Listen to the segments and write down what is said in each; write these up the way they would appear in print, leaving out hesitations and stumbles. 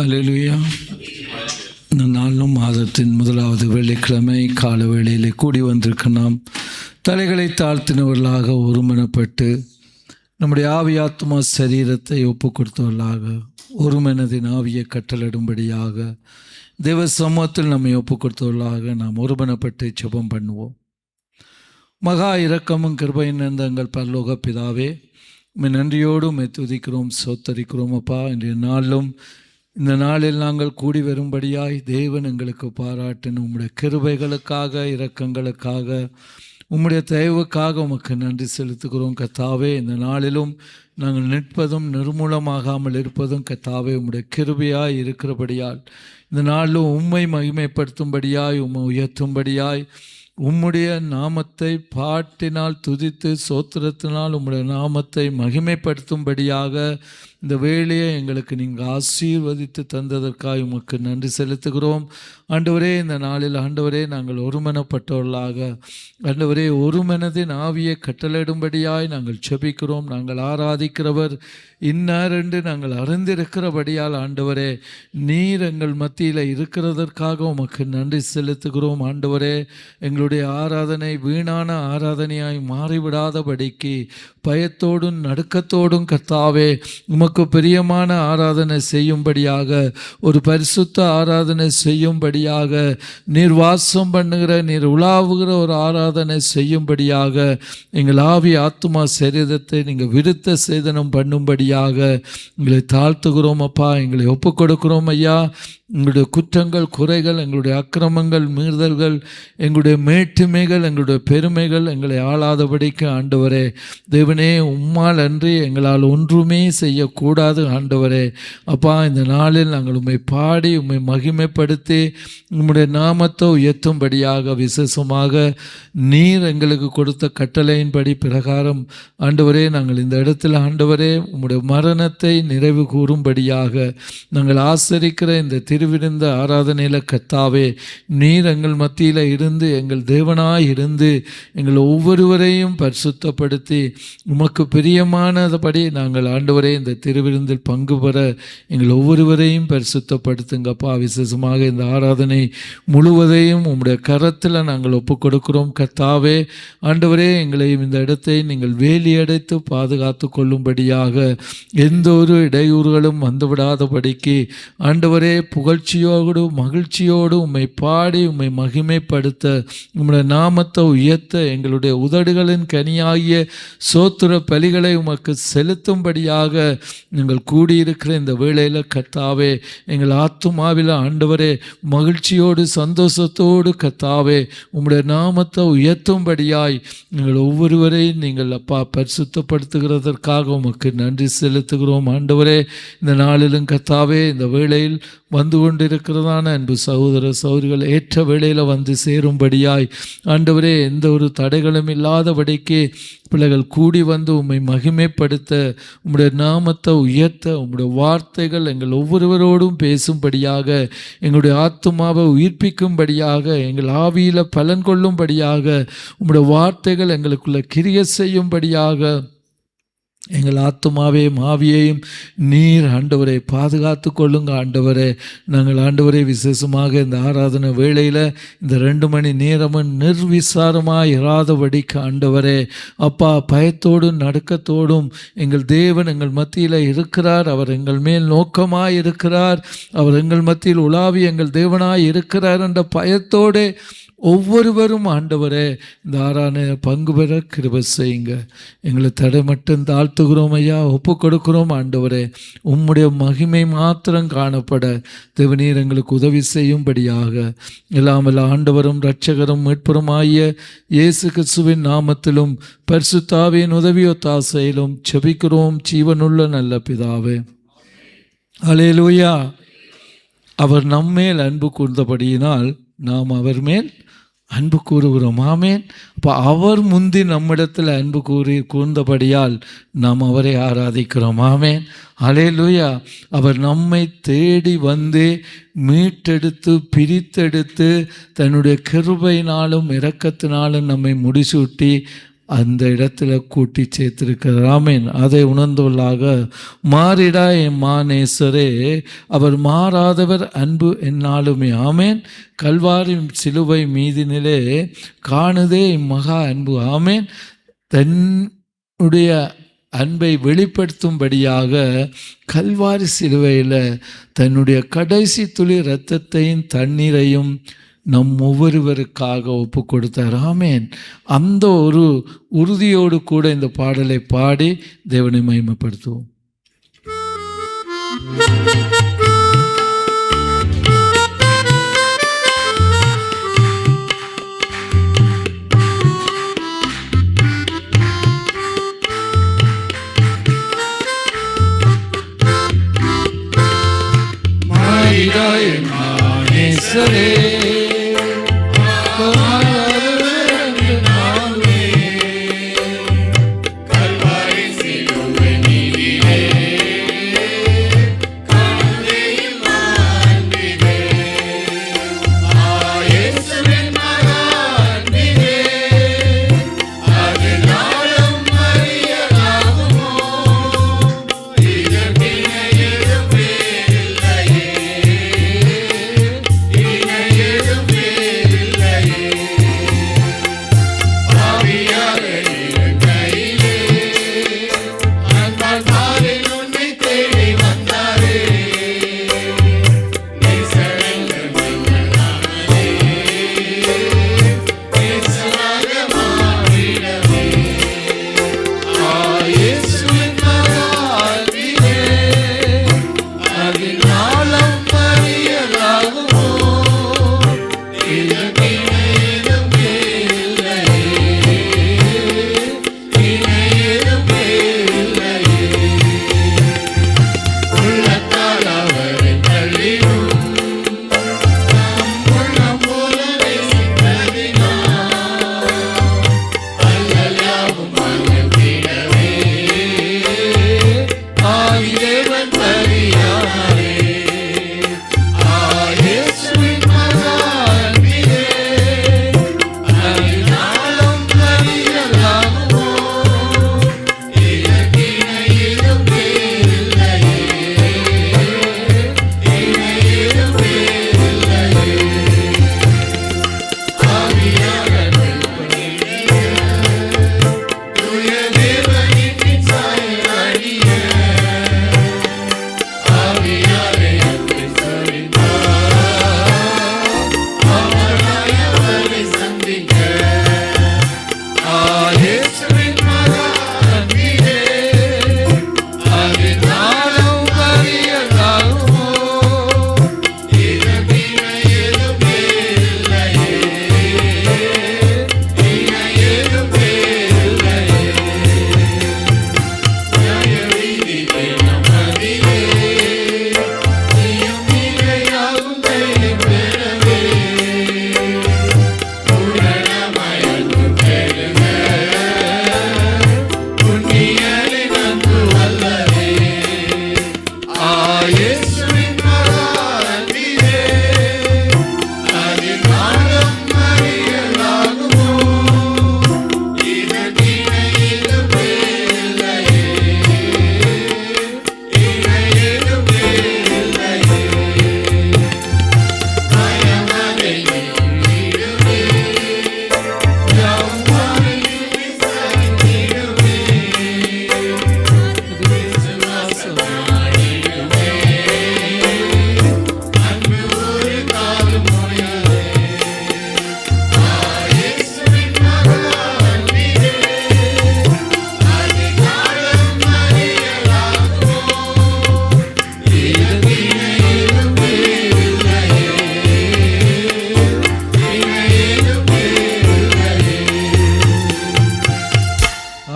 அல்லேலூயா. இந்த நாளும் மாதத்தின் முதலாவது வெள்ளிக்கிழமை கால வேளையிலே கூடி வந்திருக்க நாம் தலைகளை தாழ்த்தினவர்களாக ஒருமனப்பட்டு நம்முடைய ஆவி ஆத்மா சரீரத்தை ஒப்பு கொடுத்தவர்களாக ஒரு மனதின் ஆவியை கட்டளிடும்படியாக தேவ சமூகத்தில் நம்மை ஒப்பு கொடுத்தவர்களாக நாம் ஒருமனப்பட்டு ஜெபம் பண்ணுவோம். மகா இரக்கமும் கிருபையும் நிறைந்த எங்கள் பரலோக பிதாவே, நன்றியோடு துதிக்கிறோம், சோத்தரிக்கிறோம். அப்பா, இன்றைய நாளிலும் இந்த நாளில் நாங்கள் கூடி வரும்படியாய் தேவன் எங்களுக்கு பாராட்டின உம்முடைய கிருபைகளுக்காக, இரக்கங்களுக்காக, உம்முடைய தயவுக்காக உமக்கு நன்றி செலுத்துகிறோம். கர்த்தாவே, இந்த நாளிலும் நாங்கள் நிற்பதும் நிர்மூலமாகாமல் இருப்பதும் கர்த்தாவே உம்முடைய கிருபையாய் இருக்கிறபடியால், இந்த நாளிலும் உம்மை மகிமைப்படுத்தும்படியாய், உம்மை உயர்த்தும்படியாய், உம்முடைய நாமத்தை பாட்டினால் துதித்து சோத்திரத்தினால் உம்முடைய நாமத்தை மகிமைப்படுத்தும்படியாக இந்த வேளையை எங்களுக்கு நீங்கள் ஆசீர்வதித்து தந்ததற்காக உமக்கு நன்றி செலுத்துகிறோம். ஆண்டவரே, இந்த நாளில் ஆண்டவரே நாங்கள் ஒருமனப்பட்டவர்களாக ஆண்டவரே ஒரு மனதின் ஆவியை கட்டளையிடும்படியாய் நாங்கள் செபிக்கிறோம். நாங்கள் ஆராதிக்கிறவர் இன்னார் என்று நாங்கள் அறிந்திருக்கிறபடியால் ஆண்டவரே நீர் எங்கள் மத்தியில் இருக்கிறதற்காக உமக்கு நன்றி செலுத்துகிறோம். ஆண்டவரே, எங்களுடைய ஆராதனை வீணான ஆராதனையாய் மாறிவிடாதபடிக்கு பயத்தோடும் நடுக்கத்தோடும் கர்த்தாவே உமக்கு பிரியமான ஆராதனை செய்யும்படியாக, ஒரு பரிசுத்த ஆராதனை செய்யும்படியாக, நீர் வாசம் பண்ணுகிற நீர் உலாவுகிற ஒரு ஆராதனை செய்யும்படியாக எங்கள் ஆவி ஆத்துமா சரீரத்தை நீங்கள் விருத்த சேதனம் பண்ணும்படியாக எங்களை தாழ்த்துகிறோம். அப்பா, எங்களை ஒப்புக் கொடுக்கிறோம் ஐயா. எங்களுடைய குற்றங்கள், குறைகள், எங்களுடைய அக்கிரமங்கள், மீறுதல்கள், எங்களுடைய மேட்டுமைகள், எங்களுடைய பெருமைகள் எங்களை ஆளாதபடிக்கு ஆண்டவரே தேவனே, உம்மால் அன்றி எங்களால் ஒன்றுமே செய்யக்கூடாது ஆண்டவரே. அப்பா, இந்த நாளில் நாங்கள் உம்மை பாடி உம்மை மகிமைப்படுத்தி உம்முடைய நாமத்தை உயர்த்தும்படியாக விசேஷமாக நீர் எங்களுக்கு கொடுத்த கட்டளையின்படி பிரகாரம் ஆண்டவரே நாங்கள் இந்த இடத்துல ஆண்டவரே உம்முடைய மரணத்தை நிறைவு கூறும்படியாக நாங்கள் ஆசரிக்கிற இந்த திருவிருந்த ஆராதனையில் கர்த்தாவே நீர் எங்கள் மத்தியில் இருந்து எங்கள் தேவனாய் இருந்து எங்கள் ஒவ்வொருவரையும் பரிசுத்தப்படுத்தி உமக்கு பிரியமானபடி நாங்கள் ஆண்டவரே இந்த திருவிருந்தில் பங்கு பெற எங்கள் ஒவ்வொருவரையும் பரிசுத்தப்படுத்துங்கப்பா. விசேஷமாக இந்த ஆராதனை முழுவதையும் உம்முடைய கரத்தில் நாங்கள் ஒப்புக் கொடுக்கிறோம் கர்த்தாவே. ஆண்டவரே, எங்களையும் இந்த இடத்தை நீங்கள் வேலியடைத்து பாதுகாத்து கொள்ளும்படியாக எந்த ஒரு இடையூறுகளும் வந்துவிடாதபடிக்கு ஆண்டவரே புகழ்ச்சியோடு மகிழ்ச்சியோடு உம்மை பாடி உம்மை மகிமைப்படுத்த உம்முடைய நாமத்தை உயர்த்த எங்களுடைய உதடுகளின் கனியாகிய சோத்திர பலிகளை உமக்கு செலுத்தும்படியாக நீங்கள் கூடியிருக்கிற இந்த வேளையில் கர்த்தாவே எங்கள் ஆத்துமாவில் ஆண்டவரே மகிழ்ச்சியோடு சந்தோஷத்தோடு கர்த்தாவே உம்முடைய நாமத்தை உயர்த்தும்படியாய் நீங்கள் ஒவ்வொருவரையும் நீங்கள் அப்பா பரிசுத்தப்படுத்துகிறதற்காக உமக்கு நன்றி செலுத்துகிறோம். ஆண்டவரே, இந்த நாளிலும் கர்த்தாவே இந்த வேளையில் வந்து கொண்டிருக்கிறதான அன்பு சகோதர சகோதரிகள் ஏற்ற வேளையில் வந்து சேரும்படியாய் ஆண்டவரே எந்த ஒரு தடைகளும் இல்லாதபடிக்கு பிள்ளைகள் கூடி வந்து உம்மை மகிமைப்படுத்த உம்முடைய நாமத்தை உயர்த்த உம்முடைய வார்த்தைகள் எங்கள் ஒவ்வொருவரோடும் பேசும்படியாக, எங்களுடைய ஆத்துமாவை உயிர்ப்பிக்கும்படியாக, எங்கள் ஆவியில் பலன் கொள்ளும்படியாக, உம்முடைய வார்த்தைகள் எங்களுக்குள்ள கிரியை செய்யும்படியாக எங்கள் ஆத்துமாவையும் ஆவியையும் நீர் ஆண்டவரை பாதுகாத்து கொள்ளுங்க ஆண்டவரே. நாங்கள் ஆண்டவரை விசேஷமாக இந்த ஆராதனை வேளையில் இந்த 2 மணி நேரமும் நிர்விசாரமாக இராதபடிக்கு ஆண்டவரே அப்பா பயத்தோடும் நடுக்கத்தோடும் எங்கள் தேவன் எங்கள் மத்தியில் இருக்கிறார். அவர் எங்கள் மேல் நோக்கமாக இருக்கிறார். அவர் எங்கள் மத்தியில் உலாவி எங்கள் தேவனாய் இருக்கிறார் என்ற பயத்தோடு ஒவ்வொருவரும் ஆண்டவரே இந்த ஆராதனை பங்கு பெற கிருபை செய்யுங்க. எங்களை தடை மட்டும் தாழ்த்துகிறோம் ஐயா, ஒப்பு கொடுக்கிறோம் ஆண்டவரே. உம்முடைய மகிமை மாத்திரம் காணப்பட தேவனீர் எங்களுக்கு உதவி செய்யும்படியாக எல்லாமல்ல ஆண்டவரும் இரட்சகரும் மீட்பருமாகிய இயேசு கிறிஸ்துவின் நாமத்திலும் பரிசுத்தாவியின் உதவியொத்தாசையிலும் செபிக்கிறோம் ஜீவனுள்ள நல்ல பிதாவே. அல்லேலூயா. அவர் நம்மேல் அன்பு கூர்ந்தபடியினால் நாம் அவர் மேல் அன்பு கூறுகிறோம். ஆமேன். அப்போ அவர் முந்தி நம்மிடத்தில் அன்பு கூர்ந்தபடியால் நாம் அவரை ஆராதிக்கிறோம். ஆமேன். அல்லேலூயா. அவர் நம்மை தேடி வந்து மீட்டெடுத்து பிரித்தெடுத்து தன்னுடைய கிருபையினாலும் இரக்கத்தினாலும் நம்மை முடிசூட்டி அந்த இடத்துல கூட்டி சேர்த்திருக்கிறார். ஆமேன். அதை உணர்ந்துள்ளாக மாறிடா என் மாநேசரே, அவர் மாறாதவர், அன்பு என்னாலுமே. ஆமேன். கல்வாரி சிலுவை மீதினிலே காணுதே மகா அன்பு. ஆமேன். தன்னுடைய அன்பை வெளிப்படுத்தும்படியாக கல்வாரி சிலுவையில் தன்னுடைய கடைசி துளி இரத்தத்தையும் தண்ணீரையும் நம் ஒவ்வொருவருக்காக ஒப்பு கொடுத்தார். ஆமேன். அந்த ஒரு உறுதியோடு கூட இந்த பாடலை பாடி தேவனை மகிமைப்படுத்துவோம். மாநேசரே,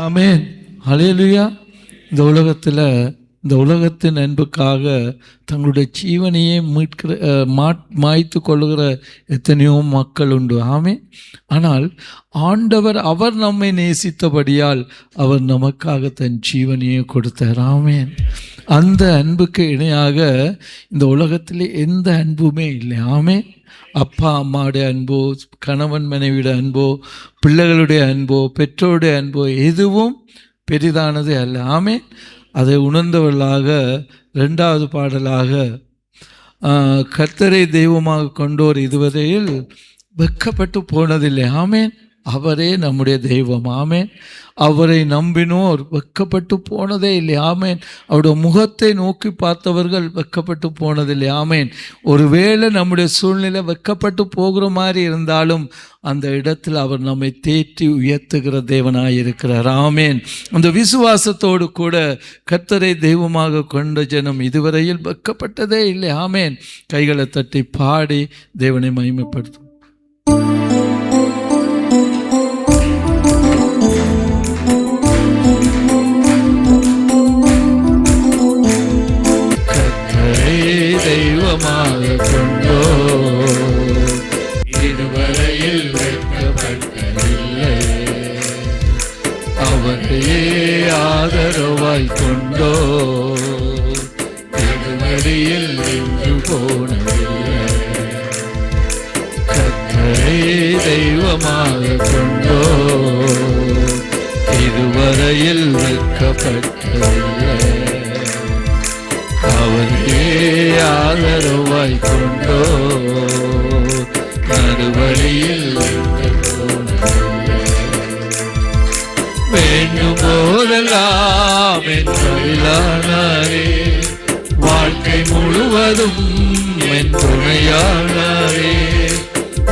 ஆமென். ஹல்லேலூயா. இந்த உலகத்தில் இந்த உலகத்தின் அன்புக்காக தங்களுடைய ஜீவனையே மாய்த்து கொள்ளுகிற எத்தனையோ மக்கள் உண்டு. ஆமென். ஆனால் ஆண்டவர் அவர் நம்மை நேசித்தபடியால் அவர் நமக்காக தன் ஜீவனையே கொடுத்தார். ஆமென். அந்த அன்புக்கு இணையாக இந்த உலகத்தில் எந்த அன்புமே இல்லை. ஆமென். அப்பா அம்மாவுடைய அன்போ, கணவன் மனைவியுடைய அன்போ, பிள்ளைகளுடைய அன்போ, பெற்றோருடைய அன்போ எதுவும் பெரிதானது அல்ல. ஆமென். அதை உணர்ந்தவர்களாக 2வது பாடலாக கர்த்தரை தெய்வமாக கொண்டோர் இதுவரையில் வெட்கப்பட்டு போனதில்லை. ஆமென். அவரே நம்முடைய தெய்வம். ஆமென். அவரை நம்பினோர் வெட்கப்பட்டு போனதே இல்லை. ஆமென். அவருடைய முகத்தை நோக்கி பார்த்தவர்கள் வெட்கப்பட்டு போனதில்லை. ஆமென். ஒருவேளை நம்முடைய சூழ்நிலை வெட்கப்பட்டு போகிற மாதிரி இருந்தாலும் அந்த இடத்தில் அவர் நம்மை தேற்றி உயர்த்துகிற தேவனாயிருக்கிறார். ஆமென். அந்த விசுவாசத்தோடு கூட கர்த்தரை தெய்வமாக கொண்ட ஜனம் இதுவரையில் வெட்கப்பட்டதே இல்லை. ஆமென். கைகளை தட்டி பாடி தேவனை மகிமைப்படுத்தும். தெய்வமாக கொண்டோ இதுவரையில் வெட்கப்பட்டதில்லை. அவரையே ஆதரவாய் கொண்டோ இதுவரையில் நின்று போனதில்லை. கர்த்தரை தெய்வமாக கொண்டோ இதுவரையில் வெட்கப்பட்டதில்லை. அவரே ஆதரவாய் கொண்டோ நடுவழியில் வேண்டும் போதெல்லாம் என் பதிலானாரே. வாழ்க்கை முழுவதும் என் துணையானாரே.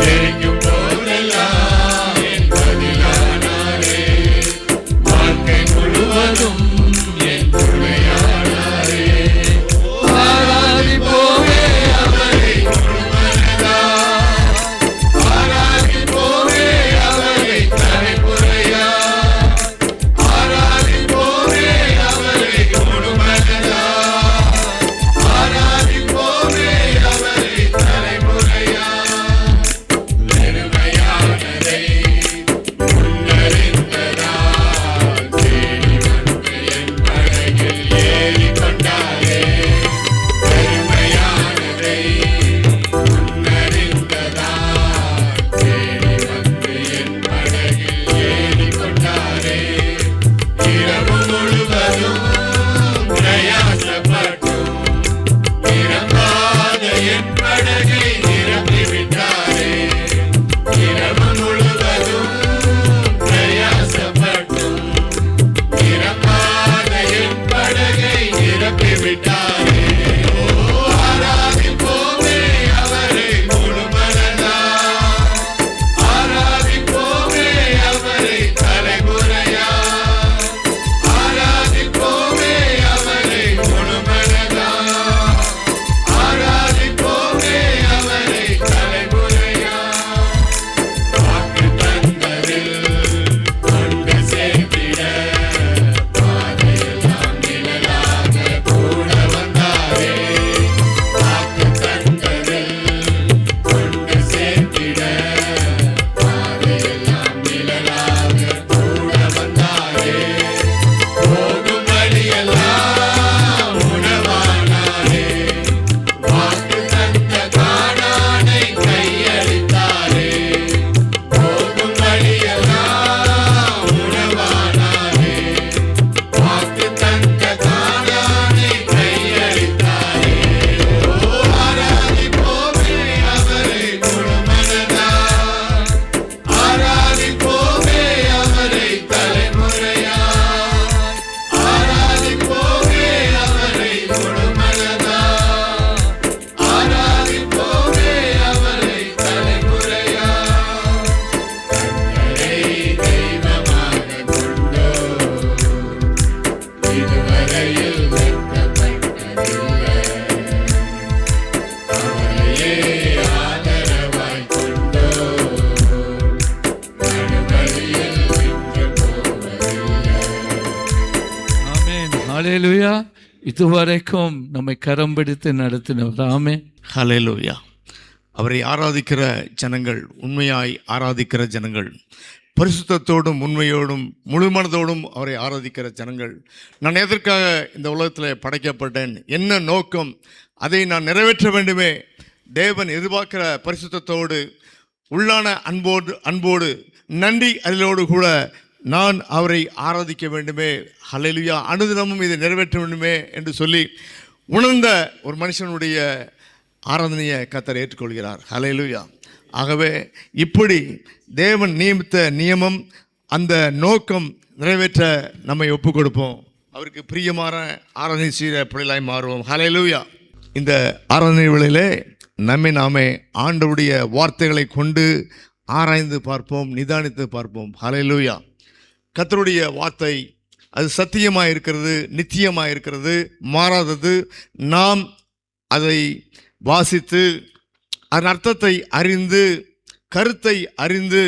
வேண்டும் போதெல்லாம் என் பதிலானாரே. வாழ்க்கை முழுவதும் என் துணையானாரே. ஆராதிப்போமே அவரை முழுமனதாய். ஆராதிப்போமே அவரை தலைமுறையாய். ஆராதிப்போமே அவரை முழுமனதாய். ஆராதிப்போமே அவரை தலைமுறையாய். பெருமையானதை முன்னறிந்ததால் தேடி வந்து என் படகில் ஏறிக் கொண்டாரே. பெருமையானதை முன்னறிந்ததால் தேடி வந்து என் படகில் ஏறிக் கொண்டாரே. இரவு முழுவதும் பிரயாசப்பட்டும் நிரம்பாத என் படகை நிரப்பிவிட்டாரே. இரவு முழுவதும் பிரயாசப்பட்டும் நிரம்பாத என் படகை நிரப்பிவிட்டாரே. ஆராதிப்போமே அவரை முழுமனதாய். ஆராதிப்போமே அவரை தலைமுறையாய். ஆராதிப்போமே அவரை முழுமனதாய். ஆராதிப்போமே அவரை தலைமுறையாய். வாக்கு தந்ததில் கொண்டு சேர்த்திட பாதையெல்லாம் நிழலாக கூட வந்தாரே. வாக்கு தந்ததில் கொண்டு சேர்த்திட பாதையெல்லாம் நிழலாக கூட வந்தாரே. போகும் வழியெல்லாம் உணவானாரே. வாக்கு தந்த கானானை கையளித்தாரே. போகும் வழியெல்லாம் உணவானாரே. வாக்கு தந்த கானானை கையளித்தாரே. ஆராதிப்போமே அவரை முழுமனதாய். ஆராதிப்போமே அவரை தலைமுறையாய். ஆராதிப்போமே அவரை முழுமனதாய். ஆராதிப்போமே அவரை தலைமுறையாய். கர்த்தரை தெய்வமாக கொண்டோ இதுவரையில் வெட்கப்பட்டதில்லை. அவரையே ஆதரவாய் கொண்டோ நடுவழியில் நின்று போவதில்லை. ஆமென். ஹல்லேலூயா. இதுவரைக்கும் நம்மை கரம் பிடித்து நடத்தினவர். ஆமென். ஹல்லேலூயா. அவரை ஆராதிக்கிற ஜனங்கள், உண்மையாய் ஆராதிக்கிற ஜனங்கள், பரிசுத்தத்தோடும் உண்மையோடும் முழு மனதோடும் அவரை ஆராதிக்கிற ஜனங்கள், நான் எதற்காக இந்த உலகத்தில் படைக்கப்பட்டேன், என்ன நோக்கம், அதை நான் நிறைவேற்ற வேண்டுமே, தேவன் எதிர்பார்க்கிற பரிசுத்தத்தோடு உள்ளான அன்போடு நன்றி அறிதலோடு கூட நான் அவரை ஆராதிக்க வேண்டுமே, ஹல்லேலூயா, அனுதினமும் இதை நிறைவேற்ற வேண்டுமே என்று சொல்லி உணர்ந்த ஒரு மனுஷனுடைய ஆராதனையை கர்த்தர் ஏற்றுக்கொள்கிறார். ஹல்லேலூயா. ஆகவே இப்படி தேவன் நியமித்த நியமம், அந்த நோக்கம் நிறைவேற்ற நம்மை ஒப்புக் கொடுப்போம். அவருக்கு பிரியமான ஆராதனை செய்கிற பிள்ளைகளாய் மாறுவோம். ஹல்லேலூயா. இந்த ஆராதனை வேளையிலே நாமே ஆண்டவருடைய வார்த்தைகளை கொண்டு ஆராய்ந்து பார்ப்போம், நிதானித்து பார்ப்போம். ஹல்லேலூயா. கர்த்தருடைய வார்த்தை அது சத்தியமாக இருக்கிறது, நித்தியமாக இருக்கிறது, மாறாதது. நாம் அதை வாசித்து அதன் அர்த்தத்தை அறிந்து கருத்தை அறிந்து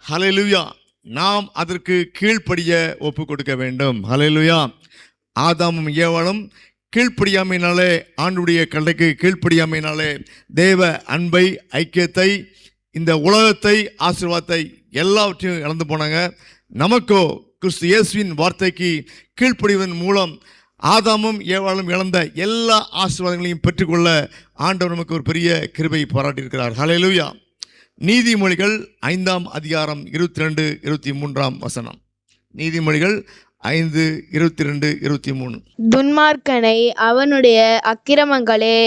ஹல்லேலூயா நாம் அதற்கு கீழ்ப்படிய ஒப்பு கொடுக்க வேண்டும். ஹல்லேலூயா. ஆதாமும் ஏவாளும் கீழ்ப்படியாமையினாலே, ஆண்டுடைய கட்டளைக்கு கீழ்ப்படியாமையினாலே தேவ அன்பை, ஐக்கியத்தை, இந்த உலகத்தை, ஆசீர்வாதத்தை எல்லாவற்றையும் இழந்து போனாங்க. நமக்கோ கிறிஸ்து இயேசுவின் வார்த்தைக்கு கீழ்ப்படிவதன் மூலம் ஆதாமும் ஏவாளும் இழந்த எல்லா ஆசீர்வாதங்களையும் பெற்றுக்கொள்ள ஆண்டவர் நமக்கு ஒரு பெரிய கிருபை பாராட்டியிருக்கிறார். ஹல்லேலூயா. நீதிமொழிகள் 5ஆம் அதிகாரம் 22, 23 நீதிமொழிகள் 5, 22, 23. துன்மார்க்கனை அவனுடைய அக்கிரமங்களே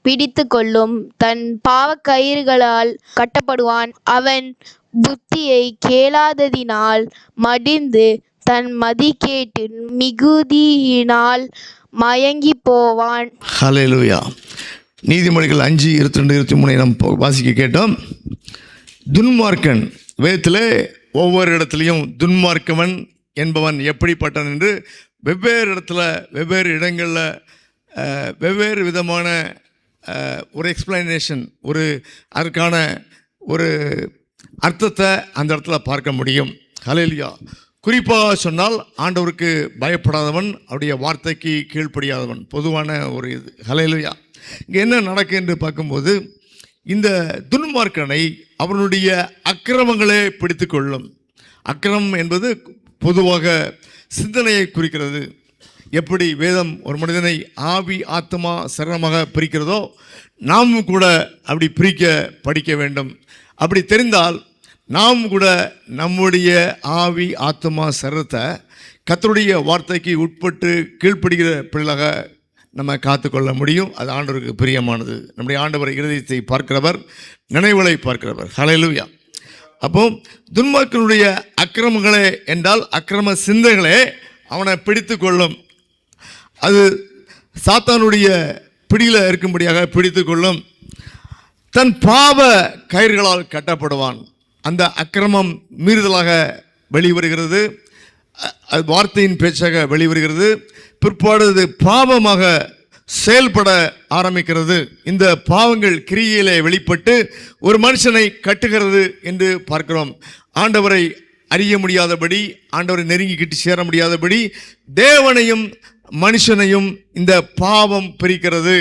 பிடித்து கொள்ளும், தன் பாவக்கயிறுகளால் கட்டப்படுவான். அவன் புத்தியை கேளாததினால் மடிந்து தன் மதிகேட்டின் மிகுதியினால் மயங்கி போவான். ஹல்லேலூயா. நீதிமொழிகள் 5, 22, 23 நாம் வாசிக்க கேட்டோம். துன்மார்க்கன், வேதத்தில் ஒவ்வொரு இடத்துலையும் துன்மார்க்கவன் என்பவன் எப்படிப்பட்டான் என்று வெவ்வேறு இடத்துல, வெவ்வேறு இடங்களில் வெவ்வேறு விதமான ஒரு எக்ஸ்பிளனேஷன், அதற்கான ஒரு அர்த்தத்தை அந்த இடத்துல பார்க்க முடியும். ஹல்லேலூயா. குறிப்பாக சொன்னால் ஆண்டவருக்கு பயப்படாதவன், அவருடைய வார்த்தைக்கு கீழ்ப்படியாதவன், பொதுவான ஒரு இது. ஹல்லேலூயா. இங்கே என்ன நடக்கு என்று பார்க்கும்போது, இந்த துன்மார்க்கனை அவனுடைய அக்கிரமங்களே பிடித்து கொள்ளும். அக்கிரமம் என்பது பொதுவாக சிந்தனையை குறிக்கிறது. எப்படி வேதம் ஒரு மனிதனை ஆவி, ஆத்மா, சரீரமாக பிரிக்கிறதோ நாமும் கூட அப்படி பிரிக்க படிக்க வேண்டும். அப்படி தெரிந்தால் நாம் கூட நம்முடைய ஆவி, ஆத்மா, சரீரத்தை கர்த்தருடைய வார்த்தைக்கு உட்பட்டு கீழ்ப்படுகிற பிள்ளைகளாக நம்ம காத்துக்கொள்ள முடியும். அது ஆண்டவருக்கு பிரியமானது. நம்முடைய ஆண்டவர் இருதயத்தை பார்க்கிறவர், நினைவுகளை பார்க்கிறவர். ஹல்லேலூயா. அப்போ துன்மார்க்கனுடைய அக்கிரமங்களே என்றால் அக்கிரம சிந்தைகளே அவனை பிடித்து கொள்ளும். அது சாத்தானுடைய பிடியில் இருக்கும்படியாக பிடித்து கொள்ளும். தன் பாவ கயிறுகளால் கட்டப்படுவான். அந்த அக்கிரமம் மீறுதலாக வெளிவருகிறது, அது வார்த்தையின் பேச்சாக வெளிவருகிறது. பிற்பாடு அது பாவமாக செயல்பட ஆரம்பிக்கிறது. இந்த பாவங்கள் கிரியையிலே வெளிப்பட்டு ஒரு மனுஷனை கட்டுகிறது என்று பார்க்கிறோம். ஆண்டவரை அறிய முடியாதபடி, ஆண்டவரை நெருங்கிக்கிட்டு சேர முடியாதபடி தேவனையும் மனுஷனையும் இந்த பாவம் பிரிக்கிறது.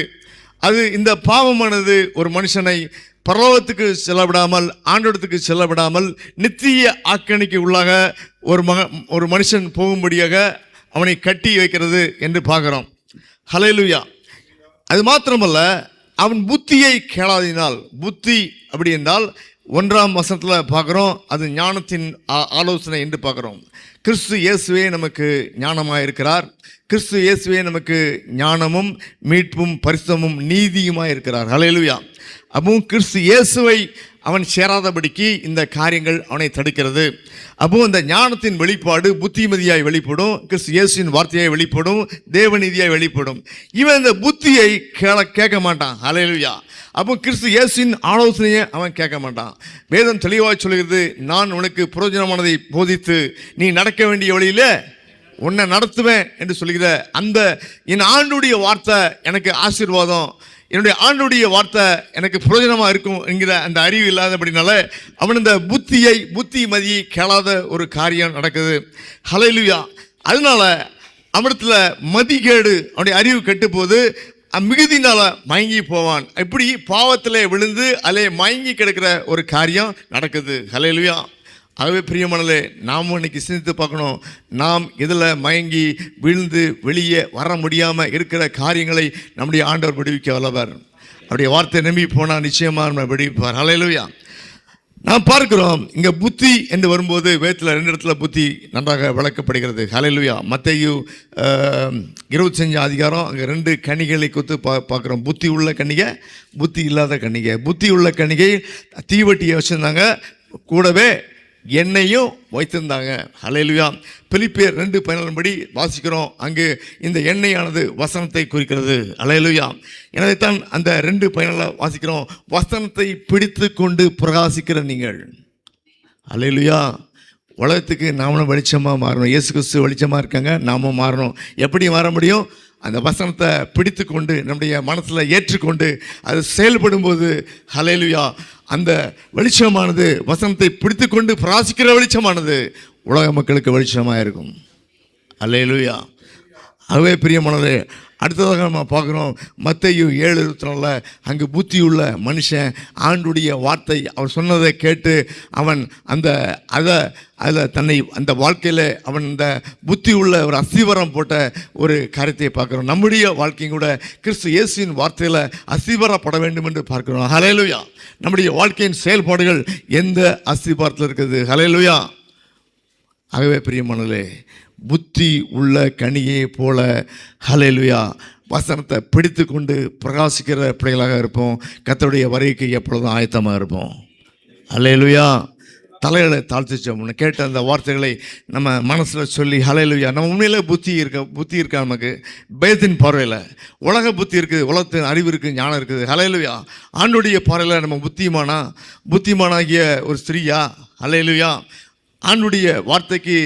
அது இந்த பாவமானது ஒரு மனுஷனை பரலோகத்துக்கு செல்லவிடாமல், ஆண்டவரத்துக்கு செல்லவிடாமல் நித்திய ஆக்கணிக்கு உள்ளாக ஒரு மனுஷன் போகும்படியாக அவனை கட்டி வைக்கிறது என்று பார்க்குறோம். ஹல்லேலூயா. அது மாத்திரமல்ல, அவன் புத்தியை கேளாதினால், புத்தி அப்படி என்றால் 1ஆம் வசனத்தில் பார்க்குறோம், அது ஞானத்தின் ஆலோசனை என்று பார்க்குறோம். கிறிஸ்து இயேசுவே நமக்கு ஞானமாக இருக்கிறார். கிறிஸ்து இயேசுவே நமக்கு ஞானமும் மீட்பும் பரிசுத்தமும் நீதியுமாக இருக்கிறார். ஹல்லேலூயா. அப்பவும் கிறிஸ்து இயேசுவை அவன் சேராதபடிக்கு இந்த காரியங்கள் அவனை தடுக்கிறது. அப்போ இந்த ஞானத்தின் வெளிப்பாடு புத்திமதியாய் வெளிப்படும், கிறிஸ்து இயேசுவின் வார்த்தையாய் வெளிப்படும், தேவநீதியாய் வெளிப்படும். இவன் இந்த புத்தியை கேட்க மாட்டான். ஹல்லேலூயா. அப்போ கிறிஸ்து இயேசுவின் ஆலோசனையை அவன் கேட்க மாட்டான். வேதம் தெளிவாக சொல்கிறது, நான் உனக்கு பிரயோஜனமானதை போதித்து நீ நடக்க வேண்டிய வழியில் உன்னை நடத்துவேன் என்று சொல்கிற அந்த என் ஆண்டுடைய வார்த்தை எனக்கு ஆசீர்வாதம், என்னுடைய ஆண்டுடைய வார்த்தை எனக்கு பிரயோஜனமாக இருக்கும் என்கிற அந்த அறிவு இல்லாதபடினால அவன் இந்த புத்திமதியை கேளாத ஒரு காரியம் நடக்குது. ஹல்லேலூயா. அதனால அவனிடத்துல மதிகேடு, அவனுடைய அறிவு கெட்டுப்போது மிகுதினால மயங்கி போவான். இப்படி பாவத்தில் விழுந்து அதிலே மயங்கி கிடக்கிற ஒரு காரியம் நடக்குது. ஹல்லேலூயா. ஆகவே பிரியமானலே, நாம் இன்னைக்கு சிந்தித்து பார்க்கணும், நாம் இதில் மயங்கி விழுந்து வெளியே வர முடியாமல் இருக்கிற காரியங்களை நம்முடைய ஆண்டவர் விடுவிக்க வல்லவர். அவருடைய வார்த்தை நம்பி போனால் நிச்சயமாக நம்ம விடுவிப்பார். ஹல்லேலூயா. நாம் பார்க்கிறோம் இங்கே புத்தி என்று வரும்போது வேதத்தில் 2 இடத்துல புத்தி நன்றாக விளக்கப்படுகிறது. ஹல்லேலூயா. மத்தேயு 25 அதிகாரம் அங்கே 2 கனிகளை கொடுத்து பார்க்குறோம். புத்தி உள்ள கன்னிகை, புத்தி இல்லாத கன்னிகை. புத்தி உள்ள கன்னிகை தீவட்டியை வச்சுருந்தாங்க, கூடவே எண்ணெயும் வைத்திருந்தாங்க. ஹல்லேலூயா. பிலிப்பியர் 2:14 படி வாசிக்கிறோம், அங்கு இந்த எண்ணெயானது வசனத்தை குறிக்கிறது. ஹல்லேலூயா. எனவே தான் அந்த 2:14 வாசிக்கிறோம், வசனத்தை பிடித்து கொண்டு பிரகாசிக்கிற நீங்கள். ஹல்லேலூயா. உலகத்துக்கு நாமளும் வெளிச்சமாக மாறணும். இயேசு கிறிஸ்து வெளிச்சமாக இருக்காங்க, நாமும் மாறணும். எப்படி மாற முடியும்? அந்த வசனத்தை பிடித்து கொண்டு நம்முடைய மனசில் ஏற்றுக்கொண்டு அது செயல்படும்போது ஹல்லேலூயா, அந்த வெளிச்சமானது, வசனத்தை பிடித்து கொண்டு பிரகாசிக்கிற வெளிச்சமானது உலக மக்களுக்கு வெளிச்சமாக இருக்கும். ஹல்லேலூயா. ஆகவே பிரியமானவர்களே, அடுத்ததாக நம்ம பார்க்குறோம் மத்தேயு 7:24 அங்கு புத்தியுள்ள மனுஷன் ஆண்டுடைய வார்த்தை அவர் சொன்னதை கேட்டு அவன் அதை தன்னை அந்த வாழ்க்கையில் அவன் இந்த புத்தி உள்ள ஒரு அஸ்திவாரம் போட்ட ஒரு காரியத்தை பார்க்குறோம். நம்முடைய வாழ்க்கையும் கூட கிறிஸ்து இயேசுவின் வார்த்தையில் அஸ்திவாரப்பட வேண்டும் என்று பார்க்கிறோம். ஹல்லேலூயா. நம்முடைய வாழ்க்கையின் செயல்பாடுகள் எந்த அஸ்திவாரத்தில் இருக்குது? ஹல்லேலூயா. ஆகவே பிரியமானவர்களே, புத்தி உள்ள கனியை போல ஹல்லேலூயா வசனத்தை பிடித்து கொண்டு பிரகாசிக்கிற பிள்ளைகளாக இருப்போம். கர்த்தருடைய வருகைக்கு எப்பொழுதும் ஆயத்தமாக இருப்போம். ஹல்லேலூயா. தலைகளை தாழ்த்திச்சோம். கேட்ட அந்த வார்த்தைகளை நம்ம மனசில் சொல்லி ஹல்லேலூயா. நம்ம உண்மையிலே புத்தி இருக்கா? நமக்கு பயத்தின் பார்வையில் உலக புத்தி இருக்குது, உலகத்தின் அறிவு இருக்குது, ஞானம் இருக்குது. ஹல்லேலூயா. ஆண்டுடைய பார்வையில் நம்ம புத்திமானாகிய ஒரு ஸ்திரீயா? ஹல்லேலூயா. ஆண்டுடைய வார்த்தைக்கு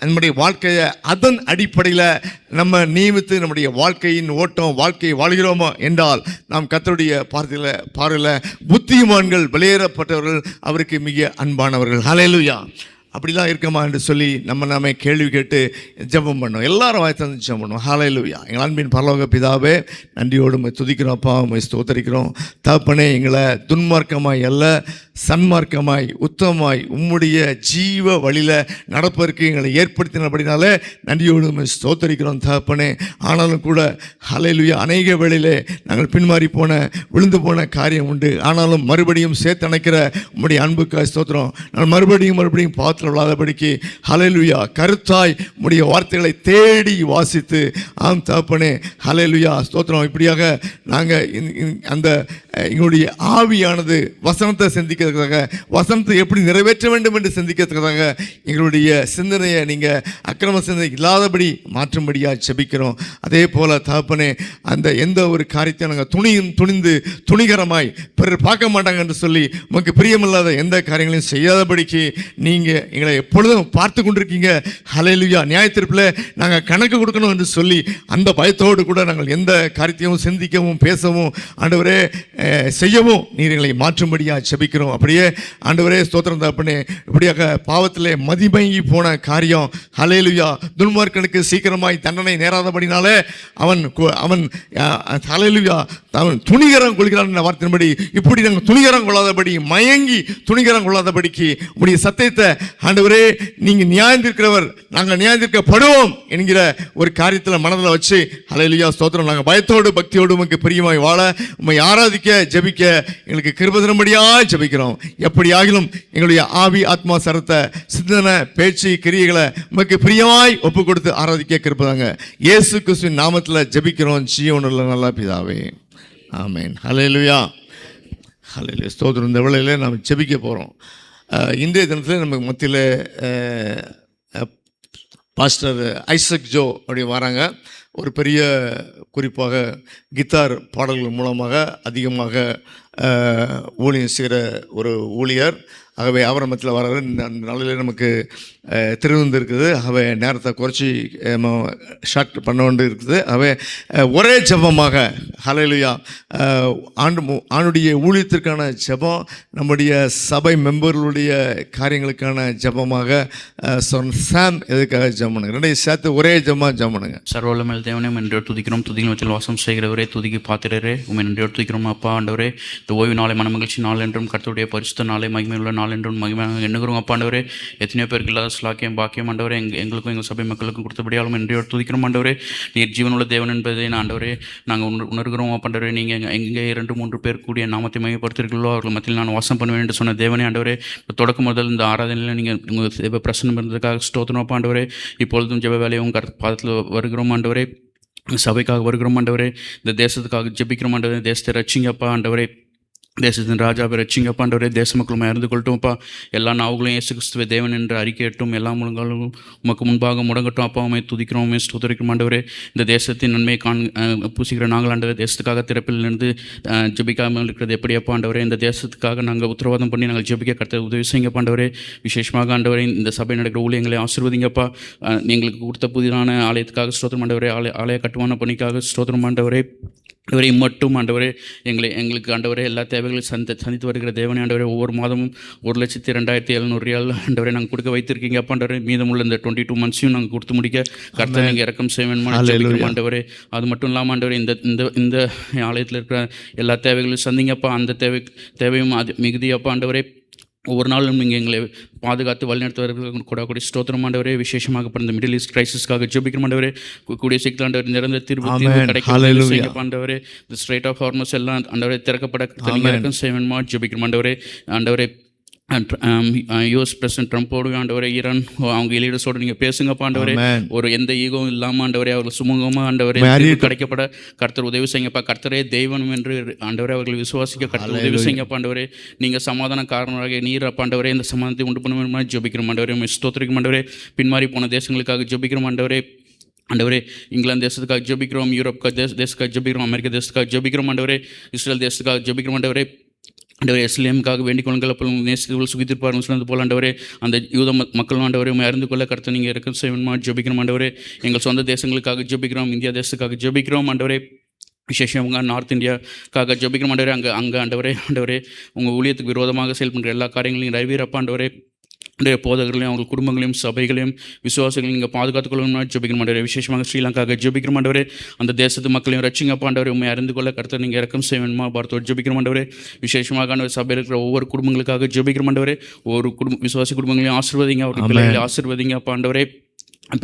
நம்முடைய வாழ்க்கையை அதன் அடிப்படையில் நம்ம நியமித்து நம்முடைய வாழ்க்கையின் ஓட்டம் வாழ்க்கையை வாழ்கிறோமா என்றால் நாம் கர்த்தருடைய பார்வையில் புத்திமான்கள், வெளியேறப்பட்டவர்கள், அவருக்கு மிக அன்பானவர்கள். ஹல்லேலூயா. அப்படிலாம் இருக்கமா என்று சொல்லி நம்ம கேள்வி கேட்டு ஜெபம் பண்ணோம். எல்லாரும் வாய் தந்து ஜெபம் பண்ணுவோம். ஹல்லேலூயா. எங்கள் அன்பின் பரலோக பிதாவே, நன்றியோடு துதிக்கிறோம் அப்பா, ஸ்தோத்தரிக்கிறோம் தகப்பனே. எங்களை துன்மார்க்கமாய் அல்ல, சன்மார்க்கமாய் உத்தமாய் உம்முடைய ஜீவ வழியில் நடப்பதற்கு எங்களை ஏற்படுத்தினபடினாலே நன்றியோடு ஸ்தோத்தரிக்கிறோம் தகப்பனே. ஆனாலும் கூட ஹல்லேலூயா, அநேக வேளையிலே நாங்கள் பின்மாறி விழுந்து போன காரியம் உண்டு. ஆனாலும் மறுபடியும் சேர்த்தணைக்கிற உம்முடைய அன்புக்காய் ஸ்தோத்திரம். நாங்கள் மறுபடியும் பாவத்தில் விழாதபடிக்கு ஹல்லேலூயா கருத்தாய் உம்முடைய வார்த்தைகளை தேடி வாசித்து ஆம் தகப்பனே ஹல்லேலூயா ஸ்தோத்திரம். இப்படியாக நாங்கள் அந்த எங்களுடைய ஆவியானது வசனத்தை சிந்திக்கிறதுக்காக, வசனத்தை எப்படி நிறைவேற்ற வேண்டும் என்று சிந்திக்கிறதுக்காக எங்களுடைய சிந்தனையை நீங்கள் அக்கிரம சிந்தனை இல்லாதபடி மாற்றும்படியாக செபிக்கிறோம். அதே போல் தகப்பனே, அந்த எந்த ஒரு காரியத்தை நாங்கள் துணிந்து துணிகரமாய் பிறர் பார்க்க மாட்டாங்க என்று சொல்லி உமக்கு பிரியமில்லாத எந்த காரியங்களையும் செய்யாதபடிக்கு நீங்கள் எங்களை எப்பொழுதும் பார்த்து கொண்டிருக்கீங்க. ஹல்லேலூயா. நியாயத்தீர்ப்பில் நாங்கள் கணக்கு கொடுக்கணும் என்று சொல்லி அந்த பயத்தோடு கூட நாங்கள் எந்த காரியத்தையும் சிந்திக்கவும் பேசவும் ஆண்டவரே செய்யவும் நீர் எங்களை மாற்றும்படியாக செபிக்கிறோம். அப்படியே ஆண்டவரே ஸ்தோத்திரம் தகப்பனே, இப்படியாக பாவத்திலே மதிமயங்கி போன காரியம் ஹல்லேலூயா, துன்மார்க்கனுக்கு சீக்கிரமாய் தண்டனை நேராதபடினாலே அவன் ஹல்லேலூயா அவன் துணிகரம் கொள்கிறான் வார்த்தையின்படி இப்படி நாங்கள் துணிகரம் கொள்ளாதபடி, மயங்கி துணிகரம் கொள்ளாதபடிக்கு உடைய சத்தியத்தை ஆண்டவரே நீங்கள் நியாயந்திருக்கிறவர், நாங்கள் நியாயந்திருக்கப்படுவோம் என்கிற ஒரு காரியத்தில் மனதில் வச்சு ஹல்லேலூயா ஸ்தோத்திரம் நாங்கள் பயத்தோடு பக்தியோடு உமக்கு பிரியமாய் வாழ, உம்மை ஆராதிக்க ஜெபிக்க எங்களுக்கு கிருபை தரும்படியாய் ஜெபிக்கிறோம். எப்படியாகிலும் எங்களுடைய ஆவி ஆத்மா சரத்தை சிந்தனை பேச்சு கிரியைகளை உமக்கு பிரியமாய் ஒப்பு கொடுத்து ஆராதிக்க கிருபை தாங்க. இயேசு கிறிஸ்துவின் நாமத்தில் ஜெபிக்கிறோம் ஜீவனுள்ள நல்ல பிதாவே, ஆமென். ஹல்லேலூயா. ஹல்லேலூயா ஸ்தோத்திரம். இந்த வேளையில் நாம் ஜெபிக்க போகிறோம். இன்றைய தினத்தில் நமக்கு மத்தியில் பாஸ்டர் ஐசக் ஜோ அப்படி வராங்க. ஒரு பெரிய குறிப்பாக கித்தார் பாடல்கள் மூலமாக அதிகமாக ஊழியம் செய்கிற ஒரு ஊழியர். ஆகவே அவர் மத்தியில் வர்றாரு. இந்த நாளில் நமக்கு திருவிருந்து இருக்குது. ஆகவே நேரத்தை குறைச்சி ஷார்ட் பண்ண வேண்டி இருக்குது. ஆகவே ஒரே ஜெபமாக ஹல்லேலூயா ஆண்டுடைய ஊழியத்திற்கான ஜெபம், நம்முடைய சபை மெம்பர்களுடைய காரியங்களுக்கான ஜெபமாக சாம் எதுக்காக ஜெபம் பண்ணுங்க. ரெண்டையும் சேர்த்து ஒரே ஜெபமாக ஜெபம் பண்ணுங்க. சர்வவல்லமையுள்ள தேவனே, நன்றியோடு துதிக்கிறோம். துதிகள் வச்சு வாசம் செய்கிறவரே, துதிக்கு பாத்திரரே, உண்மை நன்றியோடு துதிக்கிறோம். அப்பா ஆண்டவரே, இந்த ஓய்வு நாளை மனமகிழ்ச்சி நாள் என்றும் கர்த்தருடைய பரிசுத்த நாளை மகிமையுள்ள நாள் என்றும் மகிமையாக எண்ணுகிறோம் அப்பா ஆண்டவரே. எத்தனையோ பேருக்கு இல்லாத ஸ்லாக்கியம் பாக்கியம் ஆண்டவரே எங்களுக்கும் எங்கள் சபை மக்களுக்கும் கொடுத்தபடியாலும் இன்றையோடு துதிக்கிறோம் ஆண்டவரே. நீர் ஜீவனுள்ள தேவன் என்பதை ஆண்டவரே நாங்கள் உணர்கிறோம் அப்பா ஆண்டவரே. நீங்கள் எங்கே 2-3 பேர் கூடிய நாமத்தை மையப்படுத்துகிறீர்களோ அவர்கள் மத்தியில் நான் வாசம் பண்ணுவேன் என்று சொன்ன தேவனே ஆண்டவரே. தொடக்கம் முதல் இந்த ஆராதனையில் நீங்கள் உங்கள் தேவ பிரசன்னம் இருந்ததுக்காக ஸ்தோத்திரம் அப்பா ஆண்டவரே. இப்பொழுதும் ஜெப வேலையும் பாதத்தில் வருகிறோம் ஆண்டவரே. சபைக்காக வருகிறோம் ஆண்டவரே. இந்த தேசத்துக்காக ஜெபிக்கிறோம் ஆண்டவரே. தேசத்தை ரட்சிங்கப்பா ஆண்டவரே. தேசத்தின் ராஜாவை ரட்சிங்கப்பா ஆண்டவரே. தேச மக்களும் இறந்து கொள்ளட்டும்ப்பா. எல்லா நாவுகளையும் இயேசு கிறிஸ்துவை தேவன் என்று அறிக்கையட்டும். எல்லா முழங்காலும் உமக்கு முன்பாக முடங்கட்டும். அப்பாவுமே துதிக்கிறோமே ஸ்தோத்திரிக்கிறோம் ஆண்டவரே. இந்த தேசத்தின் நன்மையை பூசிக்கிற நாங்கள் ஆண்டவரே. தேசத்துக்காக திறப்பிலிருந்து ஜெபிக்காமல் இருக்கிறது எப்படி அப்பா ஆண்டவரே. இந்த தேசத்துக்காக நாங்கள் உத்தரவாதம் பண்ணி நாங்கள் ஜெபிக்க கர்த்தர் உதவி செய்யுங்கப்பா ஆண்டவரே. விசேஷமாக ஆண்டவரே இந்த சபை நடக்கிற ஊழியங்களை ஆசீர்வதிங்கப்பா. எங்களுக்கு கொடுத்த புதிதான ஆலயத்துக்காக ஸ்தோத்திரம் ஆண்டவரே. ஆலய கட்டுமான பணிக்காக ஸ்தோத்திரம் ஆண்டவரே. இவரை மட்டும் ஆண்டவரே எங்களுக்கு ஆண்டவரே எல்லா தேவைகளையும் சந்தித்து வருகிற தேவனே ஆண்டவரே. ஒவ்வொரு மாதமும் 1,02,700 ரியால் ஆண்டவரே நாங்கள் கொடுக்க வைத்திருக்கீங்க அப்பா ஆண்டவரே. மீதமுள்ள இந்த 22 மந்த்ஸையும் நாங்கள் கொடுத்து முடிக்க கர்த்தர் நீங்கள் இறக்கம் செய்வேன் ஆண்டவரே. அது மட்டும் இல்லாமல் ஆண்டவரே இந்த ஆலயத்தில் இருக்கிற எல்லா தேவைகளையும் சந்திங்கப்பா. அந்த தேவையும் அது மிகுதியப்பா ஆண்டவரே. ஒவ்வொரு நாளும் நீங்கள் எங்களை பாதுகாத்து வழிநடத்துவதற்கு கூட ஸ்தோத்திரம் ஆண்டவரே. விசேஷமாக பிறந்த மிடில் ஈஸ்ட் கிரைசிஸ்க்காக ஜெபிக்கிறோம் ஆண்டவரே. கூடிய சீக்கிரம் ஆண்டவர் நிறந்த தீர்வு கிடைக்கும் ஆண்டவரே. இந்த ஸ்ட்ரைட் ஆஃப் ஹார்மஸ் எல்லாம் ஆண்டவரே திறக்கப்பட இறக்கம் செய்வேன்மா ஜெபிக்கிறோம் ஆண்டவரே. ஆண்டவரே யூஎஸ் பிரசிடென்ட் ட்ரம்போடு ஆண்டவரே ஈரான் அவங்க லீடர்ஸோடு நீங்கள் பேசுங்கப்பா ஆண்டவரே. ஒரு எந்த ஈகவும் இல்லாமல் ஆண்டவரே அவர்கள் சுமூகமாக ஆண்டவரே கிடைக்கப்பட கர்த்தர் உதவி செய்யுங்கப்பா. கர்த்தரே தெய்வம் என்று ஆண்டவரே அவர்கள் விசுவாசிக்க கர்த்தர் உதவி செய்யுங்கப்பா ஆண்டவரே. நீங்கள் சமாதான காரணமாக நீர் அப்பா ஆண்டவரே இந்த சமாதானத்தை உண்டு பண்ணுவோம் ஜெபிக்கிறோம் ஆண்டவரே. ஸ்தோத்திரிக்கும் ஆண்டவரே. பின்மாறி போன தேசங்களுக்காக ஜெபிக்கிறோம் ஆண்டவரே. ஆண்டவரே இங்கிலாந்து தேசத்துக்காக ஜெபிக்கிறோம். யூரோப் தேசத்துக்காக ஜெபிக்கிறோம். அமெரிக்கா தேசத்துக்காக ஜெபிக்கிறோம் ஆண்டவரே. இஸ்ரேல் தேசத்துக்காக ஜெபிக்கிறோம் ஆண்டவரே. ஆண்டவரே எஸ்லேமுக்காக வேண்டிக் கொள்ளுங்கள் நேசத்துக்குள் சுகித்திருப்பார்கள் சொன்னது போல் ஆண்டவரே. அந்த யூத மக்களும் ஆண்டவரே அறிந்து கொள்ள கர்த்தர் நீங்கள் இறக்கம் செய்யணுமா ஜெபிக்கிறோம் ஆண்டவரே. எங்கள் சொந்த தேசங்களுக்காக ஜெபிக்கிறோம். இந்தியா தேசத்துக்காக ஜெபிக்கிறோம் ஆண்டவரே. விசேஷமாக நார்த் இந்தியாவுக்காக ஜெபிக்கிறோம் ஆண்டவரே. அங்கே ஆண்டவரே உங்கள் ஊழியத்துக்கு விரோதமாக செயல்படுற எல்லா காரியங்களையும் நிறைவேறப்பா ஆண்டவரே. போதகர்களையும் அவங்க குடும்பங்களையும் சபைகளையும் விசுவாசிகளையும் நீங்கள் பாதுகாத்துக்கொள்ளணும் ஜெபிக்கிற மாட்டவரே. விசேஷமாக ஸ்ரீலங்காவுக்கு ஜெபிக்கிற மாட்டவரே. அந்த தேசத்து மக்களையும் ரட்சிங்கப்பா ஆண்டவரே. உண்மை அறிந்து கொள்ள கர்த்தர் நீங்கள் இறக்கம் செய்யணுமா பாரத்தோடு ஜெபிக்கிற மாட்டவரே. விசேஷமாக சபையில் இருக்கிற ஒவ்வொரு குடும்பங்களுக்காக ஜெபிக்கிற மாட்டவரே. ஒவ்வொரு விசுவாசி குடும்பங்களையும் ஆசீர்வதிங்க. அவர்கள் பிள்ளைகளை ஆசீர்வதிங்க அப்பா ஆண்டவரே.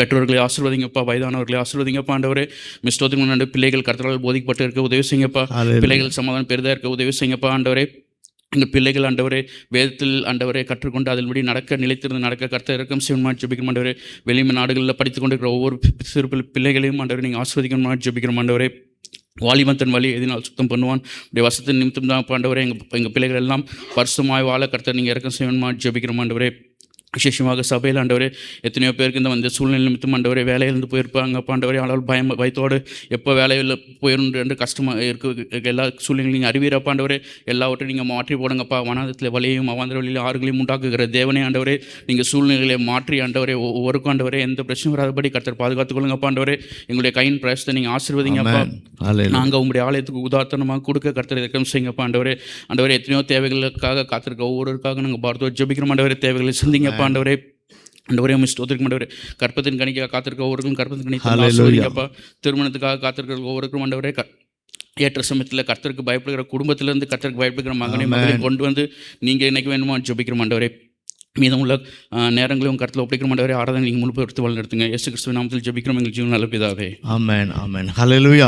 பெற்றோர்களை ஆசீர்வதிங்கப்பா. வயதானவர்களை ஆசீர்வதிங்கப்பா ஆண்டவரே. மிஸ்டோத்துக்கு முன்னாடி பிள்ளைகள் கர்த்தரால் போதிக்கப்பட்டு இருக்க உதவி செய்யுங்கப்பா. பிள்ளைகள் சமாதானம் பெரிதாக இருக்க உதவி செய்யுங்கப்பா ஆண்டவரே. எங்கள் பிள்ளைகள் ஆண்டவரே வேதத்தில் ஆண்டவரே கற்றுக்கொண்டு அதன்படி நிலைத்திருந்து நடக்க கர்த்தர் இறக்கம் செய்யணுமா ஜெபிக்கிறோம் ஆண்டவரே. வெளி நாடுகளில் படித்து கொண்டிருக்கிற ஒவ்வொரு சிறு பிள்ளைகளையும் ஆண்டவரே நீங்கள் ஆஸ்வதிக்கணுமா ஜெபிக்கிறோம் ஆண்டவரே. வாலிபன் வழி எதினால் சுத்தம் பண்ணுவான். உடைய வசத்தின் நிமித்தம் தான் ஆண்டவரே. எங்கள் பிள்ளைகள் எல்லாம் பரிசுத்தமாய் வாழ கர்த்தர் நீங்கள் இறக்கம் செய்யணுமா ஜெபிக்கிறோம் ஆண்டவரே. விசேஷமாக சபையில் ஆண்டவரே எத்தனையோ பேருக்கு இந்த சூழ்நிலை நிமித்தம் ஆண்டவரே வேலையிலிருந்து போயிருப்பாங்க ஆண்டவரே. ஆனால் பயத்தோடு எப்போ வேலையில் போயிடும் என்று கஷ்டமாக இருக்க எல்லா சூழ்நிலையும் நீங்கள் அறிவீரப்பா ஆண்டவரே. எல்லாவற்றையும் நீங்கள் மாற்றி போடுங்கப்பா. வனாந்தத்தில் வழியையும் அவாந்திர வழியில் ஆறுகளையும் உண்டாக்குகிற தேவனே ஆண்டவரே. நீங்கள் சூழ்நிலைகளை மாற்றி ஆண்டவரே ஒவ்வொருக்கும் ஆண்டவரே எந்த பிரச்சனையும் வராதபடி கர்த்தர் பாதுகாத்துக்கொள்ளுங்கப்பா ஆண்டவரே. எங்களுடைய கையின் பிரயசத்தை நீங்கள் ஆசீர்வதிங்கப்பா. நாங்கள் உங்களுடைய ஆலயத்துக்கு உதாரணமாக கொடுக்க கர்த்தர் இறக்கம் செய்யுங்கப்பா ஆண்டவரே. ஆண்டவரே எத்தனையோ தேவைகளுக்காக காத்திருக்க ஒவ்வொருவருக்காக நாங்கள் பார்த்தோம் ஜெபிக்கிறோம் ஆண்டவரே. தேவைகளை சிந்திங்க ஆண்டவரே. ஆண்டவரே ஸ்தோத்திரிக்கும் ஆண்டவரே. கற்பத்தின் கணிக்காக காத்திருக்க ஒவ்வொருக்கும் கற்பத்தின் கணிக்கப்பா. திருமணத்துக்காக காத்திருக்கிற ஒவ்வொருக்கும் ஆண்டவரே ஏற்ற சமயத்தில் கர்த்தருக்கு பயப்படுகிற குடும்பத்திலிருந்து கர்த்தருக்கு பயப்படுகிற மகனை கொண்டு வந்து நீங்கள் என்னைக்கு வேணுமா ஜெபிக்கிறோம் ஆண்டவரே. மீதமுள்ள நேரங்களையும் கருத்தில் ஒப்பிக்கிற மாட்டவரே. ஆராதனை நீங்கள் முழுப்படுத்தி வளர்த்துங்க. இயேசு கிறிஸ்துவின் நாமத்தில் ஜெபிக்கிறோம் எங்கள் ஜீவன் நல்ல பிதாவே. ஆமென் ஆமென். ஹல்லேலூயா.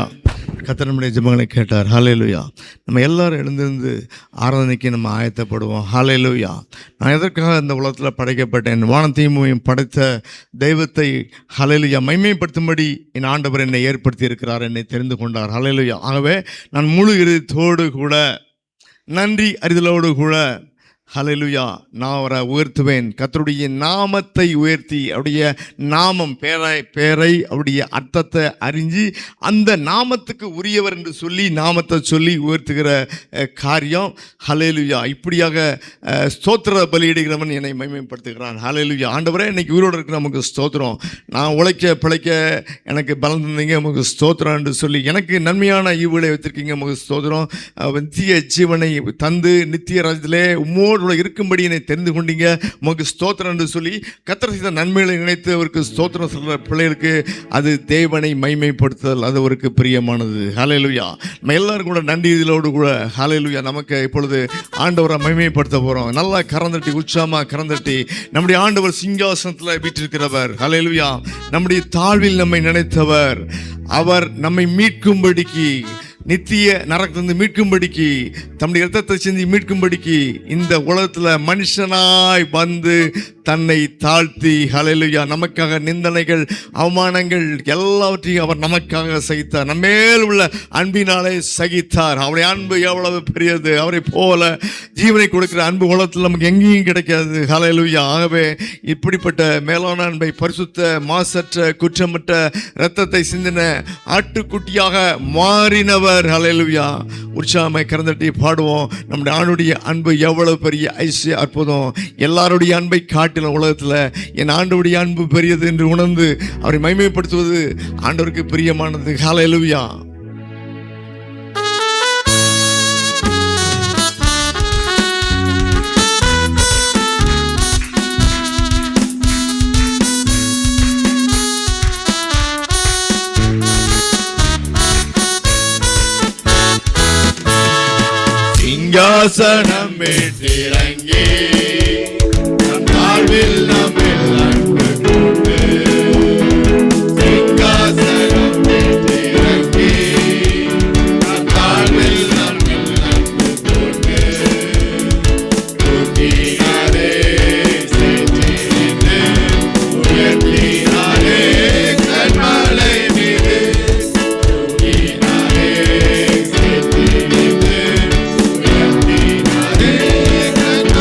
கர்த்தர் நம்முடைய ஜெபங்களை கேட்டார். ஹல்லேலூயா. நம்ம எல்லாரும் எழுந்திருந்து ஆராதனைக்கு நம்ம ஆயத்தப்படுவோம். ஹல்லேலூயா. நான் எதற்காக இந்த உலகத்தில் படைக்கப்பட்டேன்? வானத்தையும் படைத்த தெய்வத்தை ஹல்லேலூயா மைமைப்படுத்தும்படி என் ஆண்டவர் என்னை ஏற்படுத்தி இருக்கிறார், என்னை தெரிந்து கொண்டார். ஹல்லேலூயா. ஆகவே நான் முழு இதயத்தோடு கூட நன்றி அறிதலோடு கூட ஹல்லேலூயா நான் அவரை உயர்த்துவேன். கர்த்தருடைய நாமத்தை உயர்த்தி அவருடைய நாமம் பேரை அவருடைய அர்த்தத்தை அறிஞ்சு அந்த நாமத்துக்கு உரியவர் என்று சொல்லி நாமத்தை சொல்லி உயர்த்துகிற காரியம். ஹல்லேலூயா. இப்படியாக ஸ்தோத்திர பலியிடுகிறவன் என்னை மகிமைப்படுத்துகிறான். ஹல்லேலூயா. ஆண்டவரே இன்னைக்கு உயிரோடு இருக்கிற நமக்கு ஸ்தோத்திரம். நான் உழைக்க பிழைக்க எனக்கு பலம் தந்தீங்க, நமக்கு ஸ்தோத்திரம் என்று சொல்லி எனக்கு நன்மையான ஈவுகளை வைத்திருக்கீங்க, நமக்கு ஸ்தோத்திரம். நித்திய ஜீவனை தந்து நித்திய ராஜ்யத்திலே உம்மோடு கர்த்தரோட இருக்கும்படி என்னை தெரிந்து கொண்டீங்க, உமக்கு ஸ்தோத்திரம் என்று சொல்லி கர்த்தர் செய்த நன்மைகளை நினைத்து அவருக்கு ஸ்தோத்திரம் சொல்கிற பிள்ளைகளுக்கு அது தேவனை மைமைப்படுத்துதல், அது அவருக்கு பிரியமானது. ஹல்லேலூயா. நம்ம எல்லாரும் கூட நன்றியோடு கூட ஹல்லேலூயா நமக்கு இப்பொழுது ஆண்டவரை மைமைப்படுத்த போகிறோம். நல்லா கரந்தட்டி, உற்சாகமாக கரந்தட்டி. நம்முடைய ஆண்டவர் சிங்காசனத்தில் வீற்றிருக்கிறவர். ஹல்லேலூயா. நம்முடைய தாழ்வில் நம்மை நினைத்தவர், அவர் நம்மை மீட்கும்படிக்கு, நித்திய நரகத்திலிருந்து மீட்கும்படிக்கு, தம்முடைய இரத்தத்தை சிந்தி மீட்கும்படிக்கு இந்த உலகத்தில் மனுஷனாய் வந்து தன்னை தாழ்த்தி ஹல்லேலூயா நமக்காக நிந்தனைகள், அவமானங்கள் எல்லாவற்றையும் அவர் நமக்காக சகித்தார். நம்மேல் உள்ள அன்பினாலே சகித்தார். அவருடைய அன்பு எவ்வளவு பெரியது! அவரை போல ஜீவனை கொடுக்கிற அன்பு உலகத்தில் நமக்கு எங்கேயும் கிடைக்காது. ஹல்லேலூயா. ஆகவே இப்படிப்பட்ட மேலான அன்பை, பரிசுத்த மாசற்ற குற்றமற்ற இரத்தத்தை சிந்தின ஆட்டுக்குட்டியாக மாறினவர். ஹல்லேலூயா. உற்சாகமாய் கரந்தட்டி பாடுவோம். நம்முடைய ஆண்டுடைய அன்பு எவ்வளவு பெரிய ஐஸ்வர்ய அற்புதம்! எல்லாருடைய அன்பை காட்டின உலகத்தில் என் ஆண்டவருடைய அன்பு பெரியது என்று உணர்ந்து அவரை மகிமைப்படுத்துவது ஆண்டவருக்கு பிரியமானது. ஹல்லேலூயா. சிங்காசனம் மீட்டிறங்கி நம் தாழ்வில் நம்மில் அன்பு கொண்டு, சிங்காசனம் மீட்டிறங்கி நம் தாழ்வில் நம்மில் அன்பு கொண்டு, தூக்கினாரே சேற்றினின்று உயர்த்தினாரே கன்மலை மீது, தூக்கினாரே சேற்றினின்று உயர்த்தினாரே கன்மலை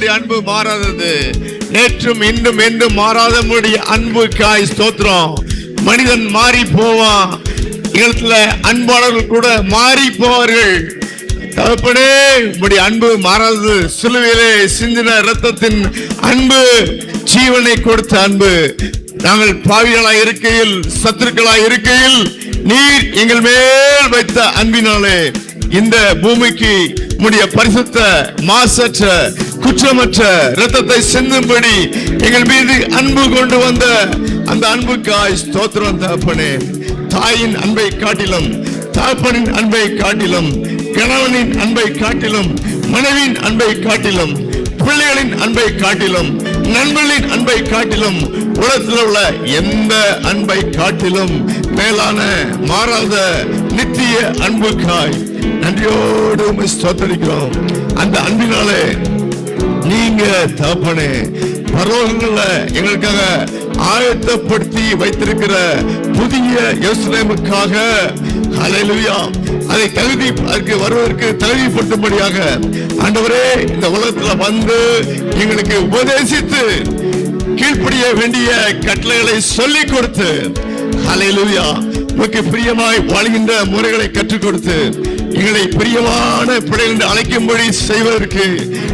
உம்முடைய அன்பு மாறாதது. நேற்றும் இன்றும் என்றும் மாறாத உம்முடைய அன்புக்காய் ஸ்தோத்திரம். மனிதன் மாறி போவான், எங்களத்துல அன்பாளர்கள் கூட மாறி போவார்கள். தகப்பனே, உம்முடைய அன்பு மாறாதது. சிலுவையிலே சிந்தின இரத்தத்தின் அன்பு, ஜீவனை கொடுத்த அன்பு. நாங்கள் பாவிகளாய் இருக்கையில், சத்துருக்களாய் இருக்கையில் நீர் எங்கள் மேல் வைத்த அன்பினாலே இந்த பூமிக்கு உம்முடைய பரிசுத்த மாசற்ற குற்றமற்ற இரத்தத்தை சிந்தும்படி எங்கள் மீது அன்பு கொண்டு வந்த அந்த அன்புக்காய் ஸ்தோத்திரம் தகப்பனே. தாயின் அன்பை காட்டிலும், தகப்பனின் அன்பை காட்டிலும், கணவனின் அன்பை காட்டிலும், மனைவியின் அன்பை காட்டிலும், பிள்ளைகளின் அன்பை காட்டிலும், நண்பர்களின் அன்பை காட்டிலும், உலகத்தில் உள்ள எந்த அன்பை காட்டிலும் மேலான மாறாத நித்திய அன்புக்காய் நன்றியோடு ஸ்தோத்திரிக்கிறோம். அந்த அன்பினாலே நீங்க தகப்பனே பரலோகங்கள்ல எங்களுக்காக ஆயத்தப்படுத்தி வைத்திருக்கிற புதிய எருசலேமுக்காக ஹல்லேலூயா, அதை அதற்கு வருவதற்கு தகுதிப்படுத்தும்படியாக ஆண்டவரே இந்த உலகத்துல வந்து எங்களுக்கு உபதேசித்து கீழ்ப்படிய வேண்டிய கட்டளைகளை சொல்லிக் கொடுத்து ஹல்லேலூயா, உமக்கு பிரியமாய் வாழ்கின்ற முறைகளை கற்றுக் கொடுத்து எங்களை பிரியமான பிள்ளைகள் என்று அழைக்கும்படி செய்வதற்கு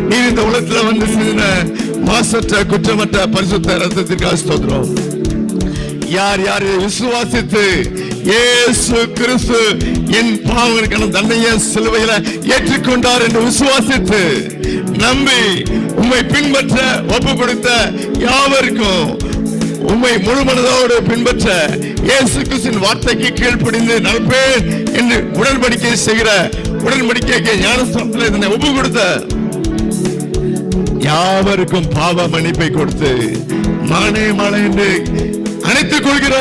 நீர் இந்த உலகத்துல வந்து சிந்தின மாசற்ற குற்றமற்ற பரிசுத்த இரத்தத்திற்காக ஸ்தோத்திரம். யார் யார் விசுவாசித்து இயேசு கிறிஸ்து என் பாவங்களுக்கான தண்டனையை சிலுவையில ஏற்றுக்கொண்டார் என்று விசுவாசித்து நம்பி உம்மை பின்பற்ற ஒப்பு கொடுத்த யாவருக்கும் உம்மை முழு மனதோடு பின்பற்ற இயேசு கிறிஸ்துவின் வார்த்தைக்கு கீழ்ப்படிந்து நடப்பேன் என்று உடன்படிக்கை செய்கிற உடன்படிக்கைக்கு ஞானஸ்தானத்தில் இதனை ஒப்பு கொடுத்த யாவருக்கும் பாவ மன்னிப்பை கொடுத்து மகனே மகளை என்று அணைத்துக் கொள்கிற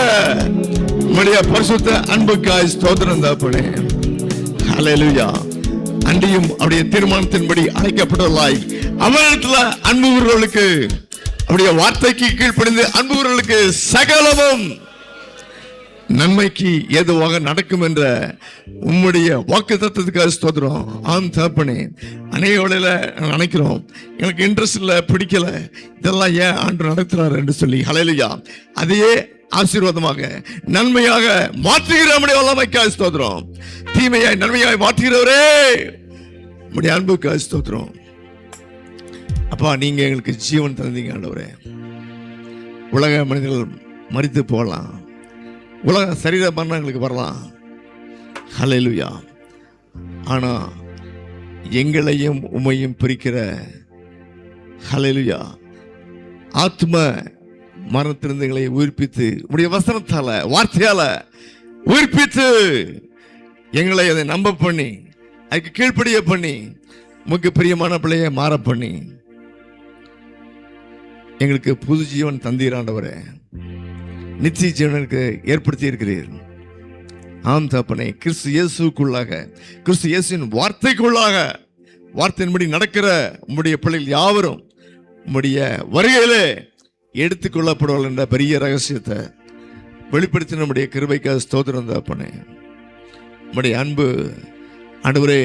உம்முடைய பரிசுத்த அன்புக்காய் ஸ்தோத்திரம் தகப்பனே. ஹல்லேலூயா. அன்றியும் அவருடைய தீர்மானத்தின்படி அழைக்கப்பட்டவர்களாய் அவரிடத்துல அன்பு கூறுவர்களுக்கு, அவருடைய வார்த்தைக்கு கீழ்ப்படிந்து அன்பு கூறுவர்களுக்கு சகலமும் நன்மைக்கு ஏதுவாக நடக்கும் என்ற உம்முடைய வாக்குத்தத்தத்துக்காக ஸ்தோத்திரம். ஆம் தகப்பனே, அநேக வேளையில நினைக்கிறோம் எனக்கு இன்ட்ரெஸ்ட் இல்ல, பிடிக்கல, இதெல்லாம் ஏன் ஆண்டு நடத்துறாரு என்று சொல்லி ஹல்லேலூயா, அதையே ஆசீர்வாதமாக நன்மையாக மாற்றுகிற நம்முடைய வல்லமைக்காக ஸ்தோத்திரம். தீமையாய் நன்மையாய் மாற்றுகிறவரே நம்முடைய அன்புக்காக ஸ்தோத்திரம். அப்பா, நீங்க எங்களுக்கு ஜீவன் தந்தீங்க ஆண்டவரே. உலக மனிதர்கள் மரித்து போகலாம், உலக சரீர மரணங்களுக்கு வரலாம், ஹல்லேலூயா, ஆனா எங்களையும் உம்மையும் பிரிக்கிற ஹல்லேலூயா ஆத்ம மரணத்திலிருந்து எங்களை உயிர்ப்பித்து உடைய வசனத்தால வார்த்தையால உயிர்ப்பித்து எங்களை அதை நம்ப பண்ணி அதுக்கு கீழ்ப்படிய பண்ணி உமக்கு பிரியமான பிள்ளையை மாற பண்ணி எங்களுக்கு புது ஜீவன் தந்தீராண்டவரே, நித்திய ஜீவனுக்கு ஏற்படுத்தி இருக்கிறீர். ஆம் தகப்பனே, கிறிஸ்து இயேசுக்குள்ளாக, கிறிஸ்து இயேசுவின் வார்த்தைக்குள்ளாக வார்த்தையின்படி நடக்கிற உம்முடைய பிள்ளைகள் யாவரும் உம்முடைய வருகையிலே எடுத்துக்கொள்ளப்படுவார்கள் என்ற பெரிய ரகசியத்தை வெளிப்படுத்தி நம்முடைய கிருபைக்காக ஸ்தோத்திரம் தகப்பனே. உம்முடைய அன்பு ஆண்டவரே,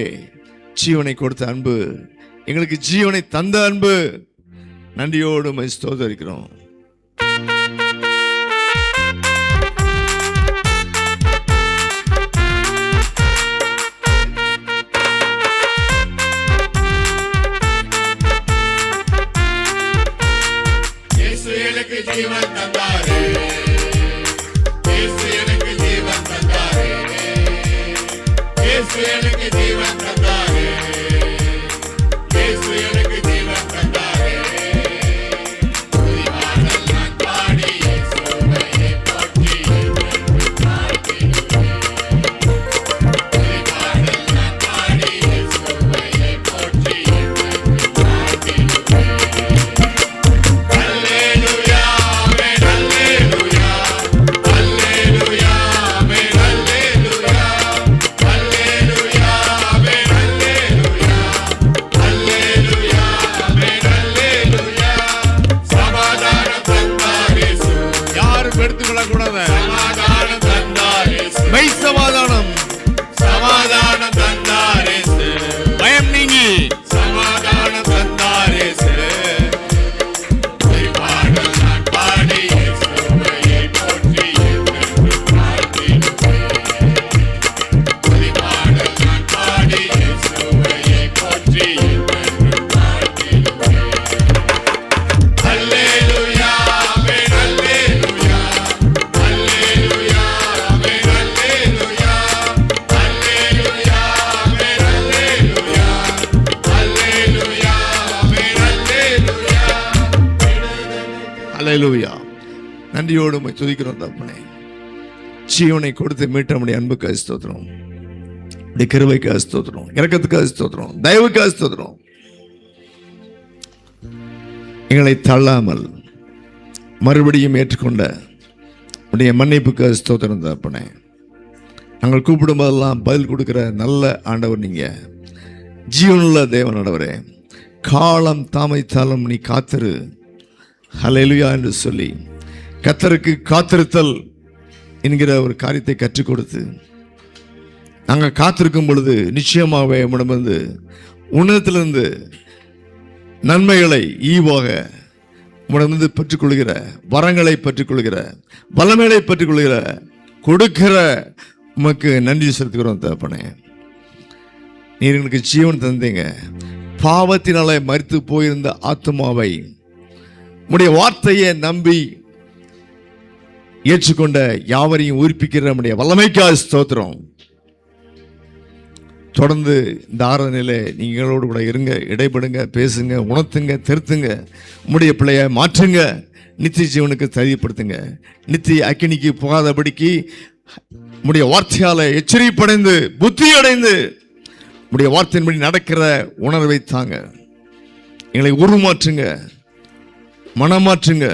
ஜீவனை கொடுத்த அன்பு, எங்களுக்கு ஜீவனை தந்த அன்பு, நன்றியோடு உம்மை ஸ்தோத்திரிக்கிறோம். जीवन तंदारे, यीशु எனக்கு जीवन तंदारे, यीशु எனக்கு जीवन तंदारे, यीशु எனக்கு जीवन तंदारे. துதிபாடல் நான் பாடி இயேசுவை போற்றி வாழ்த்திடுவேன். துதிபாடல் நான் பாடி இயேசுவை போற்றி வாழ்த்திடுவேன். Hallelujah. ஹல்லேலூயா. நன்றியோடு உம்மை துதிக்கிறோம் தகப்பனே. ஜீவனை கொடுத்து மீட்ட நம்முடைய அன்புக்கு ஸ்தோத்திரம், உடைய கிருபைக்கு ஸ்தோத்திரம், இரக்கத்துக்கு ஸ்தோத்திரம், தயவுக்கு ஸ்தோத்திரம். எங்களை தள்ளாமல் மறுபடியும் ஏற்றுக்கொண்ட உடைய மன்னிப்புக்கு ஸ்தோத்திரம் தகப்பனே. நாங்கள் கூப்பிடும் போதெல்லாம் பதில் கொடுக்கிற நல்ல ஆண்டவர் நீங்க, ஜீவனுள்ள தேவன் ஆண்டவரே. காலம் தாமைத்தாலும் நீ காத்திரு, ஹல்லேலூயா என்று சொல்லி கர்த்தருக்கு காத்திருத்தல் என்கிற ஒரு காரியத்தை கற்றுக் கொடுத்து நாங்கள் காத்திருக்கும் பொழுது நிச்சயமாகவே உம்மிடமிருந்து உன்னதத்திலிருந்து நன்மைகளை ஈவாக உம்மிடமிருந்து பெற்றுக்கொள்கிற வரங்களை பெற்றுக்கொள்கிற வல்லமைகளை பெற்றுக்கொள்கிற கொடுக்கிற உமக்கு நன்றி செலுத்துகிறோம் தகப்பனே. நீர் எங்களுக்கு ஜீவன் தந்தீங்க. பாவத்தினாலே மரித்து போயிருந்த ஆத்மாவை உம்முடைய வார்த்தையை நம்பி ஏற்றுக்கொண்ட யாவரையும் உயிர்ப்பிக்கிற நம்முடைய வல்லமைக்காக ஸ்தோத்திரம். தொடர்ந்து இந்த ஆராதனையில நீங்களோடு கூட இருங்க, இடைபடுங்க, பேசுங்க, உணர்த்துங்க, திருத்துங்க, உம்முடைய பிள்ளைய மாற்றுங்க, நித்திய ஜீவனுக்கு தகுதிப்படுத்துங்க, நித்திய அக்கினிக்கு போகாதபடிக்கு உம்முடைய வார்த்தையால எச்சரிப்படைந்து புத்தி அடைந்து உம்முடைய வார்த்தையின்படி நடக்கிற உணர்வை தாங்க. எங்களை உருமாற்றுங்க, மனமாற்றுங்க,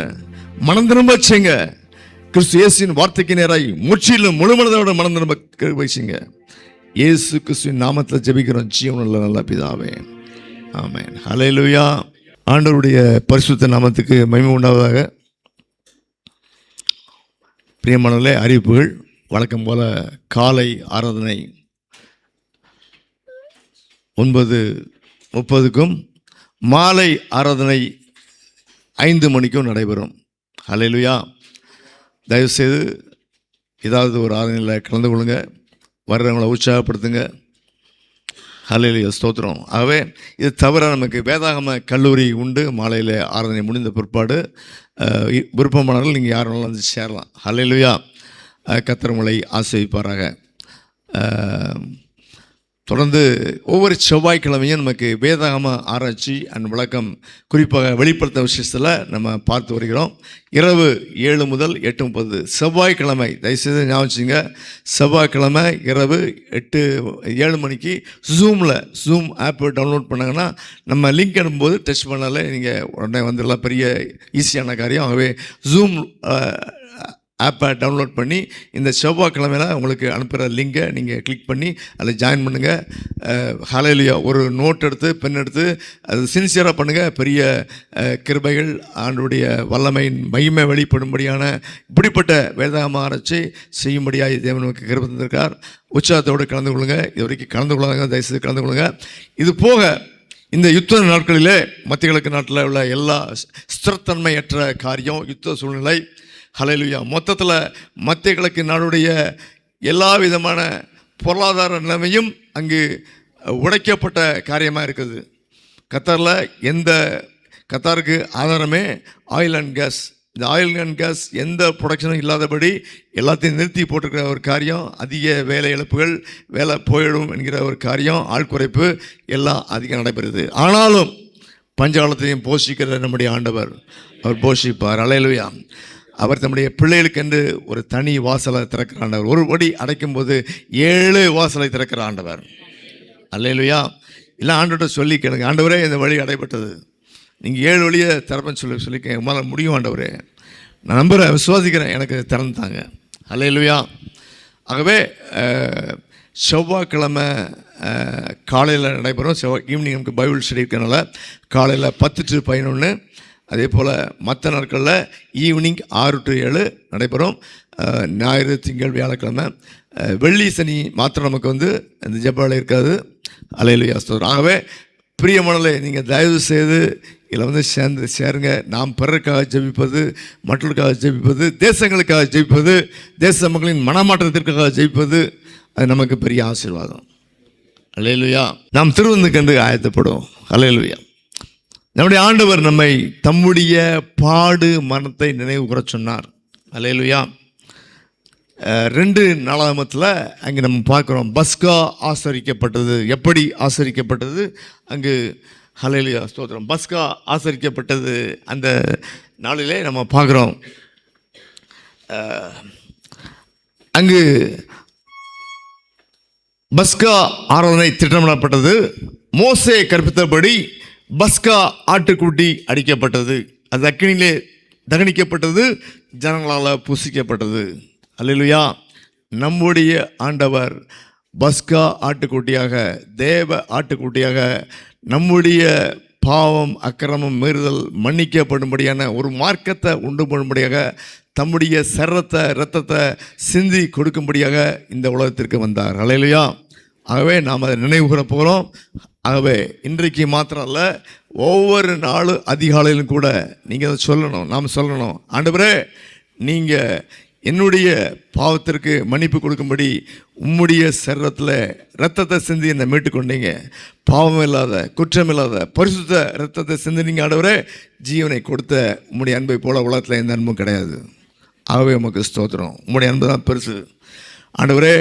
மனம் திரும்ப செய்யுங்க. கிறிஸ்து இயேசுவின் வார்த்தைக்கு நேராய் முற்றிலும் முழுமனதோட மனம் திரும்ப வைச்சுங்க. இயேசு கிறிஸ்துவின் நாமத்தில் ஜெபிக்கிறோம் ஜீவனுள்ள நல்ல பிதாவே, ஆமென். ஹல்லேலூயா. ஆண்டவருடைய பரிசுத்த நாமத்துக்கு மகிமை உண்டாவதாக. பிரியமானவர்களே, அறிவிப்புகள் வழக்கம் போல காலை ஆராதனை 9:30 மாலை ஆராதனை 5 மணிக்கும் நடைபெறும். ஹல்லேலூயா. தயவுசெய்து ஏதாவது ஒரு ஆராதனையில் கலந்து கொள்ளுங்க, வர்றவங்களை உற்சாகப்படுத்துங்க. ஹல்லேலூயா, ஸ்தோத்திரம். ஆகவே இது தவிர நமக்கு வேதாகம கல்லூரி உண்டு. மாலையில் ஆராதனை முடிந்த பிற்பாடு விருப்பமானவர்கள் நீங்கள் யாரும் வந்து சேரலாம். ஹல்லேலூயா. கர்த்தர் உங்களை ஆசீர்வதிப்பாராக. தொடர்ந்து ஒவ்வொரு செவ்வாய்க்கிழமையும் நமக்கு வேதாகம ஆராய்ச்சி அண்ட் விளக்கம், குறிப்பாக வெளிப்படுத்த விஷயத்தில் நம்ம பார்த்து வருகிறோம். இரவு 7 முதல் 8:30 செவ்வாய்க்கிழமை. தயவுசெய்து ஞாபகம் வச்சுங்க, செவ்வாய்க்கிழமை இரவு 7 மணிக்கு ஜூம் ஆப்பு டவுன்லோட் பண்ணாங்கன்னா நம்ம லிங்க் அனுப்பும்போது டச் பண்ணாலே நீங்கள் உடனே வந்துடலாம். பெரிய ஈஸியான காரியம். ஆகவே ஜூம் ஆப்பை டவுன்லோட் பண்ணி இந்த செவ்வாய்க்கிழமையில் உங்களுக்கு அனுப்புகிற லிங்கை நீங்கள் கிளிக் பண்ணி அதில் ஜாயின் பண்ணுங்கள். ஹல்லேலூயா. ஒரு நோட் எடுத்து பென் எடுத்து அது சின்சியராக பண்ணுங்கள். பெரிய கிருபைகள் ஆண்டுடைய வல்லமையின் மகிமை வெளிப்படும்படியான இப்படிப்பட்ட வேதாகம ஆராய்ச்சி செய்யும்படியாக தேவன் நமக்கு கிருபை தந்திருக்கார். உற்சாகத்தோடு கலந்து கொள்ளுங்க. இது வரைக்கும் கலந்து கொள்ளாங்க, தயவுசெய்து கலந்து கொள்ளுங்க. இது போக இந்த யுத்த நாட்களிலே மத்திய கிழக்கு நாட்டில் உள்ள எல்லா ஸ்திரத்தன்மையற்ற காரியம், யுத்த சூழ்நிலை, ஹல்லேலூயா, மொத்தத்தில் மத்திய கிழக்கு நாடுடைய எல்லா விதமான பொருளாதார நிலைமையும் அங்கு உடைக்கப்பட்ட காரியமாக இருக்குது. கத்தாருக்கு ஆதாரமே ஆயில் அண்ட் கேஸ். இந்த ஆயில் அண்ட் கேஸ் எந்த ப்ரொடக்ஷனும் இல்லாதபடி எல்லாத்தையும் நிறுத்தி போட்டிருக்கிற ஒரு காரியம். அதிக வேலை இழப்புகள், வேலை போயிடும் என்கிற ஒரு காரியம், ஆள் குறைப்பு எல்லாம் அதிகம் நடைபெறுது. ஆனாலும் பஞ்சாலத்தையும் போஷிக்கிற நம்முடைய ஆண்டவர் அவர் போஷிப்பார். ஹல்லேலூயா. அவர் தம்முடைய பிள்ளைகளுக்கென்று ஒரு தனி வாசலை திறக்கிற ஆண்டவர். ஒரு படி அடைக்கும் போது 7 வாசலை திறக்கிற ஆண்டவர். ஹல்லேலூயா. இல்லை ஆண்டவர்கிட்ட சொல்லி கேளுங்க, ஆண்டவரே இந்த வழி அடைபட்டது, நீங்கள் 7 வழியை திறப்பேன்னு சொல்லிக்க உங்களால் முடியும் ஆண்டவரே, நான் நம்புகிறேன், விசுவாசிக்கிறேன், எனக்கு திறந்துட்டாங்க. ஹல்லேலூயா. ஆகவே செவ்வாய்க்கிழமை காலையில் நடைபெறும். ஈவினிங் நமக்கு பைபிள் ஸ்டடி இருக்கிறனால காலையில் 10 to 11. அதே போல் மற்ற நாட்களில் ஈவினிங் 6 to 7 நடைபெறும். ஞாயிறு, திங்கள், வியாழக்கிழமை, வெள்ளி, சனி மாத்திரம் நமக்கு இந்த ஜெபவேளை இருக்காது. ஹல்லேலூயா, ஸ்தோத்திரம். ஆகவே பிரியமானவர்களே, நீங்கள் தயவு செய்து இதில் சேருங்க. நாம் பிறருக்காக ஜெபிப்பது, மற்றவர்களுக்காக ஜெபிப்பது, தேசங்களுக்காக ஜெபிப்பது, தேச மக்களின் மனமாற்றத்திற்காக ஜெபிப்பது, அது நமக்கு பெரிய ஆசீர்வாதம். ஹல்லேலூயா. நாம் திருவந்துக்கென்று ஆயத்தப்படுவோம். ஹல்லேலூயா. நம்முடைய ஆண்டவர் நம்மை தம்முடைய பாடு மரணத்தை நினைவு கூற சொன்னார். ஹல்லேலூயா. 2 நாளாகமத்தில் அங்கே நம்ம பார்க்குறோம் பஸ்கா ஆசரிக்கப்பட்டது. எப்படி ஆசரிக்கப்பட்டது? அங்கு ஹல்லேலூயா, ஸ்தோத்திரம். பஸ்கா ஆசரிக்கப்பட்டது அந்த நாளிலே நம்ம பார்க்குறோம். அங்கு பஸ்கா ஆராதனை திட்டமிடப்பட்டது. மோசே கற்பித்தபடி பஸ்கா ஆட்டுக்குட்டி அடிக்கப்பட்டது. அது அக்கினியிலே தகனிக்கப்பட்டது, ஜனங்களால் புசிக்கப்பட்டது. அல்லேலூயா. நம்முடைய ஆண்டவர் பஸ்கா ஆட்டுக்குட்டியாக, தேவ ஆட்டுக்குட்டியாக நம்முடைய பாவம் அக்கிரமம் மீறுதல் மன்னிக்கப்படும்படியான ஒரு மார்க்கத்தை உண்டு பண்ணும்படியாக தம்முடைய இரத்தத்தை சிந்தி கொடுக்கும்படியாக இந்த உலகத்திற்கு வந்தார். அல்லேலூயா. ஆகவே நாம் அதை நினைவு கூற போகிறோம். ஆகவே இன்றைக்கு மாத்திரம் அல்ல, ஒவ்வொரு நாளும் அதிகாலையிலும் கூட நீங்கள் அதை சொல்லணும், நாம் சொல்லணும், ஆண்டவரே நீங்கள் என்னுடைய பாவத்திற்கு மன்னிப்பு கொடுக்கும்படி உம்முடைய சரீரத்தில் இரத்தத்தை சிந்தி என்னை மீட்டு கொண்டீங்க. பாவம் இல்லாத குற்றம் இல்லாத பரிசுத்த இரத்தத்தை சிந்தினீங்க ஆண்டவரே. ஜீவனை கொடுத்த உம்முடைய அன்பை போல உலகத்தில் எந்த அன்பும் கிடையாது. ஆகவே உமக்கு ஸ்தோத்திரம். உம்முடைய அன்பு தான் பெருசு ஆண்டவரே.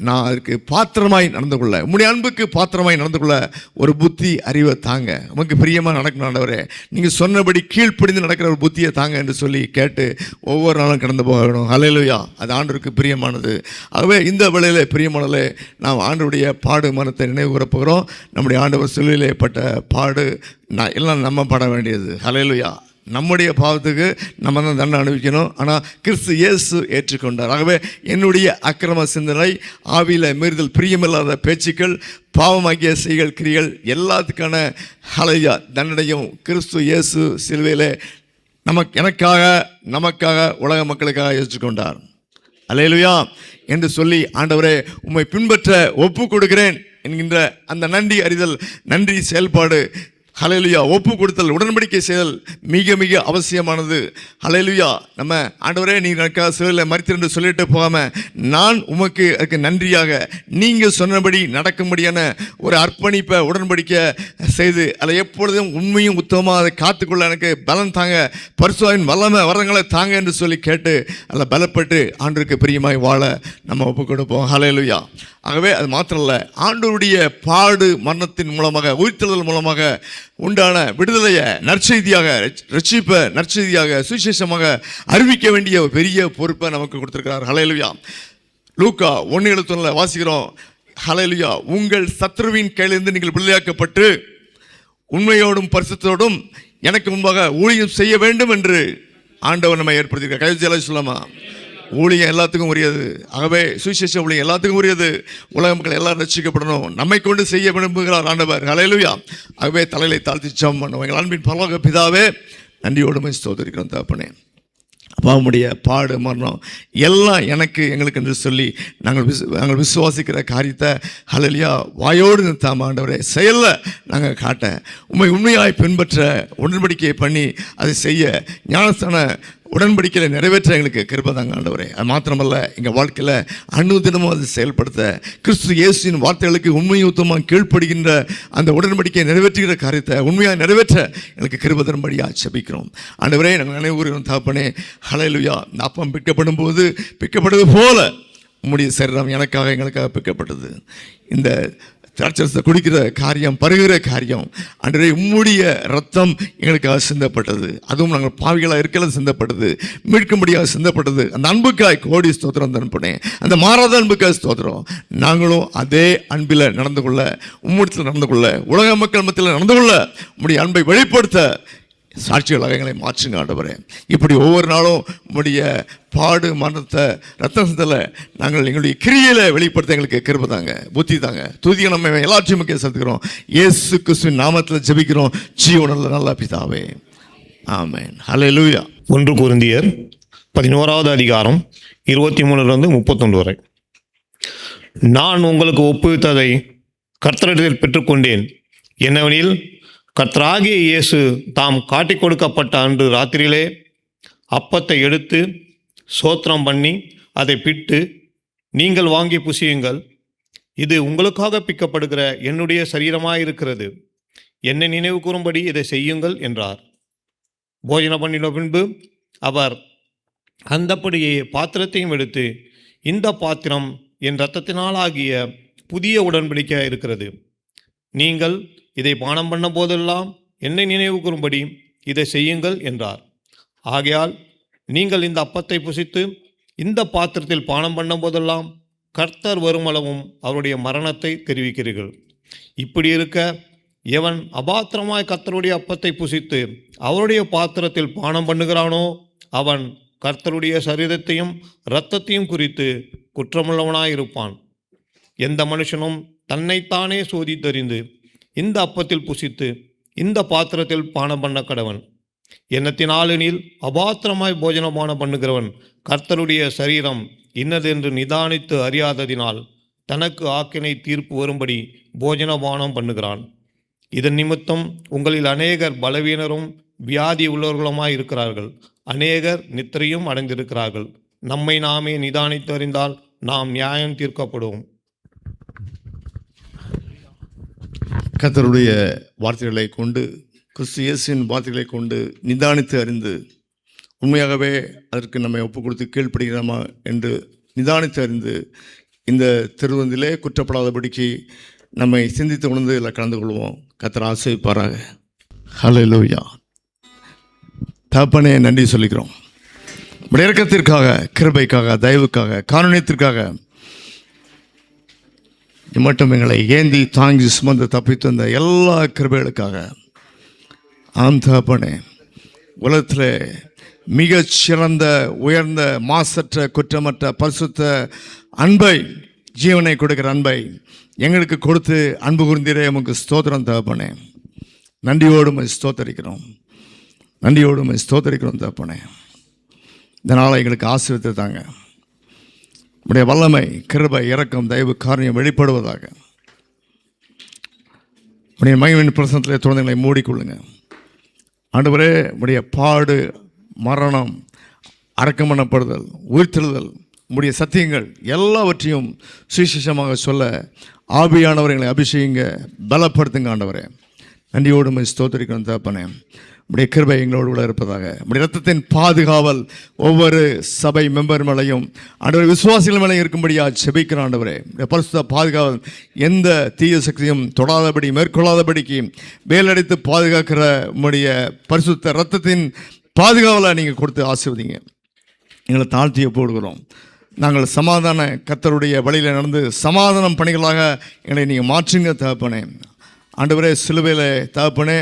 நான் அதுக்கு பாத்திரமாய் நடந்து கொள்ள, உம்முடைய அன்புக்கு பாத்திரமாய் நடந்து கொள்ள ஒரு புத்தி அறிவை தாங்க. உமக்கு பிரியமாக நடக்கணும் ஆண்டவரே. நீங்கள் சொன்னபடி கீழ்ப்படிந்து நடக்கிற ஒரு புத்தியை தாங்க என்று சொல்லி கேட்டு ஒவ்வொரு நாளும் கடந்து போகணும். ஹல்லேலூயா. அது ஆண்டவருக்கு பிரியமானது. ஆகவே இந்த வேளையிலே பிரியமானதிலே நாம் ஆண்டவருடைய பாடு மனத்தை நினைவு கூற போகிறோம். நம்முடைய ஆண்டவர் சிலுவையிலே பட்ட பாடு எல்லாம் நம்ம பட வேண்டியது. ஹல்லேலூயா. நம்முடைய பாவத்துக்கு நம்ம தான் தண்டனை அனுபவிக்கணும். ஆனால் கிறிஸ்து இயேசு ஏற்றுக்கொண்டார். ஆகவே என்னுடைய அக்கிரம சிந்தனை, ஆவியில் மீறுதல், பிரியமில்லாத பேச்சுக்கள், பாவமாகிய செய்கள் கிரிகள் எல்லாத்துக்கான ஹல்லேலூயா தண்டனையும் கிறிஸ்து இயேசு சிலுவையிலே நமக்காக உலக மக்களுக்காக ஏற்றுக்கொண்டார். அல்லேலூயா என்று சொல்லி ஆண்டவரே உம்மை பின்பற்ற ஒப்பு கொடுக்கிறேன் என்கின்ற அந்த நன்றி அறிதல், நன்றி செயல்பாடு, ஹல்லேலூயா, ஒப்பு கொடுத்தல், உடன்படிக்கை செய்தல் மிக மிக அவசியமானது. ஹல்லேலூயா. நம்ம ஆண்டவரே நீ எனக்காக சிலுவையில் மரித்தீர் என்று சொல்லிட்டு போகாமல், நான் உமக்கு அதுக்கு நன்றியாக நீங்கள் சொன்னபடி நடக்கும்படியான ஒரு அர்ப்பணிப்பை உடன்படிக்கை செய்து அதில் எப்பொழுதும் உண்மையும் உத்தமமாக அதை காத்துக்கொள்ள எனக்கு பலன் தாங்க, பரிசுத்தாவின் வல்லமை வரங்களை தாங்க என்று சொல்லி கேட்டு அதில் பலப்பட்டு ஆண்டவருக்கு பிரியமாய் வாழ நம்ம ஒப்பு கொடுப்போம். ஹல்லேலூயா. ஆகவே அது மாத்திரம் இல்லை, ஆண்டவருடைய பாடு மரணத்தின் மூலமாக, உயிர்த்தெழுதல் மூலமாக உண்டான விடுதலையை நற்செய்தியாக, ரட்சிப்பை நற்செய்தியாக, சுவிசேஷமாக அறிவிக்க வேண்டிய பெரிய பொறுப்பை நமக்கு கொடுத்திருக்கிறார். ஹல்லேலூயா. லூக்கா 1:71 வாசிக்கிறோம். ஹல்லேலூயா. உங்கள் சத்ருவின் கையிலிருந்து நீங்கள் விடுதலையாக்கப்பட்டு உண்மையோடும் பரிசுத்தோடும் எனக்கு முன்பாக ஊழியம் செய்ய வேண்டும் என்று ஆண்டவர் நம்ம ஏற்படுத்தியிருக்கார். கையெழுத்து சொல்லாமா? ஊழியம் எல்லாத்துக்கும் உரியது. ஆகவே சுவிசேஷ ஊழியம் எல்லாத்துக்கும் உரியது. உலக மக்கள் எல்லாரும் ரட்சிக்கப்படணும், நம்மை கொண்டு செய்ய விரும்புகிறார் ஆண்டவர். ஹல்லேலூயா. ஆகவே தலையை தாழ்த்தி ஜெபம் பண்ணுவோம். எங்கள் அன்பின் பரலோக பிதாவே, நன்றியோடு ஸ்தோத்திரிக்கிறோம் தகப்பனே. அப்பாவுடைய பாடு மரணம் எல்லாம் எங்களுக்கு என்று சொல்லி நாங்கள் விசுவாசிக்கிற காரியத்தை ஹல்லேலூயா வாயோடு நிறுத்தாம ஆண்டவரே செயலில் நாங்கள் காட்ட, உண்மையாய் பின்பற்ற, உடன்படிக்கையை பண்ணி அதை செய்ய, ஞானஸ்தான உடன்படிக்கையில் நிறைவேற்ற எங்களுக்கு கிருபை தாங்க ஆண்டவரே. அது மாத்திரமல்ல, எங்கள் வாழ்க்கையில் அனுதினமும் அதை செயல்படுத்த, கிறிஸ்து இயேசுவின் வார்த்தைகளுக்கு உண்மையும் உத்தமாக கீழ்ப்படுகின்ற அந்த உடன்படிக்கையை நிறைவேற்றுகிற காரியத்தை உண்மையாக நிறைவேற்ற எங்களுக்கு கிருபை தரும்படியாக ஜெபிக்கிறோம் ஆண்டவரே. நாங்கள் நினைவுகிறோம் தகப்பனே. ஹல்லேலூயா. இந்த அப்பம் பிக்கப்படுவது போல உம்முடைய சரீரம் எங்களுக்காக பிக்கப்பட்டது. இந்த திராட்சரசத்தை குடிக்கிற காரியம், பருகிற காரியம் அன்றே உம்முடைய ரத்தம் எங்களுக்காக சிந்தப்பட்டது. அதுவும் நாங்கள் பாவிகளாக இருக்கிறது சிந்தப்பட்டது, மீட்கும்படியாக சிந்தப்பட்டது. அந்த அன்புக்காய் கோடி ஸ்தோத்திரம் தரப்பனேன். அந்த மாறாத அன்புக்காய் ஸ்தோத்திரம். நாங்களும் அதே அன்பில் நடந்து கொள்ள, உம்முடத்தில் நடந்து கொள்ள, உலக மக்கள் மத்தியில் நடந்து கொள்ள, உம்முடைய அன்பை வெளிப்படுத்த சாட்சிகளாக எங்களை மாற்றுங்க ஆண்டவரே. இப்படி ஒவ்வொரு நாளும் உம்முடைய பாடு மரணத்தை ரத்தத்தில் நாங்கள் எங்களுடைய கிரியையில் வெளிப்படுத்த எங்களுக்கு கிருபை தாங்க, புத்தி தாங்க. துதியை நம்ம எல்லாத்தையும் முக்கிய செலுத்துக்கிறோம். இயேசு கிறிஸ்துவின் நாமத்தில் ஜெபிக்கிறோம் ஜீவனுள்ள நல்ல பிதாவே, ஆமென். ஹல்லேலூயா. 1 கொரிந்தியர் 11வது அதிகாரம் 23-31 வரை. நான் உங்களுக்கு ஒப்புவித்ததை கர்த்தரிடத்தில் பெற்றுக்கொண்டேன். என்னவெனில், கர்த்தராகிய இயேசு தாம் காட்டிக் கொடுக்கப்பட்ட அன்று ராத்திரியிலே அப்பத்தை எடுத்து ஸ்தோத்திரம் பண்ணி அதை பிட்டு, நீங்கள் வாங்கி புசியுங்கள், இது உங்களுக்காக பிக்கப்படுகிற என்னுடைய சரீரமாயிருக்கிறது, என்னை நினைவு கூறும்படி இதை செய்யுங்கள் என்றார். போஜனம் பண்ணின பின்பு அவர் அந்தப்படியே பாத்திரத்தையும் எடுத்து, இந்த பாத்திரம் என் இரத்தத்தினாலாகிய புதிய உடன்படிக்கையாக இருக்கிறது. நீங்கள் இதை பானம் பண்ண போதெல்லாம் என்னை நினைவு கூறும்படி இதை செய்யுங்கள் என்றார். ஆகையால் நீங்கள் இந்த அப்பத்தை புசித்து இந்த பாத்திரத்தில் பானம் பண்ண போதெல்லாம் கர்த்தர் வருமளவும் அவருடைய மரணத்தை தெரிவிக்கிறீர்கள். இப்படி இருக்க எவன் அபாத்திரமாய் கர்த்தருடைய அப்பத்தை புசித்து அவருடைய பாத்திரத்தில் பானம் பண்ணுகிறானோ அவன் கர்த்தருடைய சரீரத்தையும் இரத்தத்தையும் குறித்து குற்றமுள்ளவனாயிருப்பான். எந்த மனுஷனும் தன்னைத்தானே சோதித்தறிந்து இந்த அப்பத்தில் புசித்து இந்த பாத்திரத்தில் பானம் பண்ண கடவன். எண்ணத்தினாலெனில் அபாத்திரமாய் போஜனபானம் பண்ணுகிறவன் கர்த்தருடைய சரீரம் இன்னதென்று நிதானித்து அறியாததினால் தனக்கு ஆக்கினை தீர்ப்பு வரும்படி போஜனபானம் பண்ணுகிறான். இதன் நிமித்தம் உங்களில் அநேகர் பலவீனரும் வியாதி உள்ளவர்களுமாய் இருக்கிறார்கள். அநேகர் நித்திரையும் அடைந்திருக்கிறார்கள். நம்மை நாமே நிதானித்து அறிந்தால் நாம் நியாயம் தீர்க்கப்படுவோம். கர்த்தருடைய வார்த்தைகளை கொண்டு, கிறிஸ்து இயேசுவின் வார்த்தைகளை கொண்டு நிதானித்து அறிந்து உண்மையாகவே அதற்கு நம்மை ஒப்பு கொடுத்து கீழ்ப்படுகிறோமா என்று நிதானித்து அறிந்து இந்த திருவந்திலே குற்றப்படாதபடிக்கு நம்மை சிந்தித்து உணர்ந்து இதில் கலந்து கொள்வோம். கர்த்தர் ஆசீர்வதிப்பாராக. ஹல்லேலூயா. தகப்பனே, நன்றி சொல்லிக்கிறோம். உம்முடைய இரக்கத்திற்காக, கிருபைக்காக, தயவுக்காக, காருண்யத்திற்காக மட்டும் எங்களை ஏந்தி தாங்கி சுமந்து தப்பித்து வந்த எல்லா கிருபைகளுக்காக. ஆம் தகப்பனே, உலகத்தில் மிகச்சிறந்த உயர்ந்த மாசற்ற குற்றமற்ற பரிசுத்த அன்பை, ஜீவனை கொடுக்கிற அன்பை எங்களுக்கு கொடுத்து அன்பு கூர்ந்தீரே, உமக்கு ஸ்தோத்திரம் தகப்பனே. நன்றியோடு உம்மை ஸ்தோத்தரிக்கிறோம், நன்றியோடு உம்மை ஸ்தோத்தரிக்கிறோம் தகப்பனே. இதனால் எங்களுக்கு ஆசீர்வதித்து தாங்க. உடைய வல்லமை, கிருபை, இரக்கம், தயவு, காரியம் வெளிப்படுவதாக. உடைய மகிமையின் பிரசனத்திலே தொடர்ந்து எங்களை மூடிக்கொள்ளுங்க ஆண்டவரே. உடைய பாடு, மரணம், அடக்கம் பண்ணப்படுதல், உயிர்த்தெழுதல், உடைய சத்தியங்கள் எல்லாவற்றையும் சுவிசேஷமாக சொல்ல ஆவியானவர் எங்களை அபிஷேகிங்க, பலப்படுத்துங்க ஆண்டவரே. நன்றியோடு உம்மை ஸ்தோத்திரிக்கிறோம் தகப்பனே. உடைய கிருபை எங்களோடு கூட இருப்பதாக. உடைய இரத்தத்தின் பாதுகாவல் ஒவ்வொரு சபை மெம்பர் மேலையும் ஆண்டவர் விசுவாசிகள் மேலையும் இருக்கும்படியாக செபிக்கிறோம் ஆண்டவரே. பரிசுத்த பாதுகாவல் எந்த தீய சக்தியும் தொடாதபடி, மேற்கொள்ளாதபடிக்கு வேலடித்து பாதுகாக்கிற உம்முடைய பரிசுத்த இரத்தத்தின் பாதுகாவலை நீங்கள் கொடுத்து ஆசீர்வதிங்க. எங்களை தாழ்த்திய போடுகிறோம். நாங்கள் சமாதான கர்த்தருடைய வழியில் நடந்து சமாதானம் பணிகளாக எங்களை நீங்கள் மாற்றுங்க தகப்பனே. ஆண்டவரே, சிலுவையில் தகப்பனே,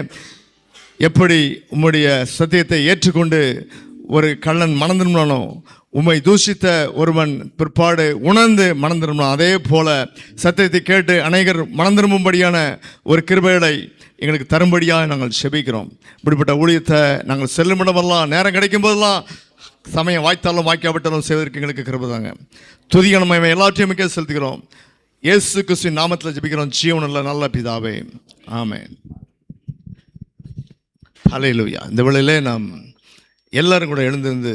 எப்படி உம்முடைய சத்தியத்தை ஏற்றுக்கொண்டு ஒரு கள்ளன் மனம் திரும்பினானோ, உம்மை தூஷித்த ஒருவன் பிற்பாடு உணர்ந்து மனம் திரும்பினான், அதே போல சத்தியத்தை கேட்டு அநேகர் மனம் திரும்பும்படியான ஒரு கிருபைகளை எங்களுக்கு தரும்படியாக நாங்கள் செபிக்கிறோம். இப்படிப்பட்ட ஊழியத்தை நாங்கள் செல்லும் இடமெல்லாம், நேரம் கிடைக்கும் போதெல்லாம், சமயம் வாய்த்தாலும் வாய்க்காவிட்டாலும் செய்வதற்கு எங்களுக்கு கிருபை தாங்க. துதியான மகிமை எல்லாவற்றையும் மிக்க செலுத்துகிறோம். இயேசு கிறிஸ்துவின் நாமத்தில் ஜெபிக்கிறோம் ஜீவனுள்ள நல்ல பிதாவே, ஆமென். ஹல்லேலூயா. இந்த வேளையிலே நாம் எல்லாரும் கூட எழுந்திருந்து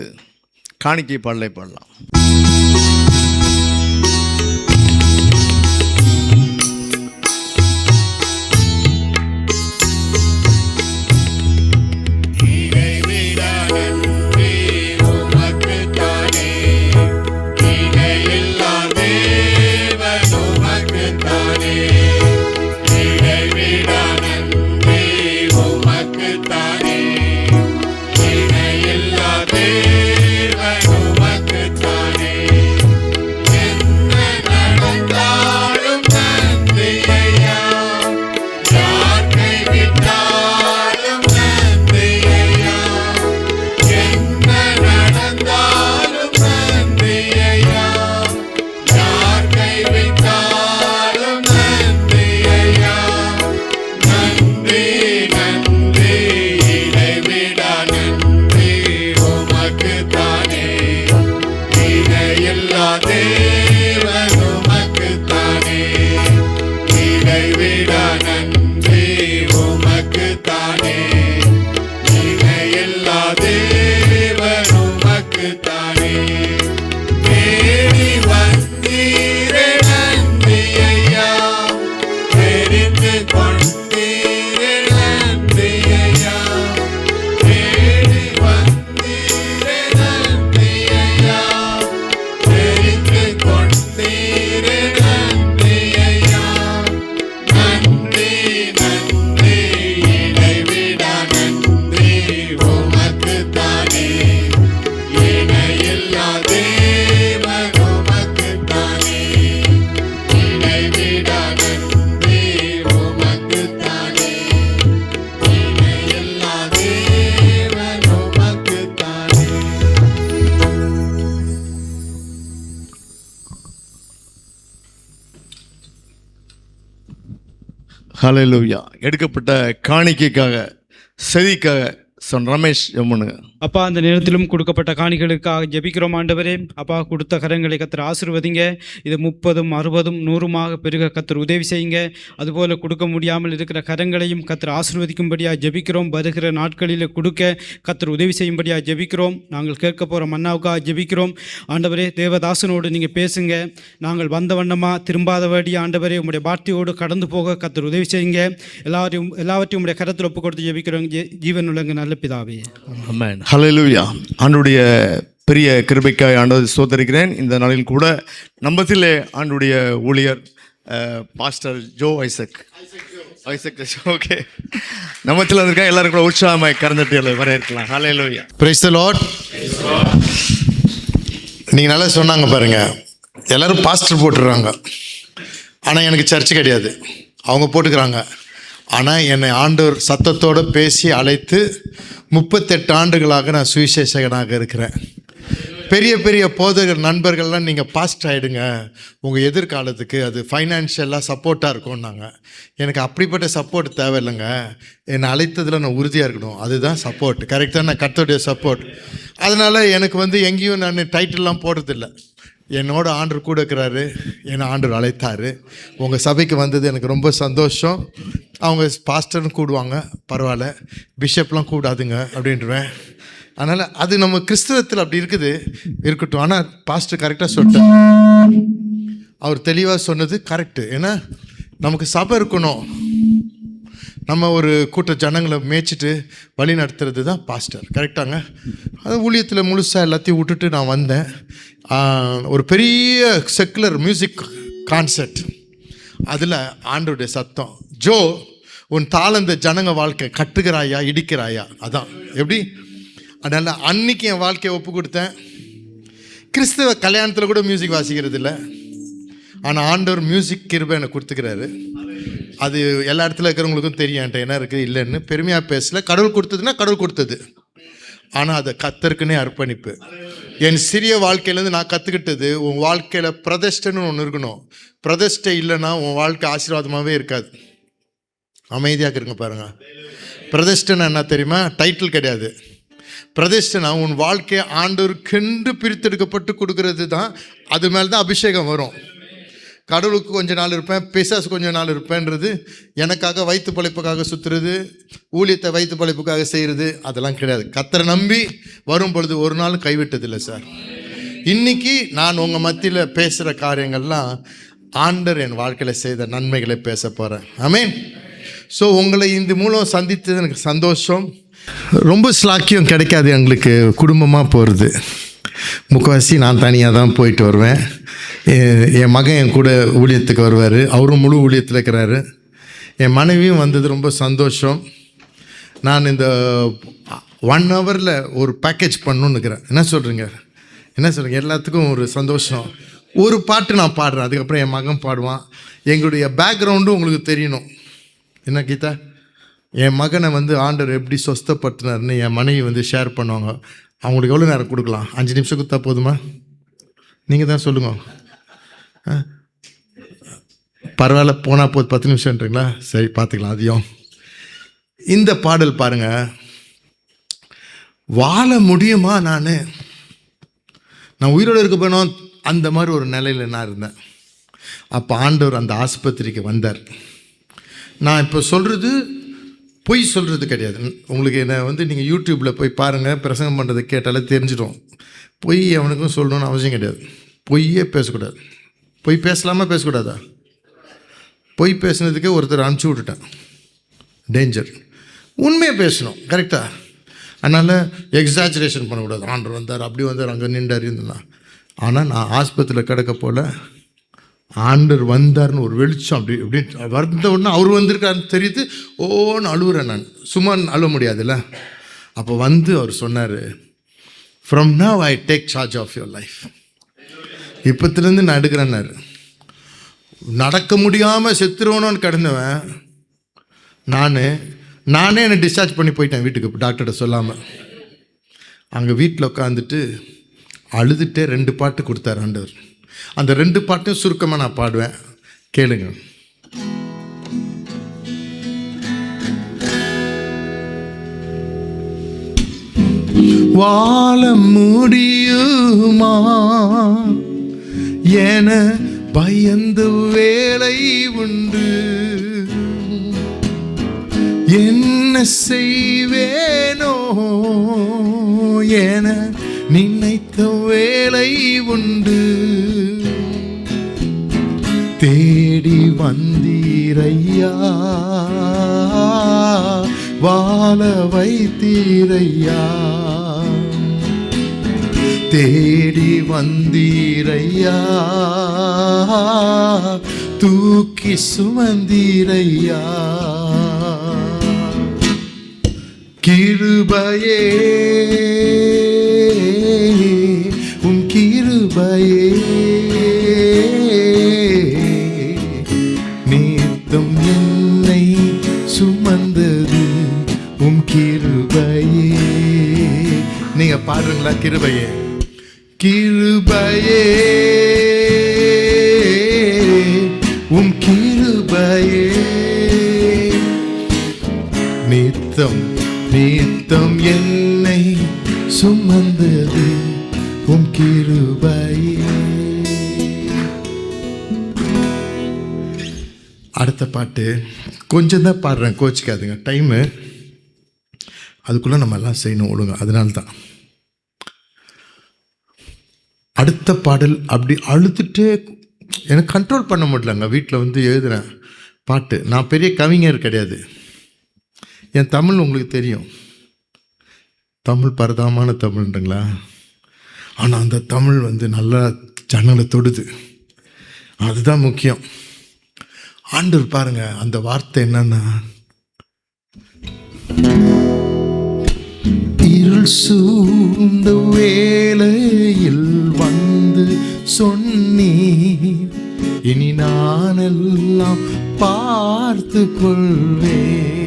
காணிக்கை பாடலை பாடலாம். ஹல்லேலூயா. எடுக்கப்பட்ட காணிக்கைக்காக செதிக்காக சொன்ன ரமேஷ் ஜெபமுனுங்க. அப்பா, அந்த நேரத்திலும் கொடுக்கப்பட்ட காணிகளுக்காக ஜெபிக்கிறோம் ஆண்டவரே. அப்பா, கொடுத்த கரங்களை கத்தர் ஆசீர்வதிங்க. இது 30, 60, 100 பெருக கத்தர் உதவி செய்யுங்க. அதுபோல் கொடுக்க முடியாமல் இருக்கிற கரங்களையும் கத்தர் ஆசீர்வதிக்கும்படியாக ஜெபிக்கிறோம். வருகிற நாட்களில் கொடுக்க கத்தர் உதவி செய்யும்படியாக ஜெபிக்கிறோம். நாங்கள் கேட்க போகிற மன்னாவுக்காக ஜெபிக்கிறோம் ஆண்டவரே. தேவதாசனோடு நீங்கள் பேசுங்க. நாங்கள் வந்த வண்ணமாக திரும்பாதபடி ஆண்டவரே உங்களுடைய வார்த்தையோடு கடந்து போக கத்தர் உதவி செய்யுங்க. எல்லாவற்றையும் உங்களுடைய கரத்தில் ஒப்பு கொடுத்து ஜெபிக்கிறோம். ஜீவனுள்ளங்க நல்ல பிதாவே. ஆமென். ஹல்லேலூயா. ஆண்டுடைய பெரிய கிருபைக்காய் ஆண்டவரை ஸ்தோத்திரிக்கிறேன். இந்த நாளில் கூட நம்மத்திலே ஆண்டுடைய ஊழியர் பாஸ்டர் ஜோ ஐசக். ஓகே, நம்மத்தில் வந்திருக்கா. எல்லாரும் கூட உற்சாகமாய் கரந்தட்டியில் வரவேற்கலாம். ஹல்லேலூயா. Praise the Lord. நீங்கள் நல்லா சொன்னாங்க பாருங்க. எல்லாரும் பாஸ்டர் போட்டுடுறாங்க, ஆனால் எனக்கு சர்ச்சு கிடையாது. அவங்க போட்டுக்கிறாங்க. ஆனால் என்னை ஆண்டவர் சத்தத்தோடு பேசி அழைத்து 38 ஆண்டுகளாக நான் சுவிசேஷகனாக இருக்கிறேன். பெரிய பெரிய போதகர் நண்பர்கள்லாம் நீங்கள் பாஸ்ட் ஆகிடுங்க, உங்கள் எதிர்காலத்துக்கு அது ஃபைனான்ஷியலாக சப்போர்ட்டாக இருக்கும்னாங்க. எனக்கு அப்படிப்பட்ட சப்போர்ட் தேவையில்லைங்க. என்னை அழைத்ததில் நான் உறுதியாக இருக்கணும், அதுதான் சப்போர்ட். கரெக்டாக நான் கர்த்தருடைய சப்போர்ட். அதனால் எனக்கு எங்கேயும் நான் டைட்டில்லாம் போடுறதில்லை. என்னோட ஆண்டவர் கூட இருக்கிறாரு, என்னை ஆண்டவர் அழைத்தார். உங்கள் சபைக்கு வந்தது எனக்கு ரொம்ப சந்தோஷம். அவங்க பாஸ்டர்னு கூடுவாங்க, பரவாயில்ல, பிஷப்லாம் கூடாதுங்க அப்படின்றவேன். அதனால் அது நம்ம கிறிஸ்தவத்தில் அப்படி இருக்கட்டும். ஆனால் பாஸ்டர் கரெக்டாக சொல்லிட்டார். அவர் தெளிவாக சொன்னது கரெக்டு. ஏன்னா நமக்கு சபை இருக்கணும். நம்ம ஒரு கூட்ட ஜனங்களை மேய்ச்சிட்டு வழி நடத்துறது தான் பாஸ்டர். கரெக்டாங்க. அது ஊழியத்தில் முழுசாக எல்லாத்தையும் விட்டுட்டு நான் வந்தேன். ஒரு பெரிய செக்குலர் மியூசிக் கான்சர்ட், அதில் ஆண்டவருடைய சத்தம், ஜோ உன் தாளந்த ஜனங்க வாழ்க்கை கட்டுகிறாயா இடிக்கிறாயா, அதான் எப்படி. அதனால் அன்னைக்கு என் வாழ்க்கையை ஒப்பு கொடுத்தேன். கிறிஸ்தவ கல்யாணத்தில் கூட மியூசிக் வாசிக்கிறது இல்லை, ஆனால் ஆண்டவர் மியூசிக் கிருபை எனக்கு கொடுத்துக்கிறாரு. அது எல்லா இடத்துல இருக்கிறவங்களுக்கும் தெரியும் என்கிட்ட என்ன இருக்குது இல்லைன்னு. பெருமையாக பேசல. கடவுள் கொடுத்ததுன்னா கடவுள் கொடுத்தது, ஆனால் அதை கத்தருக்குன்னே அர்ப்பணிப்பு. என் சிறிய வாழ்க்கையிலேருந்து நான் கற்றுக்கிட்டது, உன் வாழ்க்கையில் பிரதிஷ்டைன்னு ஒன்று இருக்கணும். பிரதிஷ்டை இல்லைன்னா உன் வாழ்க்கை ஆசீர்வாதமாகவே இருக்காது. அமைதியாக இருங்க பாருங்க. பிரதிஷ்டைன்னா என்ன தெரியுமா? டைட்டில் கிடையாது. பிரதிஷ்டைனா உன் வாழ்க்கையை ஆண்டவருக்கென்று பிரித்தெடுக்கப்பட்டு கொடுக்கறது தான். அது மேலே தான் அபிஷேகம் வரும். கடவுளுக்கு கொஞ்ச நாள் இருப்பேன், பிசாசு கொஞ்ச நாள் இருப்பேன்றது, எனக்காக வயிற்று பழைப்புக்காக சுற்றுறது, ஊழியத்தை வயிற்று பழைப்புக்காக செய்கிறது, அதெல்லாம் கிடையாது. கர்த்தரை நம்பி வரும் பொழுது ஒரு நாள் கைவிட்டதில்லை சார். இன்னைக்கு நான் உங்கள் மத்தியில் பேசுகிற காரியங்கள்லாம் ஆண்டவர் என் வாழ்க்கையில் செய்த நன்மைகளை பேச போகிறேன். ஆமென். ஸோ உங்களை இந்த மூலம் சந்தித்தது எனக்கு சந்தோஷம். ரொம்ப ஸ்லாக்கியம் கிடைக்காது எங்களுக்கு குடும்பமாக போகிறது. முக்கால்வாசி நான் தனியாக தான் போயிட்டு வருவேன். என் மகன் என் கூட ஊழியத்துக்கு வருவார், அவரும் முழு ஊழியத்தில் இருக்கிறாரு. என் மனைவியும் வந்தது ரொம்ப சந்தோஷம். நான் இந்த 1 ஹவரில் ஒரு பேக்கேஜ் பண்ணணுன்னு இருக்கிறேன். என்ன சொல்கிறீங்க? எல்லாத்துக்கும் ஒரு சந்தோஷம். ஒரு பாட்டு நான் பாடுறேன், அதுக்கப்புறம் என் மகன் பாடுவான். எங்களுடைய பேக்ரவுண்டும் உங்களுக்கு தெரியணும். என்ன கீதா? என் மகனை ஆண்டவர் எப்படி சொஸ்தப்படுத்தினார்னு என் மனைவி ஷேர் பண்ணுவாங்க. அவங்களுக்கு எவ்வளோ நேரம் கொடுக்கலாம்? 5 நிமிஷம் கொடுத்தா போதுமா? நீங்கள் தான் சொல்லுங்க. பரவாயில்ல, போனால் போது 10 நிமிஷம்ன்றீங்களா? சரி, பார்த்துக்கலாம். அதையும் இந்த பாடல் பாருங்கள். வாழ முடியுமா? நான் உயிரோடு இருக்க போனோம், அந்த மாதிரி ஒரு நிலையில் நான் இருந்தேன். அப்போ ஆண்டவர் அந்த ஆஸ்பத்திரிக்கு வந்தார். நான் இப்போ சொல்கிறது பொய் சொல்கிறது கிடையாது. உங்களுக்கு என்ன நீங்கள் யூடியூப்பில் போய் பாருங்கள், பிரசங்கம் பண்ணுறதை கேட்டாலே தெரிஞ்சிடும். பொய் அவனுக்கும் சொல்லணும்னு அவசியம் கிடையாது. பொய்யே பேசக்கூடாது. பொய் பேசலாமா பேசக்கூடாதா? பொய் பேசுனதுக்கே ஒருத்தர் அனுப்பிச்சி விட்டுட்டேன். டேஞ்சர். உண்மையை பேசணும். கரெக்டாக. அதனால் எக்ஸாஜரேஷன் பண்ணக்கூடாது. ஆண்டவர் வந்தார், அப்படி வந்தார், அங்கே நின்றார் இருந்தான். ஆனால் நான் ஆஸ்பத்திரியில் கிடக்க போல் ஆண்டவர் வந்தார்னு ஒரு வெளிச்சம் அப்படி இப்படி வந்த உடனே அவர் வந்திருக்காருன்னு தெரியுது. ஓன்னு அழுவுறேன். நான் சும்மா அழுவ முடியாதுல்ல. அப்போ அவர் சொன்னார், from now I take charge of your life. இப்போத்துலேருந்து நான் எடுக்கிறேன்னாரு. நடக்க முடியாமல் செத்துருவணும்னு கிடந்தவன் நானே என்னை டிஸ்சார்ஜ் பண்ணி போயிட்டேன் வீட்டுக்கு, டாக்டர்கிட்ட சொல்லாமல். அங்கே வீட்டில் உட்காந்துட்டு அழுதுகிட்டே 2 பாட்டு கொடுத்தார் ஆண்டவர். அந்த 2 பாட்டையும் சுருக்கமாக நான் பாடுவேன், கேளுங்க. வாழ முடியுமா என பயந்து வேலை உண்டு. என்ன செய்வேனோ என நினைத்த வேலை உண்டு. தேடி வந்தீரையா, வாழ வைத்தீரையா. தேடி வந்தீரையா, தூக்கி சுமந்தீரையா. கிருபையே உம் கிருபையே நீத்தம் என்னை சுமந்தது உம் கிருபையே. நீங்க பாடுறீங்களா? கிருபையே கிருபையே உம் கிருபையே நித்தம் நித்தம் என்னை சுமந்தது உம் கிருபையே. அடுத்த பாட்டு கொஞ்சம் தான் பாடுறேன், கோச்சிக்காதுங்க. டைமு அதுக்குள்ளே நம்ம எல்லாம் செய்யணும் ஒழுங்க, அதனால்தான். அடுத்த பாடல் அப்படி அழுதுட்டே எனக்கு கண்ட்ரோல் பண்ண முடியலங்க. வீட்டில் வந்து எழுதுகிறேன் பாட்டு. நான் பெரிய கவிஞர் கிடையாது. என் தமிழ் உங்களுக்கு தெரியும், தமிழ் பரதமான தமிழ்ன்றங்களா. ஆனால் அந்த தமிழ் வந்து நல்லா ஜனங்களை தொடுது, அதுதான் முக்கியம். ஆண்டவர் பாருங்க, அந்த வார்த்தை என்னன்னா, இருள் சூழ்ந்த வேளையில் வந்து சொன்னீர், இனி நானெல்லாம் பார்த்து கொள்வேன்.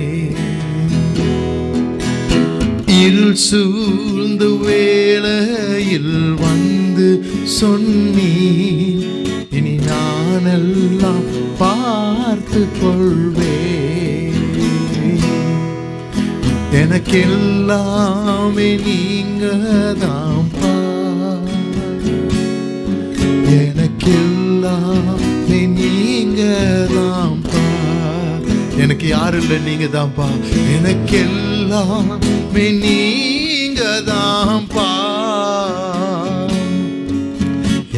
இருள் சூழ்ந்த வேளையில் வந்து சொன்னீர், இனி நானெல்லாம் பார்த்து கொள்வேன். எனக்கெல்லாமே நீங்க தான்ப்பா, எனக்கெல்லாமே நீங்க தான்ப்பா. எனக்கு யாரும் இல்லை, நீங்க தான்ப்பா. எனக்கெல்லாமே நீங்க தான்ப்பா,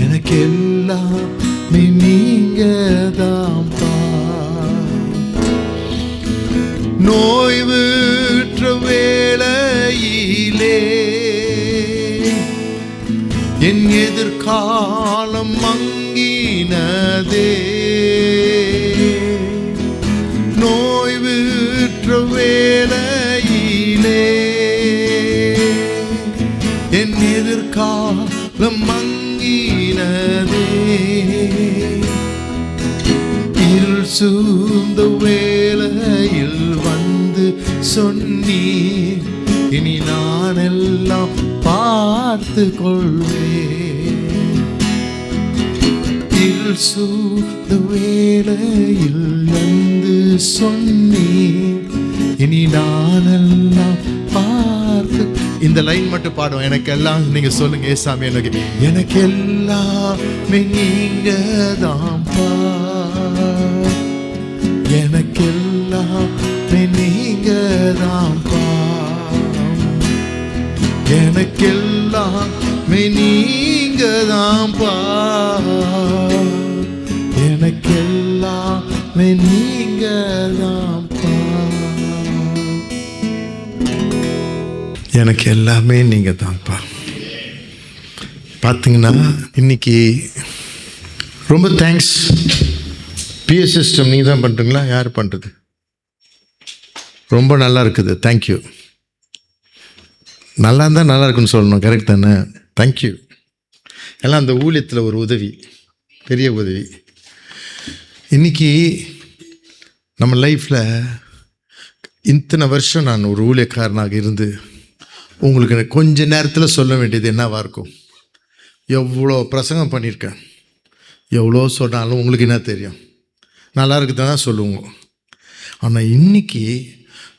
எனக்கெல்லாமே நீங்க தான்ப்பா. நோய் விற்ற வேளையிலே என் எதிர்காலம் மங்கினதே. நோய் விற்ற வேளையிலே என் எதிர்காலம் மங்கினதே. இருள் சூழ்ந்த வேளையில் வந்து சொன்னீர், இனி நான் எல்லாம் பார்த்து கொள்வேன். இருள் சூழ்ந்த வேளையில் வந்து சொன்னீர், இனி நான் எல்லாம் பார்த்து. இந்த லைன் மட்டும் பாடும். எனக்கு எல்லாம் நீங்க சொல்லுங்க ஏசாமி, எனக்கு எல்லாமே நீங்க தான்ப்பா, எனக்கெல்லாமே நீங்க தான்ப்பா, எனக்கெல்லாமே நீங்க தான்ப்பா, எனக்கெல்லாமே நீங்க தான்ப்பா, எனக்கு எல்லாமே நீங்க தான்ப்பா. பார்த்தீங்கன்னா இன்னைக்கு ரொம்ப தேங்க்ஸ். பிஎஸ் சிஸ்டம் நீங்கள் தான் பண்ணுறீங்களா? யார் பண்ணுறது? ரொம்ப நல்லா இருக்குது, தேங்க்யூ. நல்லா இருந்தால் நல்லா இருக்குன்னு சொல்லணும், கரெக்ட் தானே? தேங்க்யூ. எல்லாம் அந்த ஊழியத்தில் ஒரு உதவி, பெரிய உதவி. இன்றைக்கி நம்ம லைஃப்பில் இத்தனை வருஷம் நான் ஒரு ஊழியக்காரனாக இருந்து உங்களுக்கு கொஞ்ச நேரத்தில் சொல்ல வேண்டியது என்னவாக இருக்கும்? எவ்வளோ பிரசங்கம் பண்ணியிருக்கேன், எவ்வளோ சொன்னாலும் உங்களுக்கு என்ன தெரியும்? நல்லா இருக்குதான் தான் சொல்லுவோங்க. ஆனால் இன்றைக்கி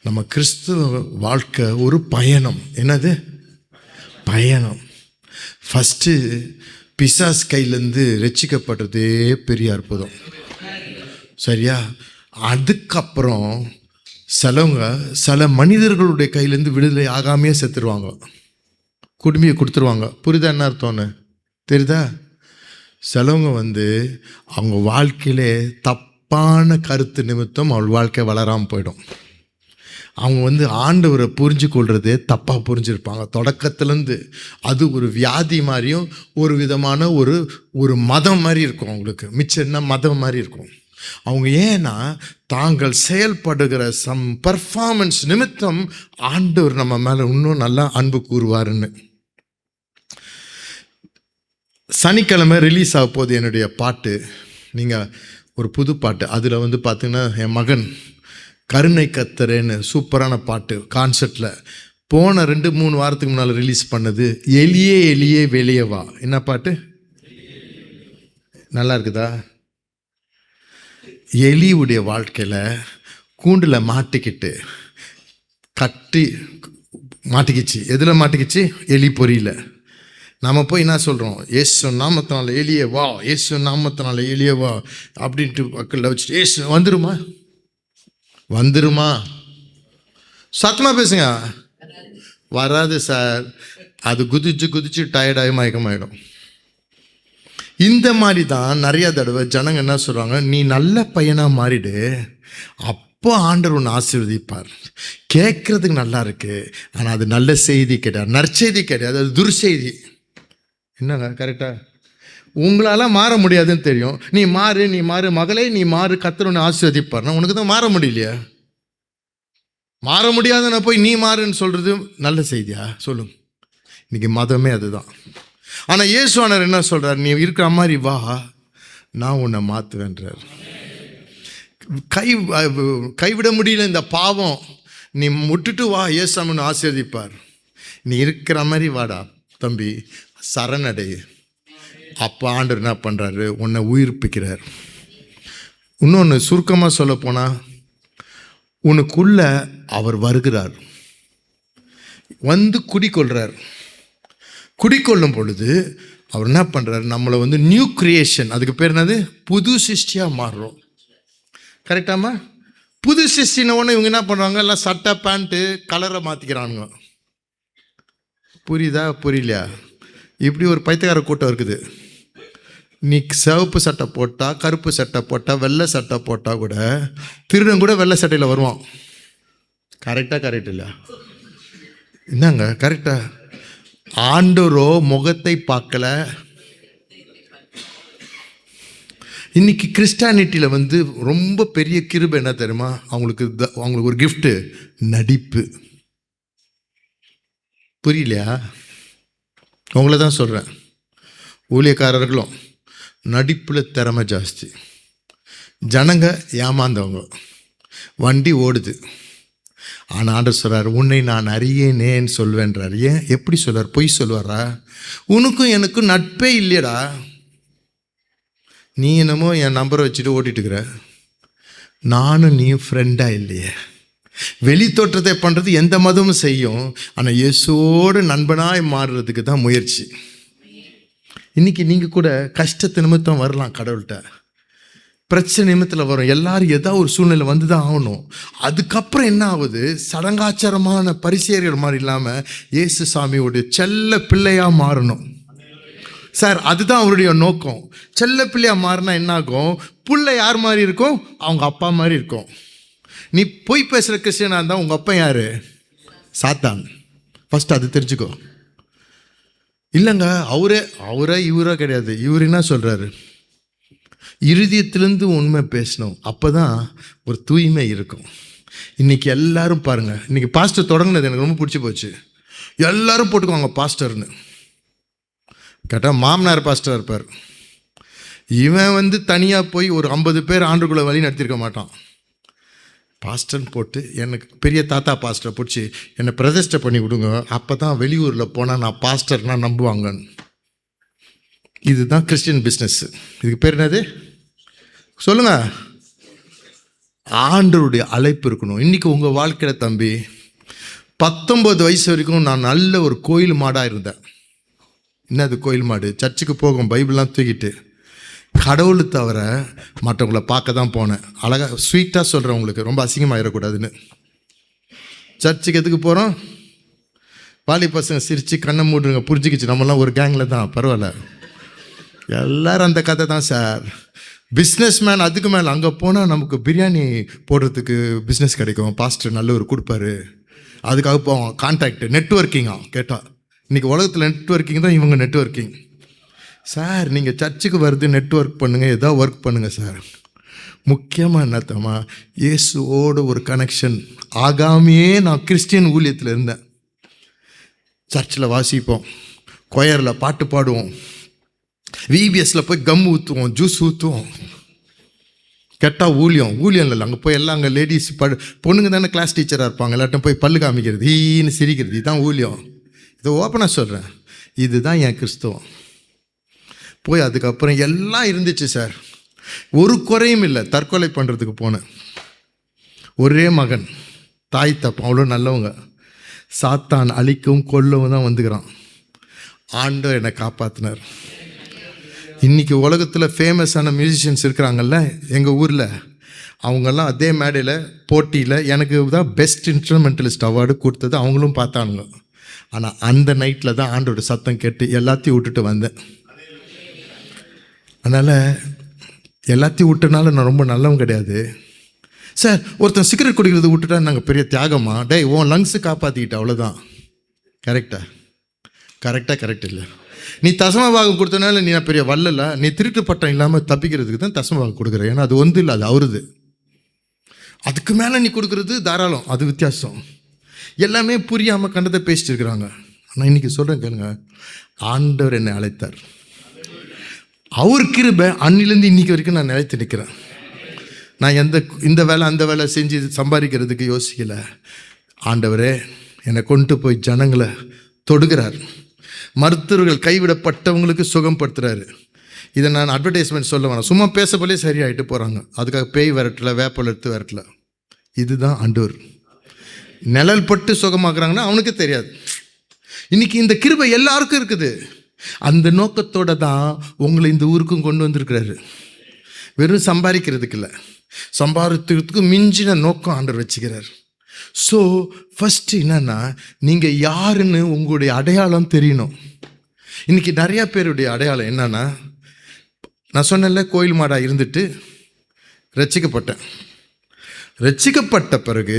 நம்ம கிறிஸ்துவ வாழ்க்கை ஒரு பயணம். என்னது? பயணம். ஃபஸ்ட்டு பிசாஸ் கையிலேருந்து ரட்சிக்கப்படுறதே பெரிய அற்புதம். சரியா? அதுக்கப்புறம் சிலவங்க சில மனிதர்களுடைய கையிலேருந்து விடுதலை ஆகாமையே செத்துருவாங்க, குடும்பியை கொடுத்துருவாங்க. புரியுதா என்ன அர்த்தம்னு? தெரியுதா? சிலவங்க அவங்க வாழ்க்கையிலே தப்பான கருத்து நிமித்தம் அவள் வாழ்க்கை வளராமல் போயிடும். அவங்க ஆண்டவரை புரிஞ்சு கொள்றதே தப்பாக புரிஞ்சிருப்பாங்க தொடக்கத்துலேருந்து. அது ஒரு வியாதி மாதிரியும் ஒரு விதமான ஒரு மதம் மாதிரி இருக்கும் அவங்களுக்கு. மிச்சம் என்ன மதம் மாதிரி இருக்கும். அவங்க ஏன்னா தாங்கள் செயல்படுகிற பர்ஃபார்மன்ஸ் நிமித்தம் ஆண்டவர் நம்ம மேலே இன்னும் நல்லா அன்பு கூறுவாருன்னு. சனிக்கிழமை ரிலீஸ் ஆக போகுது என்னுடைய பாட்டு. நீங்கள் ஒரு புது பாட்டு அதில் பார்த்தீங்கன்னா என் மகன் கருணை கத்தரேன்னு சூப்பரான பாட்டு கான்சர்ட்டில் போன 2-3 வாரத்துக்கு முன்னால் ரிலீஸ் பண்ணது. எலியே எலியே வெளியே வா. என்ன பாட்டு? நல்லா இருக்குதா? எலியுடைய வாழ்க்கையில் கூண்டில் மாட்டிக்கிச்சு. எதில் மாட்டிக்கிச்சு? எலி பொறியில். நம்ம போய் என்ன சொல்கிறோம்? ஏசு நாமத்தினால எலியே வா, ஏசு நாமத்தினால எலியே வா அப்படின்ட்டு மக்களில் வச்சுட்டு ஏசு வந்துருமா? சத்தமாக பேசுங்க. வராது சார். அது குதிச்சு டயர்டாகி மயக்கமாயிடும். இந்த மாதிரி தான் நிறைய தடவை ஜனங்க என்ன சொல்கிறாங்க, நீ நல்ல பையனாக மாறிடு, அப்போ ஆண்டவர் ஒன்று ஆசீர்வதிப்பார். கேட்குறதுக்கு நல்லா இருக்கு, ஆனால் அது நல்ல செய்தி கிடையாது, நற்செய்தி கிடையாது, அது துர்செய்தி. என்னங்க கரெக்டா? உங்களால் மாற முடியாதுன்னு தெரியும். நீ மாறு மகளே, நீ மாறு, கர்த்தர் ஒன்று ஆசீர்வதிப்பார்னா உனக்கு தான் மாற முடியலையா? மாற முடியாதுன்னா போய் நீ மாறுன்னு சொல்கிறது நல்ல செய்தியா? சொல்லுங்க. இன்னைக்கு மதமே அதுதான். ஆனால் இயேசுவானவர் என்ன சொல்கிறார்? நீ இருக்கிற மாதிரி வா, நான் உன்னை மாற்றுவேன்றார். கைவிட முடியல இந்த பாவம், நீ விட்டுட்டு வா, இயேசுன்னு ஆசீர்வதிப்பார். நீ இருக்கிற மாதிரி வாடா தம்பி, சரணடை. அப்போ ஆண்டவர் என்ன பண்ணுறாரு? உன்னை உயிர்ப்பிக்கிறார். இன்னொன்று சுருக்கமாக சொல்ல போனால், உனக்குள்ள அவர் வருகிறார், குடிக்கொள்கிறார். குடிக்கொள்ளும் பொழுது அவர் என்ன பண்ணுறாரு? நம்மளை நியூ கிரியேஷன், அதுக்கு பேர் என்னது? புது சிருஷ்டியாக மாறுறோம். கரெக்டாமா? புது சிருஷ்டின உடனே இவங்க என்ன பண்ணுறாங்க? எல்லாம் சட்டை பேண்ட்டு கலரை மாற்றிக்கிறானுங்க. புரியுதா? புரியலையா? இப்படி ஒரு பைத்தியக்கார கூட்டம் இருக்குது. நீ சிவப்பு சட்டை போட்டால், கருப்பு சட்டை போட்டால், வெள்ளை சட்டை போட்டால் கூட திருடன் கூட வெள்ளை சட்டையில் வருவான். கரெக்ட் இல்லையா? என்னங்க கரெக்டா? ஆண்டவரோ முகத்தை பார்க்கல. இன்னைக்கு கிறிஸ்டானிட்டியில் ரொம்ப பெரிய கிருபை என்ன தெரியுமா? அவங்களுக்கு ஒரு கிஃப்ட்டு, நடிப்பு. புரியலையா? அவங்கள தான் சொல்கிறேன். ஊழியக்காரர்களும் நடிப்பில் திறமை ஜாஸ்தி. ஜனங்க ஏமாந்தவங்க. வண்டி ஓடுது, ஆனால் ஆண்டவர் சொல்கிறார், உன்னை நான் அறியேனேன்னு சொல்வேன்றார். ஏன்? எப்படி சொல்வார்? பொய் சொல்வாரா? உனக்கும் எனக்கும் நட்பே இல்லையடா. நீ என்னமோ என் நம்பரை வச்சுட்டு ஓட்டிட்டுக்கிற, நானும் நீயும் ஃப்ரெண்டாக இல்லையே. வெளி தோற்றத்தை பண்ணுறது எந்த மதமும் செய்யும், ஆனால் இயேசுவோடு நண்பனாய் மாறுறதுக்கு தான் முயற்சி. இன்றைக்கி நீங்கள் கூட கஷ்டத்து நிமித்தம் வரலாம், கடவுள்கிட்ட பிரச்சனை நிமித்தத்தில் வரும். எல்லாரும் ஏதாவது ஒரு சூழ்நிலை வந்து தான் ஆகணும். அதுக்கப்புறம் என்ன ஆகுது? சடங்காச்சாரமான பரிசேயர்கள் மாதிரி இல்லாமல் இயேசு சாமியோடைய செல்ல பிள்ளையாக மாறணும் சார். அதுதான் அவருடைய நோக்கம். செல்ல பிள்ளையாக மாறினா என்ன ஆகும்? பிள்ளை யார் மாதிரி இருக்கும்? அவங்க அப்பா மாதிரி இருக்கும். நீ போய் பேசுகிற கிறிஸ்டியனாக இருந்தால் உங்கள் அப்பா யார்? சாத்தான். ஃபஸ்ட்டு அது தெரிஞ்சுக்கோ. இல்லைங்க அவரே இவரோ கிடையாது. இவர் என்ன சொல்கிறாரு? இருதயத்திலேருந்து உண்மை பேசணும், அப்போ தான் ஒரு தூய்மை இருக்கும். இன்றைக்கி எல்லாரும் பாருங்கள், இன்றைக்கி பாஸ்டர் தொடங்கினது எனக்கு ரொம்ப பிடிச்சி போச்சு. எல்லோரும் போட்டுக்குவாங்க பாஸ்டர்னு. கேட்டால் மாமனார் பாஸ்டர் இருப்பார். இவன் தனியாக போய் ஒரு 50 பேர் ஆண்டுக்குள்ளே வழி நடத்தியிருக்க மாட்டான். பாஸ்டர்னு போட்டு எனக்கு பெரிய தாத்தா பாஸ்டரை பிடிச்சி என்னை பிரதிஷ்டை பண்ணி விடுங்க, அப்போ தான் வெளியூரில் போனால் நான் பாஸ்டர்னா நம்புவாங்கன்னு. இதுதான் கிறிஸ்டியன் பிஸ்னஸ். இதுக்கு பேர் என்னது சொல்லுங்க? ஆண்டவருடைய அழைப்பு இருக்கணும். இன்றைக்கி உங்கள் வாழ்க்கையில் தம்பி 19 வயசு வரைக்கும் நான் நல்ல ஒரு கோயில் மாடாக இருந்தேன். என்னது கோயில் மாடு? சர்ச்சுக்கு போகும், பைபிள்லாம் தூக்கிட்டு, கடவுளை தவிர மற்றவங்கள பார்க்க தான் போனேன். அழகாக ஸ்வீட்டாக சொல்கிறேன், உங்களுக்கு ரொம்ப அசிங்கமாகிடக்கூடாதுன்னு. சர்ச்சுக்கு எதுக்கு போகிறோம்? வாலி பசங்க சிரித்து கண்ணை மூடுங்க, புரிஞ்சுக்கிச்சு நம்மலாம் ஒரு கேங்கில் தான், பரவாயில்ல. எல்லோரும் அந்த கதை தான் சார். பிஸ்னஸ் மேன் அதுக்கு மேலே அங்கே போனால் நமக்கு பிரியாணி போடுறதுக்கு பிஸ்னஸ் கிடைக்கும், பாஸ்டர் நல்லவர் கொடுப்பாரு, அதுக்காக போவோம். கான்டாக்ட் நெட்வொர்க்கிங்கா கேட்டால் இன்றைக்கி உலகத்தில் நெட்வொர்க்கிங் தான் இவங்க நெட்வொர்க்கிங். சார் நீங்கள் சர்ச்சுக்கு வருது, நெட்வொர்க் பண்ணுங்கள், ஏதோ ஒர்க் பண்ணுங்கள் சார். முக்கியமாக என்னத்தம்மா, இயேசுவோட ஒரு கனெக்ஷன் ஆகாமையே நான் கிறிஸ்டியன் ஊழியத்தில் இருந்தேன். சர்ச்சில் வாசிப்போம், கொயரில் பாட்டு பாடுவோம், விபிஎஸ்ல போய் கம் ஊற்றுவோம், ஜூஸ் ஊற்றுவோம். கெட்டால் ஊழியம் இல்லை, அங்கே போய் எல்லாம் அங்கே லேடிஸ் பொண்ணுங்க தானே கிளாஸ் டீச்சராக இருப்பாங்க, எல்லாட்டும் போய் பல்லு காமிக்கிறது, ஈன்னு சிரிக்கிறது, இதுதான் ஊழியம். இதை ஓப்பனாக சொல்கிறேன், இதுதான் என் கிறிஸ்தவம். போய் அதுக்கப்புறம் எல்லாம் இருந்துச்சு சார், ஒரு குறையும் இல்லை. தற்கொலை பண்ணுறதுக்கு போனேன். ஒரே மகன், தாய் தப்பம், அவ்வளோ நல்லவங்க. சாத்தான் அழிக்கவும் கொல்லவும் தான் வந்துக்கிறான். ஆண்டவர் என்னை காப்பாற்றினார். இன்றைக்கி உலகத்தில் ஃபேமஸான மியூசிஷியன்ஸ் இருக்கிறாங்கல்ல எங்கள் ஊரில், அவங்கெல்லாம் அதே மேடையில் போட்டியில் எனக்கு தான் பெஸ்ட் இன்ஸ்ட்ருமெண்டலிஸ்ட் அவார்டு கொடுத்தது அவங்களும் பார்த்தானுங்க. ஆனால் அந்த நைட்டில் தான் ஆண்டோட சத்தம் கேட்டு எல்லாத்தையும் விட்டுட்டு வந்தேன். அதனால் எல்லாத்தையும் விட்டனால நான் ரொம்ப நல்லவன் கிடையாது சார். ஒருத்தன் சிகரெட் குடிக்கிறது விட்டுட்டா நாங்கள் பெரிய தியாகமா? டேய், உன் லங்ஸு காப்பாற்றிக்கிட்ட, அவ்வளோதான். கரெக்ட் இல்லை. நீ தசமபாகம் கொடுத்தனால நீ பெரிய வல்லல, நீ திருட்டு பட்டம் இல்லாமல் தப்பிக்கிறதுக்கு தான் தசமபாகம் கொடுக்குற. ஏன்னா அது ஒன்று இல்லை, அது அவருது. அதுக்கு மேலே நீ கொடுக்குறது தாராளம், அது வித்தியாசம். எல்லாமே புரியாமல் கண்டதை பேசிட்டு இருக்கிறாங்க. ஆனால் இன்றைக்கி சொல்கிறேன் கேளுங்க, ஆண்டவர் என்னை அழைத்தார். அவர் கிருபை அன்னிலேருந்து இன்னைக்கு வரைக்கும் நான் நிலைத்து நிற்கிறேன். நான் இந்த வேலை அந்த வேலை செஞ்சு சம்பாதிக்கிறதுக்கு யோசிக்கலை. ஆண்டவரே என்னை கொண்டு போய் ஜனங்களை தொடுகிறார். மருத்துவர்கள் கைவிடப்பட்டவங்களுக்கு சுகப்படுத்துகிறாரு. இதை நான் அட்வர்டைஸ்மெண்ட் சொல்ல வேணாம், சும்மா பேசப்போலே சரியாயிட்டு போகிறாங்க. அதுக்காக பேய் விரட்டல, வேப்பல் எடுத்து விரட்டல. இதுதான் ஆண்டவர். நிழல் பட்டு சுகமாக்குறாங்கன்னா அவனுக்கு தெரியாது. இன்னைக்கு இந்த கிருபை எல்லாருக்கும் இருக்குது. அந்த நோக்கத்தோடு தான் உங்களை இந்த ஊருக்கும் கொண்டு வந்திருக்கிறாரு. வெறும் சம்பாதிக்கிறதுக்கு இல்லை, சம்பாதிக்கிறதுக்கு மிஞ்சின நோக்கம் ஆண்டவர் வச்சுக்கிறார். ஸோ ஃபஸ்ட்டு என்னன்னா, நீங்கள் யாருன்னு உங்களுடைய அடையாளம் தெரியணும். இன்றைக்கி நிறையா பேருடைய அடையாளம் என்னன்னா, நான் சொன்னேன்ல கோயில் மாடாக இருந்துட்டு ரட்சிக்கப்பட்ட பிறகு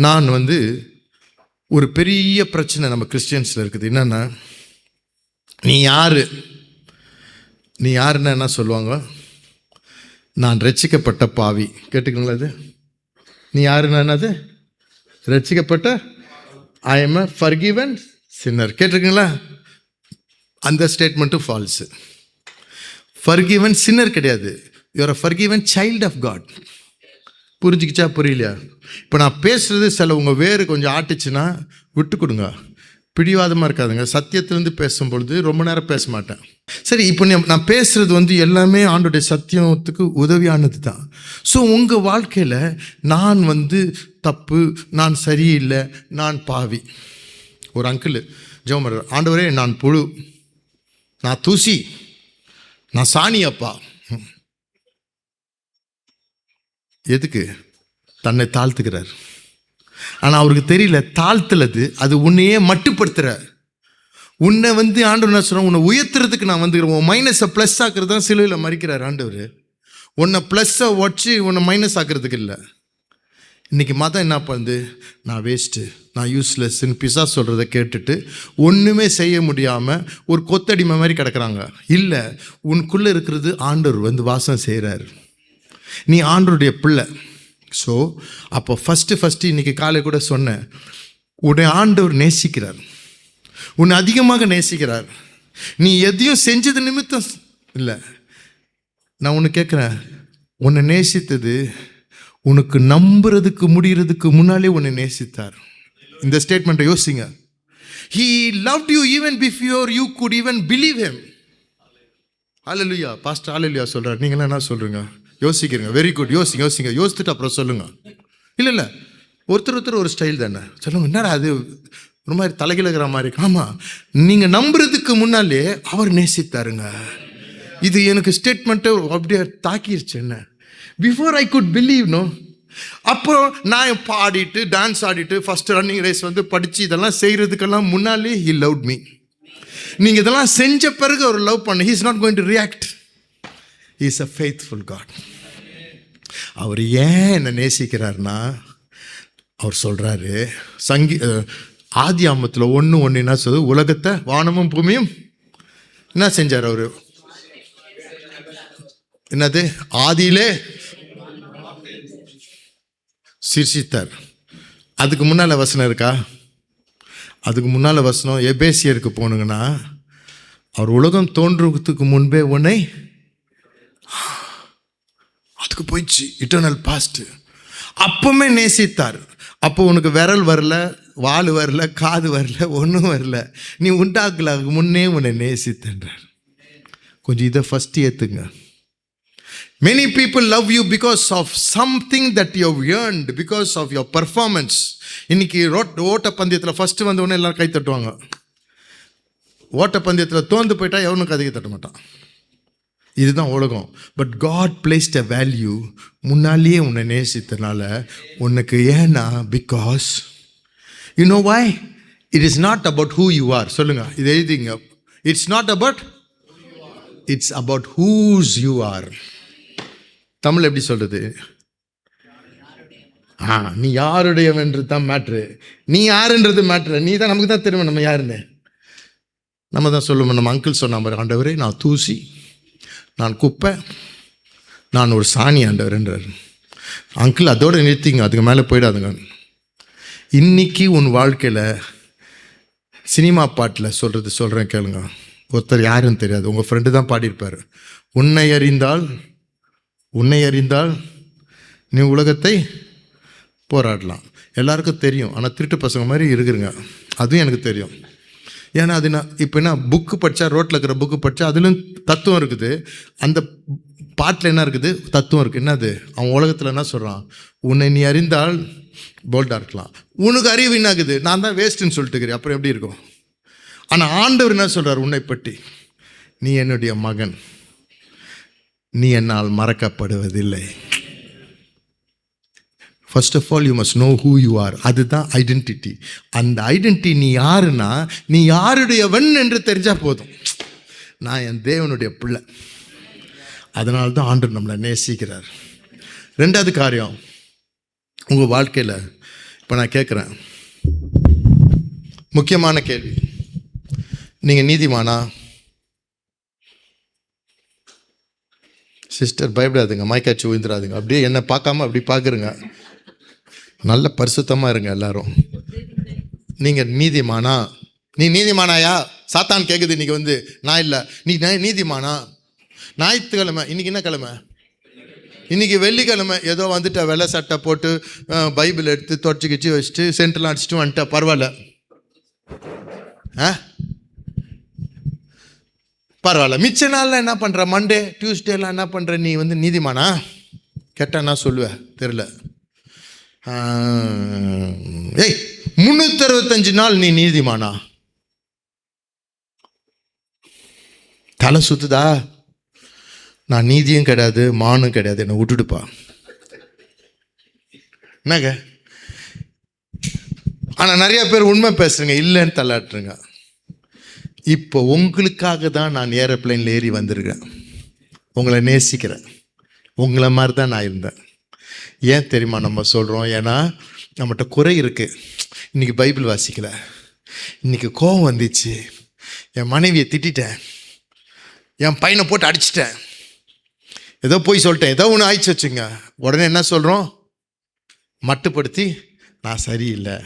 நான் ஒரு பெரிய பிரச்சனை நம்ம கிறிஸ்டியன்ஸில் இருக்குது. என்னென்னா, நீ யாருன்னா என்ன சொல்லுவாங்க? நான் ரட்சிக்கப்பட்ட பாவி. கேட்டுக்கீங்களா? அது நீ யாருன்னா என்னது? ரட்சிக்கப்பட்ட ஐ எம் அ ஃபர்கிவன் சின்னர். கேட்டிருக்கீங்களா? அந்த ஸ்டேட்மெண்ட்டும் ஃபால்ஸு. ஃபர்கிவன் சின்னர் கிடையாது, you are a forgiven child of God. புரிஞ்சுக்கிச்சா புரியலையா? இப்போ நான் பேசுகிறது சில உங்கள் வேறு கொஞ்சம் ஆட்டுச்சுன்னா விட்டு கொடுங்க, பிடிவாதமாக இருக்காதுங்க. சத்தியத்திலேருந்து பேசும்பொழுது ரொம்ப நேரம் பேச மாட்டேன். சரி, இப்போ நான் பேசுகிறது எல்லாமே ஆண்டோடைய சத்தியத்துக்கு உதவியானது தான். ஸோ உங்கள் வாழ்க்கையில் நான் தப்பு, நான் சரியில்லை, நான் பாவி. ஒரு அங்கிள் ஜெபம் பண்ணுறார், ஆண்டவரே நான் புழு, நான் தூசி, நான் சாணி அப்பா. எதுக்கு? தன்னை தாழ்த்துக்கிறார். ஆனால் அவருக்கு தெரியல, தாழ்த்துலது அது உன்னையே மட்டுப்படுத்துகிற. உன்னை ஆண்டவர் என்ன சொல்கிறான்? உன்னை உயர்த்துறதுக்கு நான் வந்துக்கிறேன். உன் மைனஸை ப்ளஸ் ஆக்குறது தான் சிலுவையில் மறிக்கிறார் ஆண்டவர். உன்னை ப்ளஸ்ஸை உடச்சி உன்னை மைனஸ் ஆக்குறதுக்கு இல்லை. இன்றைக்கி மதம் என்ன பண்ணுது? நான் வேஸ்ட்டு, நான் யூஸ்லெஸ்ன்னு பிசா சொல்கிறத கேட்டுட்டு ஒன்றுமே செய்ய முடியாமல் ஒரு கொத்தடிமை மாதிரி கிடக்குறாங்க. இல்லை, உனக்குள்ளே இருக்கிறது ஆண்டவர் வாசம் செய்கிறார். நீ ஆண்டவருடைய பிள்ளை. ஸோ அப்போ ஃபஸ்ட்டு இன்றைக்கி காலை கூட சொன்னேன், உன்னை ஆண்டவர் நேசிக்கிறார், உன்னை அதிகமாக நேசிக்கிறார். நீ எதையும் செஞ்சது நிமித்தம் இல்லை. நான் ஒன்று கேட்குறேன், உன்னை நேசித்தது உனக்கு நம்புறதுக்கு முடிகிறதுக்கு முன்னாலே உன்னை நேசித்தார். இந்த ஸ்டேட்மெண்ட்டை யோசிங்க. He loved you even before you could even believe him. Hallelujah. Pastor hallelujah சொல்கிறார், நீங்களாம் என்ன சொல்கிறீங்க? யோசிக்கிறீங்க. Very good. யோசிங்க. யோசித்துட்டு அப்புறம் சொல்லுங்கள். இல்லை ஒருத்தர் ஒரு ஸ்டைல் தானே. சொல்லுங்க, என்னடா அது ஒரு மாதிரி தலைகிழக்கிற மாதிரி இருக்கு. ஆமாம், நீங்கள் நம்புறதுக்கு முன்னாலே அவர் நேசித்தாருங்க. இது எனக்கு ஸ்டேட்மெண்ட்டு அப்படியே தாக்கிருச்சு என்ன. Before I could believe no. அப்புறம் நான் பாடிட்டு டான்ஸ் ஆடிட்டு ஃபர்ஸ்ட் ரன்னிங் ரேஸ் வந்து படித்து இதெல்லாம் செய்கிறதுக்கெல்லாம் முன்னாலே ஹி லவ்ட் மீ. நீங்கள் இதெல்லாம் செஞ்ச பிறகு அவர் லவ் பண்ண, he is not going to react. He is a faithful God. அவர் ஏன் என்னை நேசிக்கிறார்னா, அவர் சொல்கிறாரு ஆதி ஆமத்தில் 1:1 என்ன சொல்லுது, உலகத்தை வானமும் பூமியும் என்ன செஞ்சார் அவர், என்னது ஆதியிலே சிருஷித்தார். அதுக்கு முன்னால் வசனம் இருக்கா? அதுக்கு முன்னால் வசனம் எபேசியருக்கு போனுங்கன்னா, அவர் உலகம் தோன்றுவதற்கு முன்பே உன்னை, அதுக்கு போயிடுச்சு, இட்டர்னல் பாஸ்ட். அப்பவுமே நேசித்தார். அப்போ உனக்கு விரல் வரல, வால் வரல, காது வரல, ஒன்றும் வரல, நீ உண்டாக்கல முன்னே உன்னை நேசித்தன்றார். கொஞ்சம் இதை ஃபஸ்ட் ஏற்றுங்க. Many people love you because of something that you have earned, because of your performance. இன்னைக்கு ஓட்ட பந்தயத்தில் ஃபஸ்ட்டு வந்த உடனே எல்லாரும் கை தட்டுவாங்க. ஓட்ட பந்தயத்தில் தோந்து போயிட்டா எவனும் கதையை தட்ட மாட்டான். இதுதான் உலகம். But God placed a value. முன்னாலேயே உன்னை நேசித்தனால உனக்கு. ஏன்னா because you know why, it is not about who you are. சொல்லுங்க, இது எழுதிங்க. It's not about, it's about whose you are. Tamil எப்படி சொல்றது? நீ யாருடையவன்றது தான் மேட்ரு. நீ யாருன்றது மேட்ரு. நீ தான், நமக்கு தான் தெரியும் நம்ம யாருன்னு. நம்ம தான் சொல்லுவோம். நம்ம அங்கிள் சொன்ன மாதிரி, ஆண்டவரே நான் தூசி, நான் குப்பை, நான் ஒரு சாணி ஆண்டவர்ன்றார். அங்கிள் அதோடு நிறுத்திங்க, அதுக்கு மேலே போயிடாதுங்க. இன்னைக்கு உன் வாழ்க்கையில் சினிமா பாட்டில் சொல்கிறேன் கேளுங்க. ஒருத்தர் யாருன்னு தெரியாது, உங்கள் ஃப்ரெண்டு தான் பாடியிருப்பார். உன்னை அறிந்தால் நீ உலகத்தை போராடலாம். எல்லாருக்கும் தெரியும். ஆனால் திருட்டு பசங்க மாதிரி இருக்குதுங்க. அதுவும் எனக்கு தெரியும். ஏன்னா அது நான் இப்போ என்ன புக்கு படித்தா, ரோட்டில் இருக்கிற புக்கு படித்தா அதுலேயும் தத்துவம் இருக்குது. அந்த பாட்டில் என்ன இருக்குது? தத்துவம் இருக்குது. என்னது? அவன் உலகத்தில் என்ன சொல்கிறான்? உன்னை நீ அறிந்தால் போல்டாக இருக்கலாம். உனக்கு அறிவு என்ன ஆகுது? நான் தான் வேஸ்ட்டுன்னு சொல்லிட்டு இருக்கிறேன். அப்புறம் எப்படி இருக்கும்? ஆனால் ஆண்டவர் என்ன சொல்கிறார் உன்னை பற்றி? நீ என்னுடைய மகன், நீ என்னால் மறக்கப்படுவதில்லை. First of all you must know who you are. அதுதான் ஐடென்டிட்டி. அந்த ஐடென்டிட்டி நீ யாருன்னா, நீ யாருடையவன் என்று தெரிஞ்சால் போதும். நான் என் தேவனுடைய பிள்ளை. அதனால தான் ஆண்டவர் நம்மளை நேசிக்கிறார். ரெண்டாவது காரியம், உங்கள் வாழ்க்கையில் இப்போ நான் கேட்குறேன், முக்கியமான கேள்வி, நீங்கள் நீதிமானா? சிஸ்டர் பயப்படாதுங்க, மைக்காச்சு விழுந்துடாதுங்க. அப்படியே என்னை பார்க்காம அப்படி பார்க்குறங்க. நல்ல பரிசுத்தமாக இருங்க எல்லாரும். நீங்கள் நீதிமானா? நீ நீதிமானாயா? சாத்தான் கேட்குது இன்றைக்கி வந்து. நான் இல்லை, நீ நீதிமானா? ஞாயிற்றுக்கிழமை, இன்றைக்கி என்ன கிழமை? இன்றைக்கி வெள்ளிக்கிழமை. ஏதோ வந்துட்ட வெள்ளை சட்டை போட்டு பைபிள் எடுத்து தொடச்சிக்கிச்சு வச்சுட்டு சென்டர்லாம் அடிச்சுட்டு வந்துட்டா பரவாயில்ல. பரவாயில்ல. மிச்ச நாளில் என்ன பண்ணுற? மண்டே டியூஸ்டேலாம் என்ன பண்ணுற? நீ வந்து நீதிமானா? கேட்டால் என்ன சொல்லுவேன் தெரில. 365 நாள் நீ நீதிமானா? தலை சுத்துதா? நான் நீதியும் கிடையாது, மானும் கிடையாது, என்னை விட்டுடுப்பா. என்னங்க? ஆனால் நிறைய பேர் உண்மை பேசுறீங்க, இல்லைன்னு தள்ளாட்டுருங்க. இப்போ உங்களுக்காக தான் நான் ஏரோப்ளைனில் ஏறி வந்திருக்கேன். உங்களை நேசிக்கிறேன். உங்களை மாதிரி தான் நான் இருந்தேன். ஏன் தெரியுமா நம்ம சொல்கிறோம்? ஏன்னா நம்மகிட்ட குறை இருக்குது. இன்றைக்கி பைபிள் வாசிக்கலை, இன்றைக்கி கோபம் வந்துச்சு, என் மனைவியை திட்டேன், என் பையனை போட்டு அடிச்சிட்டேன், ஏதோ போய் சொல்லிட்டேன், ஏதோ ஒன்று ஆயிடுச்சு வச்சுங்க. உடனே என்ன சொல்கிறோம்? மட்டுப்படுத்தி நான் சரியில்லை.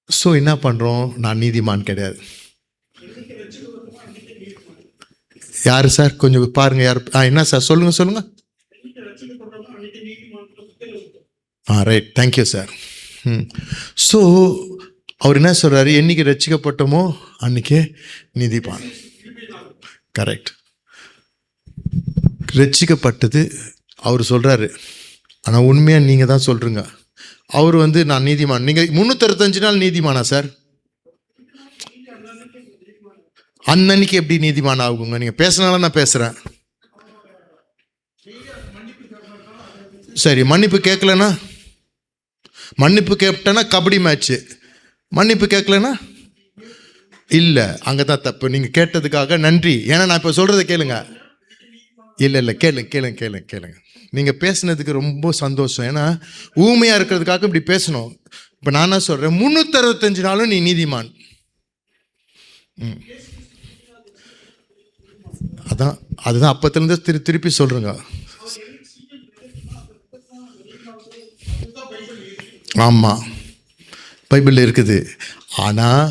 ஸோ என்ன பண்ணுறோம்? நான் நீதிமான் கிடையாது. யார் சார்? கொஞ்சம் பாருங்க. யார்? என்ன சார்? சொல்லுங்க. Right, thank you sir. ஸோ அவர் என்ன சொல்கிறாரு? என்னைக்கு ரட்சிக்கப்பட்டோமோ அன்றைக்கே நீதிமான். கரெக்ட். ரட்சிக்கப்பட்டது அவர் சொல்கிறாரு. ஆனால் உண்மையாக நீங்கள் தான் சொல்கிறீங்க, அவர் வந்து நான் நீதிமான். நீங்கள் 365 நாள் நீதிமானா சார்? அன்னன்னைக்கு எப்படி நீதிமான் ஆகுங்க? நீங்கள் பேசினாலும் நான் பேசுகிறேன். சரி, மன்னிப்பு கேட்கலன்னா? மன்னிப்பு கேட்டேன்னா கபடி மேட்ச்சு, மன்னிப்பு கேட்கலன்னா இல்லை, அங்கே தான் தப்பு. நீங்கள் கேட்டதுக்காக நன்றி. ஏன்னா நான் இப்போ சொல்கிறத கேளுங்க. இல்லை கேளுங்க. நீங்கள் பேசுனதுக்கு ரொம்ப சந்தோஷம். ஏன்னா ஊமையாக இருக்கிறதுக்காக இப்படி பேசணும். இப்போ நான் என்ன சொல்கிறேன், 365 நாளும் நீ நீதிமான். அதுதான் அப்பத்துலேருந்து திருப்பி சொல்கிறேங்க. ஆமாம், பைபிளில் இருக்குது. ஆனால்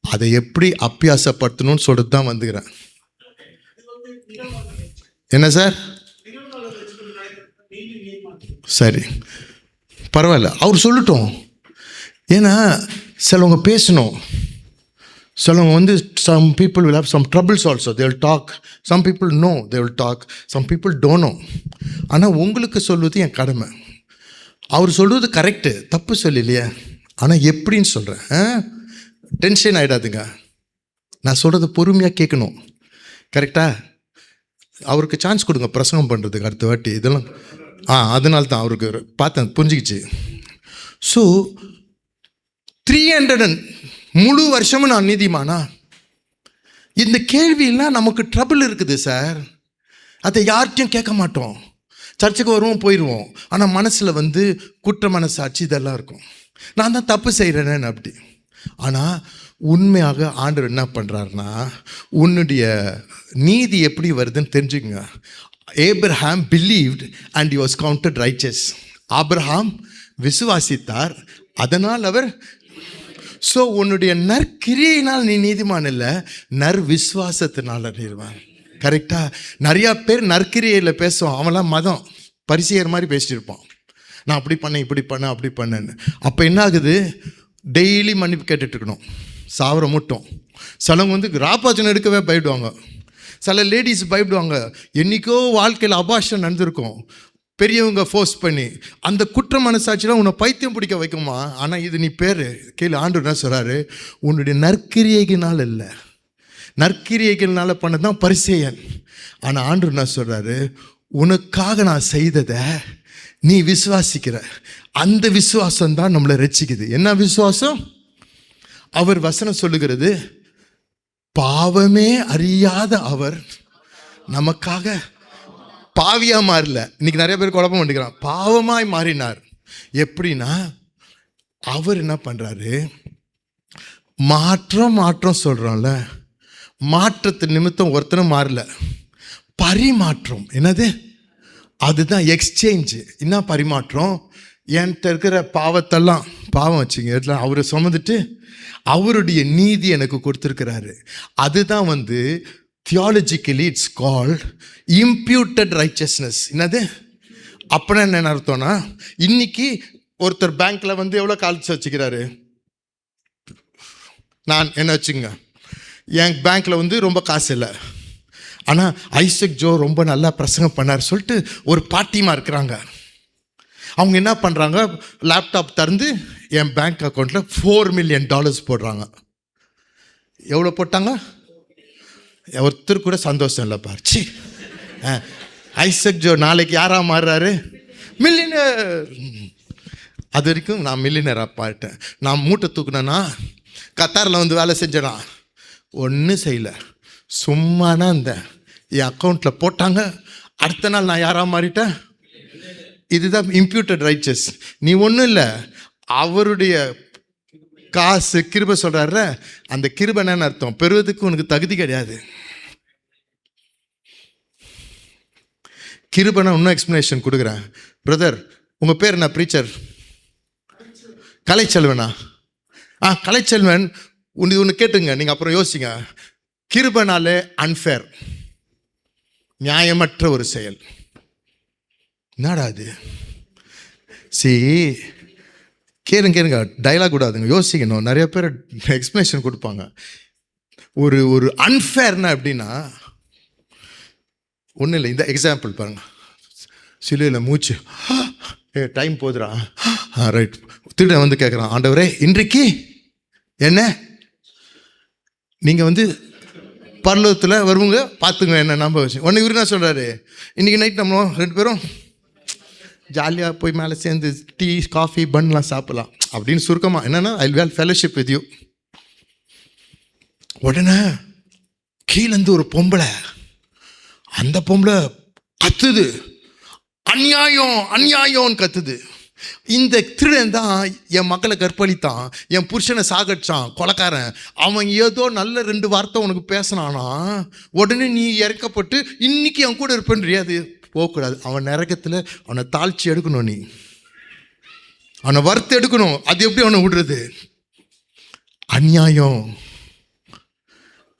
அதை எப்படி அபியாசப்படுத்தணும்னு சொல்லிட்டு தான் வந்துக்கிறேன். என்ன சார்? சரி, பரவாயில்ல, அவர் சொல்லட்டும். ஏன்னா சிலவங்க பேசணும், சிலவங்க வந்து some people will have some troubles also, they will talk. Some people know, they will talk. Some people don't know. ஆனால் உங்களுக்கு சொல்வது என் கடமை. அவர் சொல்வது கரெக்டு, தப்பு சொல்லலையே. ஆனால் எப்படின்னு சொல்கிறேன். டென்ஷன் ஆகிடாதுங்க. நான் சொல்கிறத பொறுமையாக கேட்கணும். கரெக்டாக அவருக்கு சான்ஸ் கொடுங்க பிரசங்கம் பண்ணுறதுக்கு அடுத்த வாட்டி. இதெல்லாம் அதனால தான் அவருக்கு பார்த்தேன், புரிஞ்சிக்கிச்சு. ஸோ 300 முழு வருஷமும் நான் நீதிமானா? இந்த கேள்வியெல்லாம் நமக்கு ட்ரபிள் இருக்குது சார். அதை யார்கிட்டையும் கேட்க மாட்டோம். சர்ச்சுக்கு வருவோம், போயிடுவோம். ஆனால் மனசில் வந்து குற்ற மனசாட்சி இதெல்லாம் இருக்கும். நான் தான் தப்பு செய்கிறேன்னு அப்படி. ஆனால் உண்மையாக ஆண்டவர் என்ன பண்ணுறாருன்னா, உன்னுடைய நீதி எப்படி வருதுன்னு தெரிஞ்சுக்கங்க. Abraham believed and he was counted righteous. Abraham விசுவாசித்தார், அதனால் அவர். ஸோ உன்னுடைய நற்கிரியினால் நீ நீதிமான் இல்லை, நற்விசுவாசத்தினால நீதிமான். கரெக்டாக? நிறையா பேர் நற்கிரியில் பேசுவோம், அவன்லாம் மதம் பரிசெயர் மாதிரி பேசிட்டு இருப்பான். நான் அப்படி பண்ணேன், இப்படி பண்ணேன், அப்படி பண்ணேன்னு. அப்போ என்ன ஆகுது, டெய்லி மன்னிப்பு கேட்டுட்ருக்கணும், சாவர மூட்டம். சிலவங்க வந்து ராப்பாச்சனை எடுக்கவே பயப்படுவாங்க, சில லேடிஸ் பயப்படுவாங்க. என்றைக்கோ வாழ்க்கையில் அபாஷன் நடந்திருக்கும், பெரியவங்க ஃபோர்ஸ் பண்ணி. அந்த குற்ற மனசாட்சியெலாம் உன்னை பைத்தியம் பிடிக்க வைக்குமா? ஆனால் இது நீ பேர் கீழே ஆண்டவர் என்ன சொல்கிறாரு, உன்னுடைய நற்கிரியைகளால் இல்லை, நற்கிரியைகள்னால பண்ணது தான் பரிசேயன். ஆனால் ஆண்டவர் என்ன சொல்கிறாரு, உனக்காக நான் செய்ததை நீ விசுவாசிக்கிற அந்த விசுவாசம் தான் நம்மளை ரட்சிக்குது. என்ன விசுவாசம்? அவர் வசனம் சொல்லுகிறது, பாவமே அறியாத அவர் நமக்காக பாவியாக மாறல. இன்னைக்கு நிறைய பேர் குழப்பம் பண்ணிக்கிறான். பாவமாய் மாறினார். எப்படின்னா அவர் என்ன பண்ணுறாரு, மாற்றம் சொல்கிறோம்ல, மாற்றத்தின் நிமித்தம் ஒருத்தனும் மாறல, பரிமாற்றம். என்னது? அதுதான் எக்ஸ்சேஞ்சு. என்ன பரிமாற்றம்? என்கிட்ட இருக்கிற பாவத்தெல்லாம், பாவம் வச்சுங்க இடத்துல அவரை சுமந்துட்டு அவருடைய நீதி எனக்கு கொடுத்துருக்கிறாரு. அதுதான் வந்து theologically it's called imputed righteousness. என்னது? அப்படின்னா என்ன அர்த்தம்னா, இன்னைக்கு ஒருத்தர் பேங்க்ல வந்து எவ்வளோ கால்ஸ் வச்சுக்கிறாரு, நான் என்ன வச்சுங்க, என் பேங்க்கில் வந்து ரொம்ப காசு இல்லை, ஆனால் ஐசக் ஜோ ரொம்ப நல்லா பிரசங்கம் பண்ணார் சொல்லிட்டு ஒரு பாட்டிமா இருக்கிறாங்க. அவங்க என்ன பண்ணுறாங்க, லேப்டாப் திறந்து என் பேங்க் அக்கௌண்ட்டில் $4 million போடுறாங்க. எவ்வளோ போட்டாங்க? ஒருத்தர் கூட சந்தோஷம் இல்லை பார்ச்சி. ஐசக் ஜோ நாளைக்கு யாராக மாறுறாரு? மில்லியனர். அது வரைக்கும் நான் மில்லியனராக பாட்டேன். நான் மூட்டை தூக்குனேன்னா, கத்தாரில் வந்து வேலை செஞ்சேனா, ஒன்றும் செய்யலை, சும்மானா இருந்தேன். என் அக்கௌண்ட்டில் போட்டாங்க, அடுத்த நாள் நான் யாராக மாறிட்டேன். இதுதான் இம்ப்யூட்டட் ரைச்சஸ். நீ ஒன்றும் இல்லை, அவருடைய காசு கிருபை சொல்கிறாரு. அந்த கிருபை என்னன்னு அர்த்தம், பெறுவதுக்கு உனக்கு தகுதி கிடையாது. கிருபை நான் இன்னும் எக்ஸ்பிளனேஷன் கொடுக்குறேன். பிரதர், உங்கள் பேர் என்ன? ப்ரீச்சர் கலைச்செல்வனா? கலைச்செல்வன். ஒன்று கேட்டுங்க, நீங்கள் அப்புறம் யோசிங்க. கிருபனாலே அன்ஃபேர், நியாயமற்ற ஒரு செயல். என்னடா அது? கேளுங்க, டைலாக் கூடாதுங்க, யோசிக்கணும். நிறைய பேர் எக்ஸ்பிளனேஷன் கொடுப்பாங்க. ஒரு அன்ஃபேர்னா எப்படின்னா, ஒன்றும் இல்லை. இந்த எக்ஸாம்பிள் பாருங்க. சிலையில் மூச்சு, டைம் போதுரா, ரைட், திருடன் வந்து கேட்குறான், ஆண்டவரே இன்றைக்கு என்ன நீங்கள் பரலோகத்தில் வருவங்க பார்த்துங்க என்ன நம்ப வச்சு. உடனே இவரு என்ன சொல்கிறாரு, இன்றைக்கி நைட் நம்ம 2 பேரும் ஜாலியாக போய் மேலே சேர்ந்து டீ காஃபி பன்லாம் சாப்பிட்லாம் அப்படின்னு சுருக்கமாக என்னென்னா I will fellowship with you. உடனே கீழேருந்து ஒரு பொம்பளை, அந்த பொம்பளை கத்துது, அநியாயம் அநியாயம்னு கத்துது. இந்த திருடன் தான் என் மக்களை கற்பழித்தான், என் புருஷனை சாகடிச்சான், கொலைக்காரன். அவன் ஏதோ நல்ல 2 வார்த்தை உனக்கு பேசினானா உடனே நீ இறக்கப்பட்டு இன்னைக்கு அவன் கூட இருப்பேன்றியா? அது போகக்கூடாது. அவன் நரகத்தில் அவனை தாழ்ச்சி எடுக்கணும், நீ அவனை வறுத்து எடுக்கணும். அது எப்படி அவனை விடுறது? அநியாயம்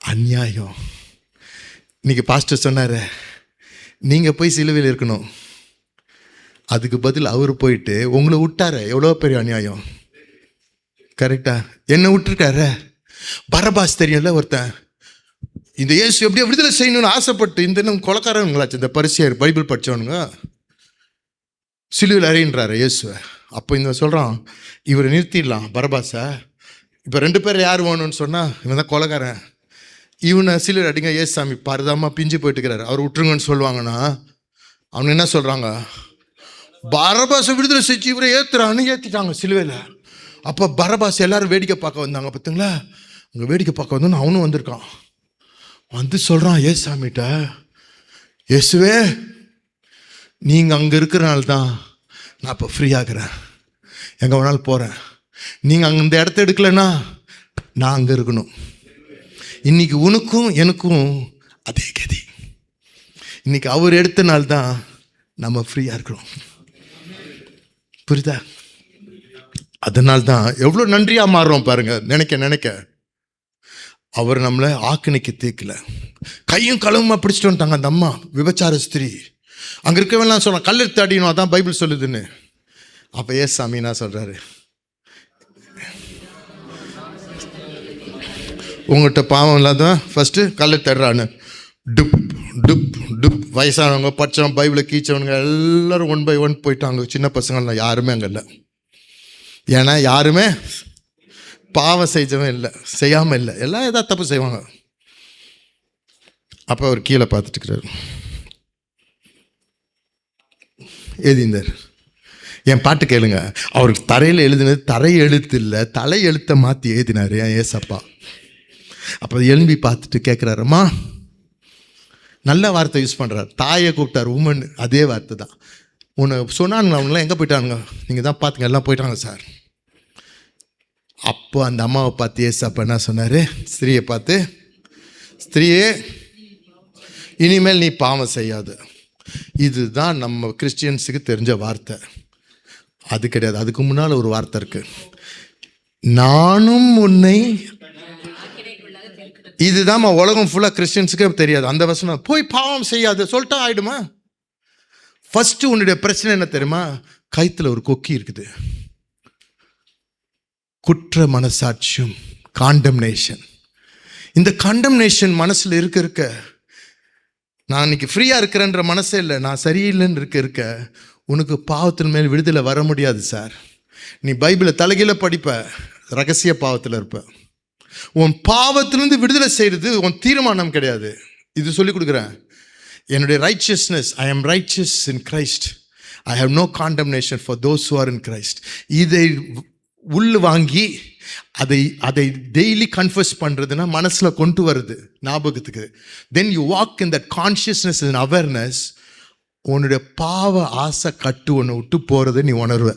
அநியாயம். இன்னைக்கு பாஸ்டர் சொன்னார், நீங்கள் போய் சிலுவையில் இருக்கணும். அதுக்கு பதில் அவர் போயிட்டு உங்களை விட்டாரு. எவ்வளோ பெரிய அநியாயம். கரெக்டா? என்ன விட்டுருக்காரு? பரபாஸ் தெரியும்ல ஒருத்தன், இந்த இயேசு எப்படியோ விடுதலை செய்யணும்னு ஆசைப்பட்டு இந்த கொலைக்காரங்களாச்சு, இந்த பரிசேயர் பைபிள் படித்தவனுங்க சிலுவையில் அறையின்றாரு இயேசுவை. அப்போ இந்த சொல்கிறான், இவரை நிறுத்திடலாம் பரபாஸை. இப்போ 2 பேர் யார் வேணும்னு சொன்னால் இவன் தான் கொலைக்காரன், இவனை சிலுவையில் அடிங்க. ஏசாமி பரதாமா பிஞ்சு போயிட்டு இருக்கிறாரு, அவர் விட்டுருங்கன்னு சொல்லுவாங்கன்னா அவனு என்ன சொல்கிறாங்க, பரபாசை விடுதலை செஞ்சு இவரை ஏற்றிட்டாங்க சிலுவையில். அப்போ பரபாஸ் எல்லாரும் வேடிக்கை பார்க்க வந்தாங்க. பார்த்தீங்களா, அங்கே வேடிக்கை பார்க்க வந்தோன்னு அவனும் வந்திருக்கான். வந்து சொல்கிறான் ஏசாமிட்ட, இயேசுவே நீங்கள் அங்கே இருக்கிறனால தான் நான் இப்போ ஃப்ரீ ஆகிறேன், எங்கே வேணாலும் போகிறேன். நீங்கள் அங்கே இந்த இடத்த எடுக்கலைன்னா நான் அங்கே இருக்கணும். இன்னைக்கு உனக்கும் எனக்கும் அதே கதி. இன்னைக்கு அவர் எடுத்தனால்தான் நம்ம ஃப்ரீயாக இருக்கிறோம். புரியுதா? அதனால்தான் எவ்வளோ நன்றியாக மாறுறோம் பாருங்க. நினைக்க அவர் நம்மளை ஆக்கினைக்கு தீர்க்கல, கையும் களவுமா பிடிச்சிட்டு வந்துட்டாங்க. அந்த அம்மா விபச்சார ஸ்திரீ, அங்கே இருக்கவெல்லாம் சொல்கிறான் கல்லெடுத்து அடிக்கணும், அதான் பைபிள் சொல்லுதுன்னு. அப்போ ஏசாமி என்ன சொல்கிறாரு, உங்கள்கிட்ட பாவம் இல்லாதான் ஃபஸ்ட்டு கல்லெடுத்து அடிறான்னு. டுப் டுப் டுப். வயசானவங்க படித்தவங்க பைபிளை கீச்சவனுங்க எல்லோரும் 1 by 1 போயிட்டாங்க. சின்ன பசங்கள்லாம் யாருமே அங்கே இல்லை. ஏன்னா யாருமே பாவம் செஞ்சவன் இல்லை, செய்யாமல் இல்லை, எல்லாம் ஏதாவது தப்பு செய்வாங்க. அப்போ அவர் கீழே பார்த்துட்டுக்கிறார், எழுதிந்தார். என் பாட்டு கேளுங்க, அவருக்கு தரையில் எழுதினது தரை எழுத்து இல்லை, தலை எழுத்தை மாற்றி எழுதினார் என் ஏசப்பா. அப்போ எழும்பி பார்த்துட்டு கேட்குறாருமா, நல்ல வார்த்தை யூஸ் பண்ணுறார். தாயை கூப்பிட்டார் உமன், அதே வார்த்தை தான். உன்னை சொன்னானுங்க, அவங்களாம் எங்கே போயிட்டானுங்க, நீங்கள் தான் பார்த்துங்க, எல்லாம் போயிட்டாங்க சார். அப்போ அந்த அம்மாவை பார்த்து ஏசப்பா என்ன சொன்னார், ஸ்திரீயை பார்த்து, ஸ்திரீயே இனிமேல் நீ பாவம் செய்யாது. இதுதான் நம்ம கிறிஸ்டியன்ஸுக்கு தெரிஞ்ச வார்த்தை. அது கிடையாது. அதுக்கு முன்னால் ஒரு வார்த்தை இருக்கு, நானும் உன்னை. இதுதான் உலகம் ஃபுல்லாக கிறிஸ்டியன்ஸுக்கே தெரியாது. அந்த வசனம் போய் பாவம் செய்யாது சொல்லிட்டா ஆயிடுமா? ஃபர்ஸ்ட் உன்னுடைய பிரச்சனை என்ன தெரியுமா? கைத்தில் ஒரு கொக்கி இருக்குது, குற்ற மனசாட்சியும், காண்டம்னேஷன். இந்த காண்டம்னேஷன் மனசில் இருக்க நான் இன்னைக்கு ஃப்ரீயாக இருக்கிறேன்ற மனசே இல்லை, நான் சரியில்லைன்னு இருக்க உனக்கு பாவத்தின் மேல் விடுதலை வர முடியாது சார். நீ பைபிளை தலைகீழ படிப்ப, ரகசிய பாவத்தில் இருப்ப. உன் பாவத்திலிருந்து விடுதலை செய்கிறது உன் தீர்மானம் கிடையாது. இது சொல்லிக் கொடுக்குறேன், என்னுடைய righteousness, I am righteous in Christ, I have no condemnation for those who are in Christ. இதை உள் வாங்கி அதை டெய்லி கன்ஃபஸ் பண்ணுறதுன்னா மனசில் கொண்டு வருது ஞாபகத்துக்கு. Then you walk in that consciousness and awareness. உன்னுடைய பாவ ஆசை கட்டு ஒன்று விட்டு போகிறத நீ உணர்வ.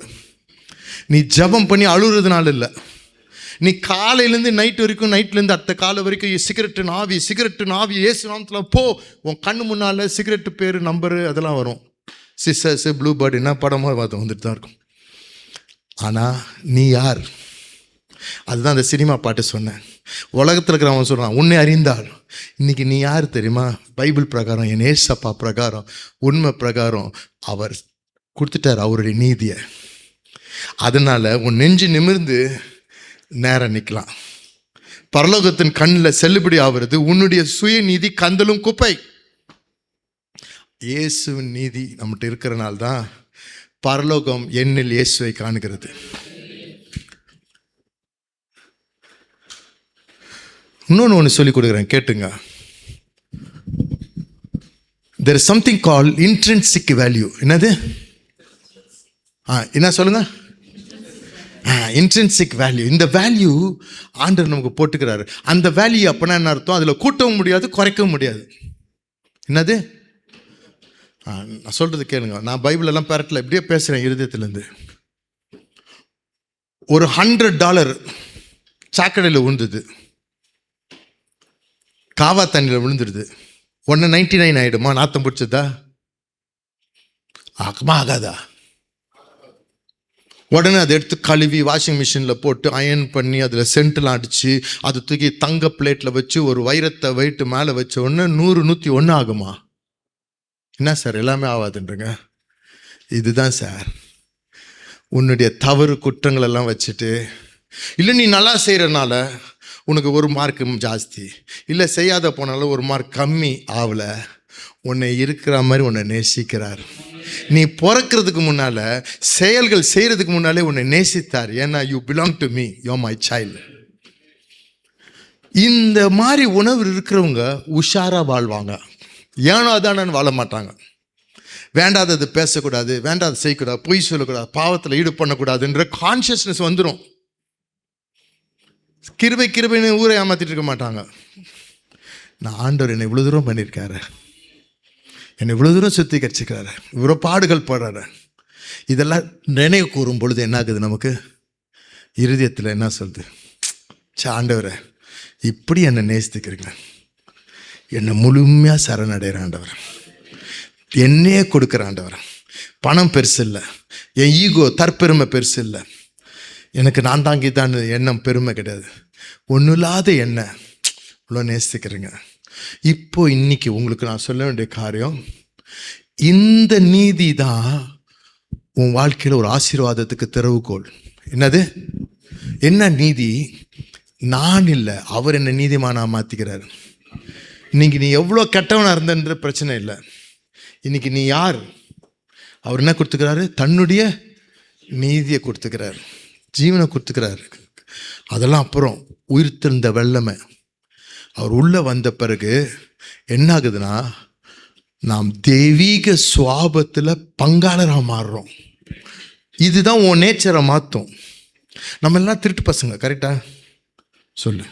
நீ ஜபம் பண்ணி அழுகிறதுனால இல்லை, நீ காலையிலேருந்து நைட் வரைக்கும், நைட்லேருந்து அடுத்த காலை வரைக்கும் சிகரெட்டு நாவி ஏசு நாமத்தில் போ. உன் கண்ணு முன்னால் சிகரெட்டு பேர் நம்பரு அதெல்லாம் வரும், சிஸ்ஸர்ஸு ப்ளூ பேர்டு என்ன படமாக வந்துட்டு தான் இருக்கும். ஆனால் நீ யார்? அதுதான் அந்த சினிமா பாட்டு சொன்னேன். உலகத்தில் இருக்கிறவன் சொல்கிறான் உன்னை அறிந்தால். இன்னைக்கு நீ யார் தெரியுமா? பைபிள் பிரகாரம், என் ஏசப்பா பிரகாரம், உண்மை பிரகாரம் அவர் கொடுத்துட்டார் அவருடைய நீதியை. அதனால் உன் நெஞ்சு நிமிர்ந்து நேரம் நிற்கலாம். பரலோகத்தின் கண்ணில் செல்லுபடி ஆகிறது உன்னுடைய சுய நீதி கந்தலும் குப்பை. இயேசுவின் நீதி நம்மகிட்ட இருக்கிறனால்தான் பரலோகம் என்னில் இயேசுவை காணுகிறது. இன்னொன்று ஒன்று சொல்லி கொடுக்குறேன், கேட்டுங்க. there is something called intrinsic value. என்னது? என்ன சொல்லுங்க? Intrinsic value. இந்த வேல்யூ ஆண்டவர் நமக்கு போட்டுக்கிறாரு. அந்த வேல்யூ அப்போனா என்ன அர்த்தம்? அதில் கூட்டவும் முடியாது, குறைக்கவும் முடியாது. என்னது? நான் சொல்கிறது கேளுங்க. நான் பைபிளெல்லாம் பேரட்டில் எப்படியே பேசுகிறேன் இருதயத்துலேருந்து. ஒரு $100 சாக்கடையில் விழுந்தது, காவா தண்ணியில் விழுந்துடுது. உடனே 99 ஆகிடுமா? நாத்தம் பிடிச்சதா? ஆகுமா? ஆகாதா? உடனே அதை எடுத்து கழுவி வாஷிங் மிஷினில் போட்டு அயன் பண்ணி அதில் சென்ட்லாம் அடித்து அதை தூக்கி தங்க பிளேட்டில் வச்சு ஒரு வைரத்தை வெயிட்டு மேலே வச்ச உடனே 100, 101 ஆகுமா? என்ன சார் எல்லாமே ஆகாதுன்றங்க? இதுதான் சார் உன்னுடைய தவறு குற்றங்கள் எல்லாம் வச்சுட்டு, இல்லை நீ நல்லா செய்கிறனால உனக்கு 1 மார்க்கு ஜாஸ்தி, இல்லை செய்யாத போனாலும் 1 மார்க் கம்மி ஆகலை. உன்னை இருக்கிற மாதிரி உன்னை நேசிக்கிறார். நீ பிறக்கிறதுக்கு முன்னால் செயல்கள் செய்கிறதுக்கு முன்னாலே உன்னை நேசித்தார். ஏன்னா you belong to me, you my child. இந்த மாதிரி உணர்வு இருக்கிறவங்க உஷாராக வாழ்வாங்க. ஏனோ அதானு வாழ மாட்டாங்க. வேண்டாதது பேசக்கூடாது, வேண்டாத செய்யக்கூடாது, பொய் சொல்லக்கூடாது, பாவத்தில் ஈடு பண்ணக்கூடாதுன்ற கான்ஷியஸ்னஸ் வந்துடும். கிருபைன்னு ஊரை ஏமாத்திட்டு இருக்க மாட்டாங்க. நான் ஆண்டவர் என்னை இவ்வளோ தூரம் பண்ணியிருக்காரு, என்னை இவ்வளோ தூரம் சுற்றி கடிச்சிக்கிறாரு, இவ்வளோ பாடுகள் போடுறாரு. இதெல்லாம் நினைவு கூறும் பொழுது என்ன ஆகுது? நமக்கு இருதயத்தில் என்ன சொல்லுது? ஆண்டவரை இப்படி என்னை நேசித்துக்கிறீங்க, என்னை முழுமையாக சரணடைகிற ஆண்டவர், என்னையே கொடுக்குற ஆண்டவர். பணம் பெருசு இல்லை, என் ஈகோ தற்பெருமை பெருசு இல்லை, எனக்கு நான் தாங்கி தான் எண்ணம் பெருமை கிடையாது. ஒன்றும் இல்லாத என்ன இவ்வளோ நேசிக்கிறீங்க. இப்போ இன்னைக்கு உங்களுக்கு நான் சொல்ல வேண்டிய காரியம், இந்த நீதி தான் உன் வாழ்க்கையில் ஒரு ஆசீர்வாதத்துக்கு திறவுகோல். என்னது? என்ன நீதி? நான் இல்லை, அவர் என்னை நீதிமானா மாற்றிக்கிறார். இன்னைக்கு நீ எவ்வளோ கெட்டவனாக இருந்தன்ற பிரச்சனை இல்லை. இன்னைக்கு நீ யார்? அவர் என்ன கொடுத்துக்கிறாரு? தன்னுடைய நீதியை கொடுத்துக்கிறார், ஜீவனை கொடுத்துக்கிறார். அதெல்லாம் அப்புறம் உயிர்த்தெழுந்த வெள்ளமை அவர் உள்ளே வந்த பிறகு என்ன ஆகுதுன்னா, நாம் தெய்வீக சுவாபத்தில் பங்காளராக மாறுறோம். இதுதான் உன் நேச்சரை மாற்றும். நம்ம எல்லாம் திருட்டு பசங்க, கரெக்டாக சொல்லு.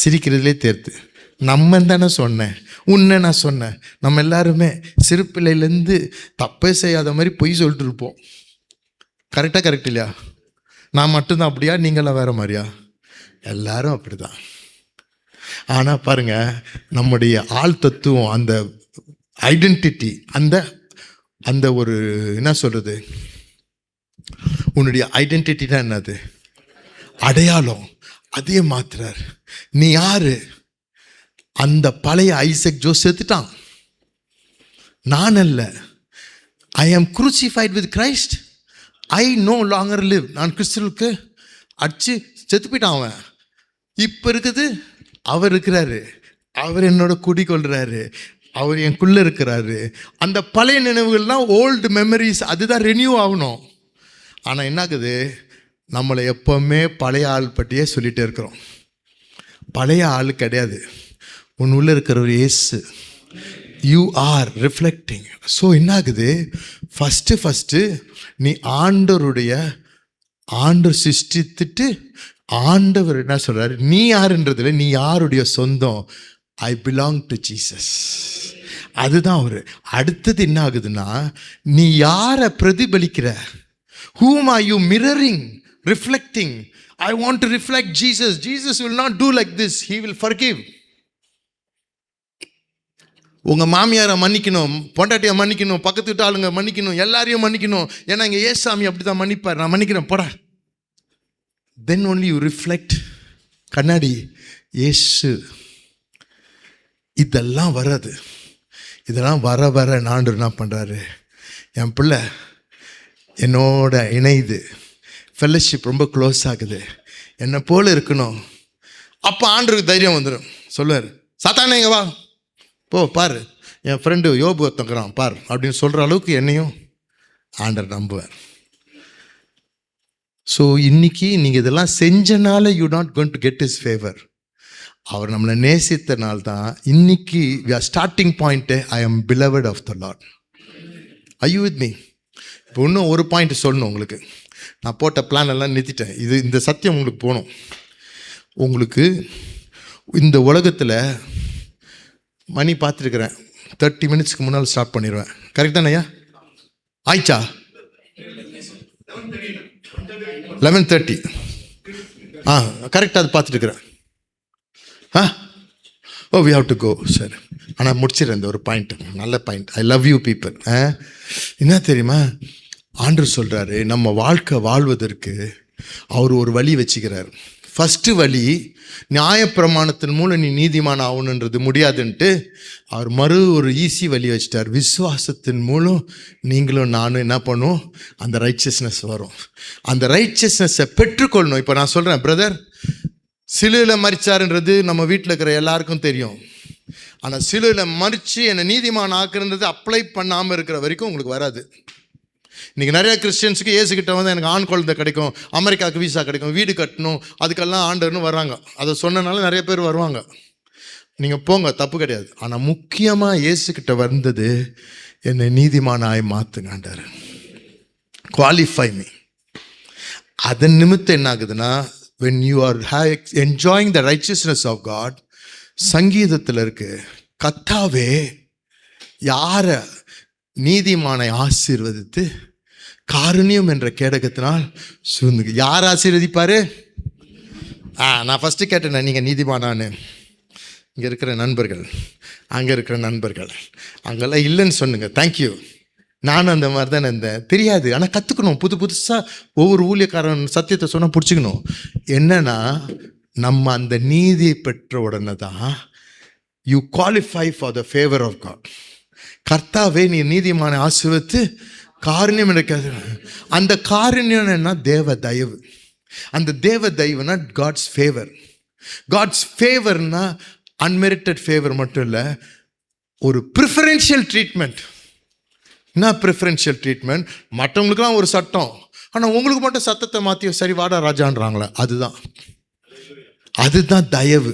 சிரிக்கிறதுலே தேர்த்து நம்ம தானே சொன்னேன், உன்னை நான் சொன்னேன். நம்ம எல்லாருமே சிறு பிள்ளையிலேருந்து தப்பே செய்யாத மாதிரி பொய் சொல்லிட்டு இருப்போம். கரெக்ட் இல்லையா? நான் மட்டும்தான் அப்படியா? நீங்களாம் வேற மாதிரியா? எல்லாரும் அப்படி தான். ஆனால் பாருங்க, நம்முடைய ஆள் தத்துவம், அந்த ஐடென்டிட்டி, அந்த ஒரு என்ன சொல்கிறது, உன்னுடைய ஐடென்டிட்டி தான் என்னது? அடையாளம். அதே மாத்துறார். நீ யாரு? அந்த பழைய ஐசக் ஜோ செத்துட்டான், நான் அல்ல. ஐ ஆம் crucified with Christ, I know longer live. நான் கிறிஸ்துவுக்கு அடிச்சு செத்து போயிட்டான் அவன். இப்போ இருக்குது அவர் இருக்கிறாரு, அவர் என்னோட குடிக்கொள்கிறாரு, அவர் எனக்குள்ளே இருக்கிறாரு. அந்த பழைய நினைவுகள்லாம் ஓல்டு மெமரிஸ், அதுதான் ரெனியூ ஆகணும். ஆனால் என்ன ஆகுது? நம்மளை எப்போவுமே பழைய ஆள் பற்றியே சொல்லிகிட்டே இருக்கிறோம். பழைய ஆள் கிடையாது, உன் உள்ளே இருக்கிற ஒரு இயேசு. You are reflecting. ஸோ என்ன ஆகுது? ஃபஸ்ட்டு நீ ஆண்டவர் சிருஷ்டித்துட்டு ஆண்டவர் என்ன சொல்கிறாரு? நீ யாருன்றதுல நீ யாருடைய சொந்தம்? I belong to Jesus. அதுதான் அவர். அடுத்தது என்ன ஆகுதுன்னா, நீ யாரை பிரதிபலிக்கிற? whom are you mirroring, reflecting? I want to reflect Jesus. Jesus will not do like this, he will forgive. உங்கள் மாமியாரை மன்னிக்கணும், பொண்டாட்டியை மன்னிக்கணும், பக்கத்து வீட்டு ஆளுங்க மன்னிக்கணும், எல்லாரையும் மன்னிக்கணும். ஏன்னா இங்கே ஏசாமி அப்படி தான் மன்னிப்பார். நான் மன்னிக்கிறேன் போடா. Then only you reflect. கண்ணாடி ஏசு. இதெல்லாம் வராது. இதெல்லாம் வர ஆண்டவர் என்ன பண்ணுறாரு? என் பிள்ளை என்னோட இணையுது, ஃபெல்லோஷிப் ரொம்ப க்ளோஸ் ஆகுது, என்னை போல இருக்கணும். அப்போ ஆண்டவருக்கு தைரியம் வந்துடும். சொல்லுவார், சாத்தானே இங்கே வா, போ பாரு, என் ஃப்ரெண்டு யோபு ஒருத்தங்கிறான் பார் அப்படின்னு சொல்கிற அளவுக்கு என்னையும் ஆண்டவர் நம்புவார். ஸோ இன்னைக்கு நீங்கள் இதெல்லாம் செஞ்சனால you not going to get his favour. அவர் நம்மளை நேசித்தனால தான் இன்னைக்கு starting point I am beloved of the Lord. I you with me? இப்போ இன்னும் ஒரு பாயிண்ட் சொல்லணும் உங்களுக்கு. நான் போட்ட பிளான் எல்லாம் நிறுத்திட்டேன். இந்த சத்தியம் உங்களுக்கு போகணும். உங்களுக்கு இந்த உலகத்தில் மணி பார்த்துருக்குறேன், 30 மினிட்ஸ்க்கு முன்னால் ஸ்டார்ட் பண்ணிடுவேன். கரெக்ட் தானேயா? ஆயிச்சா? 11:30. கரெக்டாக அது பார்த்துட்டுருக்குறேன். We have to go sir. ஆனால் முடிச்சிடறேன் இந்த ஒரு பாயிண்ட், நல்ல point. I love you people. என்ன தெரியுமா, ஆண்டவர் சொல்கிறாரு, நம்ம வாழ்க்கை வாழ்வதற்கு அவர் ஒரு வழி வச்சுக்கிறார். ஃபஸ்ட்டு வழி, நியாயப்பிரமாணத்தின் மூலம் நீ நீதிமான் ஆகணுன்றது முடியாதுன்ட்டு அவர் ஒரு ஈஸி வழி வச்சிட்டார். விசுவாசத்தின் மூலம் நீங்களும் நானும் என்ன பண்ணுவோம், அந்த ரைச்சஸ்னஸ் வரும். அந்த ரைச்சஸ்னஸை பெற்றுக்கொள்ளணும். இப்போ நான் சொல்கிறேன் பிரதர், சிலுவையில் மரிச்சாருன்றது நம்ம வீட்டில் இருக்கிற எல்லாருக்கும் தெரியும். ஆனால் சிலுவையில் மரித்து என்னை நீதிமான் ஆக்குறது அப்ளை பண்ணாமல் இருக்கிற வரைக்கும் உங்களுக்கு வராது. இன்றைக்கி நிறைய கிறிஸ்டியன்ஸுக்கு ஏசுக்கிட்ட வந்து எனக்கு ஆண் குழந்தை கிடைக்கும், அமெரிக்காவுக்கு வீசா கிடைக்கும், வீடு கட்டணும், அதுக்கெல்லாம் ஆண்டர்னு வர்றாங்க. அதை சொன்னனால நிறைய பேர் வருவாங்க. நீங்கள் போங்க, தப்பு கிடையாது. ஆனால் முக்கியமாக இயேசுக்கிட்ட வந்தது, என்னை நீதிமானாய் மாற்றுங்காண்டார், குவாலிஃபை மீ. அதன் நிமித்தம் என்ன ஆகுதுன்னா, when you are enjoying the righteousness of God, சங்கீதத்தில் இருக்கு, கர்த்தாவே யாரை நீதிமானை ஆசீர்வதித்து காருண்யம் என்ற கேடகத்தினால் சூழ்ந்து. யார் ஆசீர்வதிப்பாரு? நான் ஃபஸ்ட்டு கேட்டேன், நீங்கள் நீதிமானான்னு. இங்கே இருக்கிற நண்பர்கள், அங்கே இருக்கிற நண்பர்கள், அங்கெல்லாம் இல்லைன்னு சொன்னுங்க. தேங்க்யூ. நானும் அந்த மாதிரி தானே இருந்தேன், தெரியாது. ஆனால் கற்றுக்கணும், புதுசாக ஒவ்வொரு ஊழியக்காரன் சத்தியத்தை சொன்னால் பிடிச்சிக்கணும். என்னன்னா, நம்ம அந்த நீதியை பெற்ற உடனே தான் you qualify for the favour of God. கர்த்தாவே நீ நீதிமானை ஆசீர்வதித்து காருண்யம் இருக்காது. அந்த காருண்யம் என்ன? தேவ தயவு. அந்த தேவ தயவுனா காட்ஸ் ஃபேவர். காட்ஸ் ஃபேவர்னா அன்மெரிட்டட் ஃபேவர் மட்டும் இல்லை, ஒரு ப்ரிஃபரன்ஷியல் ட்ரீட்மெண்ட். என்ன ப்ரிஃபரன்ஷியல் ட்ரீட்மெண்ட்? மற்றவங்களுக்குலாம் ஒரு சட்டம், ஆனால் உங்களுக்கு மட்டும் சத்தத்தை மாற்றி சரி வாடா ராஜான்றாங்களே, அதுதான் தயவு.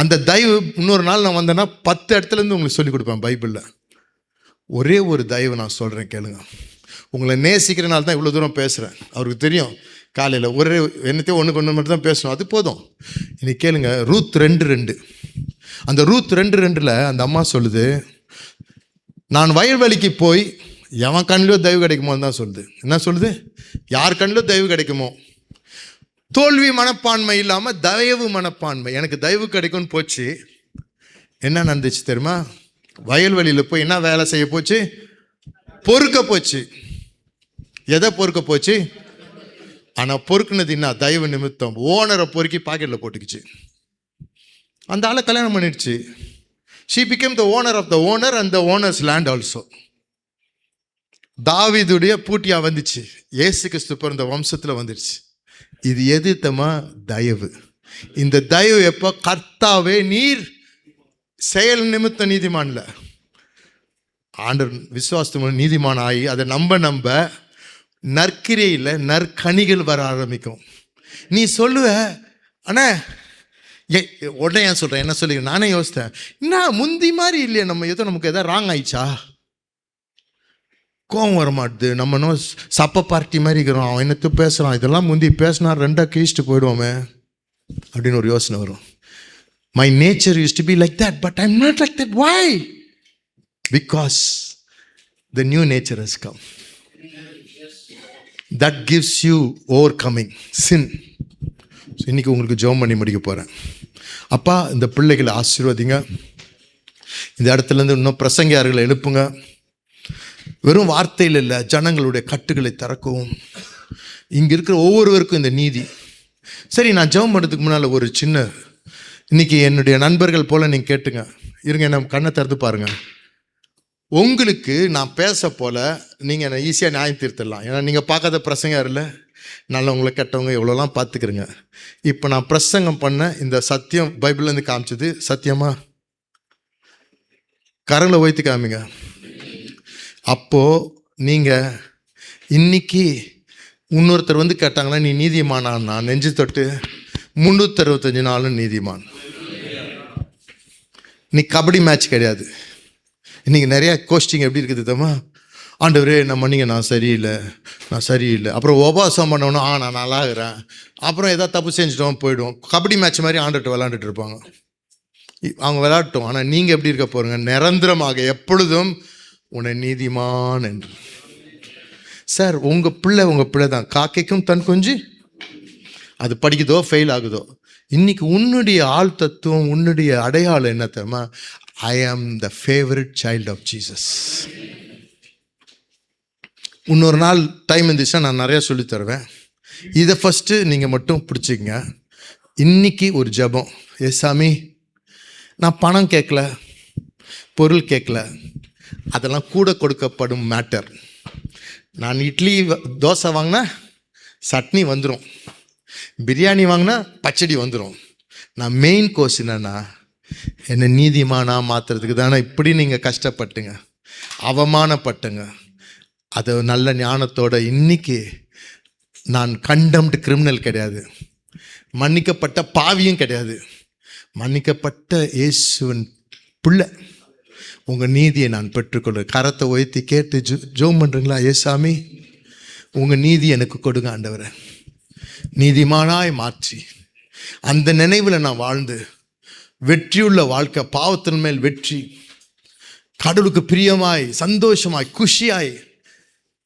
அந்த தயவு இன்னொரு நாள் நான் வந்தேன்னா 10 இடத்துலேருந்து உங்களுக்கு சொல்லிக் கொடுப்பேன் பைபிளில். ஒரே ஒரு தயவு நான் சொல்கிறேன், கேளுங்க. உங்களை நேசிக்கிறனால தான் இவ்வளோ தூரம் பேசுகிறேன். அவருக்கு தெரியும், காலையில் ஒரே என்னத்தையும் ஒன்று மட்டும் தான் பேசணும், அது போதும். இன்னைக்கு கேளுங்க, ரூத் 2:2. அந்த ரூத் 2:2 அந்த அம்மா சொல்லுது, நான் வயல்வெளிக்கு போய் எவன் கண்ணிலோ தயவு கிடைக்குமோன்னு தான் சொல்லுது. என்ன சொல்லுது? யார் கண்ணிலோ தயவு கிடைக்குமோ. தோல்வி மனப்பான்மை இல்லாமல் தயவு மனப்பான்மை, எனக்கு தயவு கிடைக்கும்னு போச்சு. என்ன நடந்துச்சு தெரியுமா? வயல்வெளியில் போய் என்ன வேலை செய்ய போச்சு? பொறுக்க போச்சு. எதை பொறுக்க போச்சு? ஆனால் பொறுக்குனது என்ன? தயவு நிமித்தம் ஓனரை பொறுக்கி பாக்கெட்டில் போட்டுக்குச்சு. அந்த ஆளை கல்யாணம் பண்ணிடுச்சு. she became the owner of the owner and the owner's land also. தாவீதுடைய பூட்டியா வந்துச்சு, இயேசு கிறிஸ்து பிறந்த வம்சத்தில் வந்துடுச்சு. இது எதுத்தமா? தயவு. இந்த தயவு எப்போ? கர்த்தாவே நீர் செயல் நிமித்த நீதிமான்ல ஆண்டவர் விசுவாசத்து மூலம் நீதிமான் ஆகி அதை நம்ப நற்கிரையில் நற்கனிகள் வர ஆரம்பிக்கும். நீ சொல்லுவ, அண்ணா உடனே ஏன் சொல்கிறேன், என்ன சொல்லி நானே யோசித்தேன், என்ன முந்தி மாதிரி இல்லையே, நம்ம நமக்கு எதாவது ராங் ஆயிடுச்சா? கோவம் வர மாட்டுது. நம்ம இன்னும் சப்ப பார்ட்டி மாதிரி இருக்கிறோம், அவன் என்னத்து பேசுகிறான், இதெல்லாம் முந்தி பேசினா 2 கீழ்ச்சிட்டு போயிடுவோமே அப்படின்னு ஒரு யோசனை வரும். My nature used to be like that, but I'm not like that. Why? Because the new nature has come. That gives you overcoming sin. So இன்னைக்கு உங்களுக்கு ஜெபம் பண்ணி முடிக்க போகிறேன். அப்பா, இந்த பிள்ளைகளை ஆசீர்வதிங்க. இந்த இடத்துலேருந்து இன்னும் பிரசங்கியார்களை எழுப்புங்க. வெறும் வார்த்தையில் இல்லை, ஜனங்களுடைய கட்டுகளை திறக்கவும். இங்கே இருக்கிற ஒவ்வொருவருக்கும் இந்த நீதி. சரி, நான் ஜெபம் பண்ணுறதுக்கு முன்னால் ஒரு சின்ன, இன்றைக்கி என்னுடைய நண்பர்கள் போல் நீங்கள் கேட்டுங்க. இருங்க, என்ன கண்ணை திறந்து பாருங்கள். உங்களுக்கு நான் பேச போல் நீங்கள் என்னை ஈஸியாக நியாயம் தீர்த்திடலாம். ஏன்னா நீங்கள் பார்க்காத பிரசங்கம் இல்லை, நல்லவங்களை கெட்டவங்க எவ்வளோலாம் பார்த்துக்கிறீங்க. இப்போ நான் பிரசங்கம் பண்ண இந்த சத்தியம் பைபிள்லேருந்து காமிச்சது சத்தியமா? கரங்களை வைத்து காமிங்க. அப்போது நீங்கள் இன்னைக்கு இன்னொருத்தர் வந்து கேட்டாங்கன்னா நீ நீதிமானா, நான் நெஞ்சு தொட்டு 365 நாளும் நீதிமான். இன்னைக்கு கபடி மேட்ச் கிடையாது. இன்றைக்கி நிறையா கோஸ்டிங் எப்படி இருக்குது தெரியுமா? ஆண்டவரே நான் மன்னிங்க, நான் சரியில்லை. அப்புறம் உபவாசம் பண்ணோன்னா நான் நல்லா இருக்கிறேன். அப்புறம் எதாவது தப்பு செஞ்சுட்டோம் போயிடுவோம். கபடி மேட்ச் மாதிரி ஆண்டுட்டு விளாண்டுட்டு இருப்பாங்க. அவங்க விளையாட்டோம். ஆனால் நீங்கள் எப்படி இருக்க போகிறீங்க? நிரந்தரமாக எப்பொழுதும் உன்னை நீதிமான் என்று. சார், உங்கள் பிள்ளை தான். காக்கைக்கும் தன் குஞ்சு, அது படிக்குதோ ஃபெயில் ஆகுதோ. இன்னைக்கு உன்னுடைய ஆள் தத்துவம், உன்னுடைய அடையாளம் என்ன தெரியுமா? I am the favourite child of Jesus. இன்னொரு நாள் டைம் இருந்துச்சுன்னா நான் நிறையா சொல்லித் தருவேன். இதை ஃபஸ்ட்டு நீங்கள் மட்டும் பிடிச்சிக்கங்க. இன்னைக்கு ஒரு ஜெபம். சாமி, நான் பணம் கேட்கல, பொருள் கேட்கல, அதெல்லாம் கூட கொடுக்கப்படும் மேட்டர். நான் இட்லி தோசை வாங்கினா சட்னி வந்துடும், பிரியாணி வாங்கினா பச்சடி வந்துடும். நான் மெயின் கோர்ஸ் என்னன்னா, என்னை நீதிமானா மாற்றுறதுக்கு தானே இப்படி நீங்கள் கஷ்டப்பட்டுங்க, அவமானப்பட்டுங்க. அது நல்ல ஞானத்தோட இன்னைக்கு நான் கண்டம்டு கிரிமினல் கிடையாது, மன்னிக்கப்பட்ட பாவியும் கிடையாது, மன்னிக்கப்பட்ட இயேசுவின் பிள்ளை. உங்கள் நீதியை நான் பெற்றுக்கொள்ள கரத்தை உயர்த்தி கேட்டு ஜோம் பண்ணுறீங்களா? ஏசாமி, உங்கள் நீதி எனக்கு கொடுங்க ஆண்டவரே. நீதிமானாய் மாற்றி அந்த நினைவில் நான் வாழ்ந்து வெற்றியுள்ள வாழ்க்கை, பாவத்தின் மேல் வெற்றி, கடவுளுக்கு பிரியமாய், சந்தோஷமாய், குஷியாய்,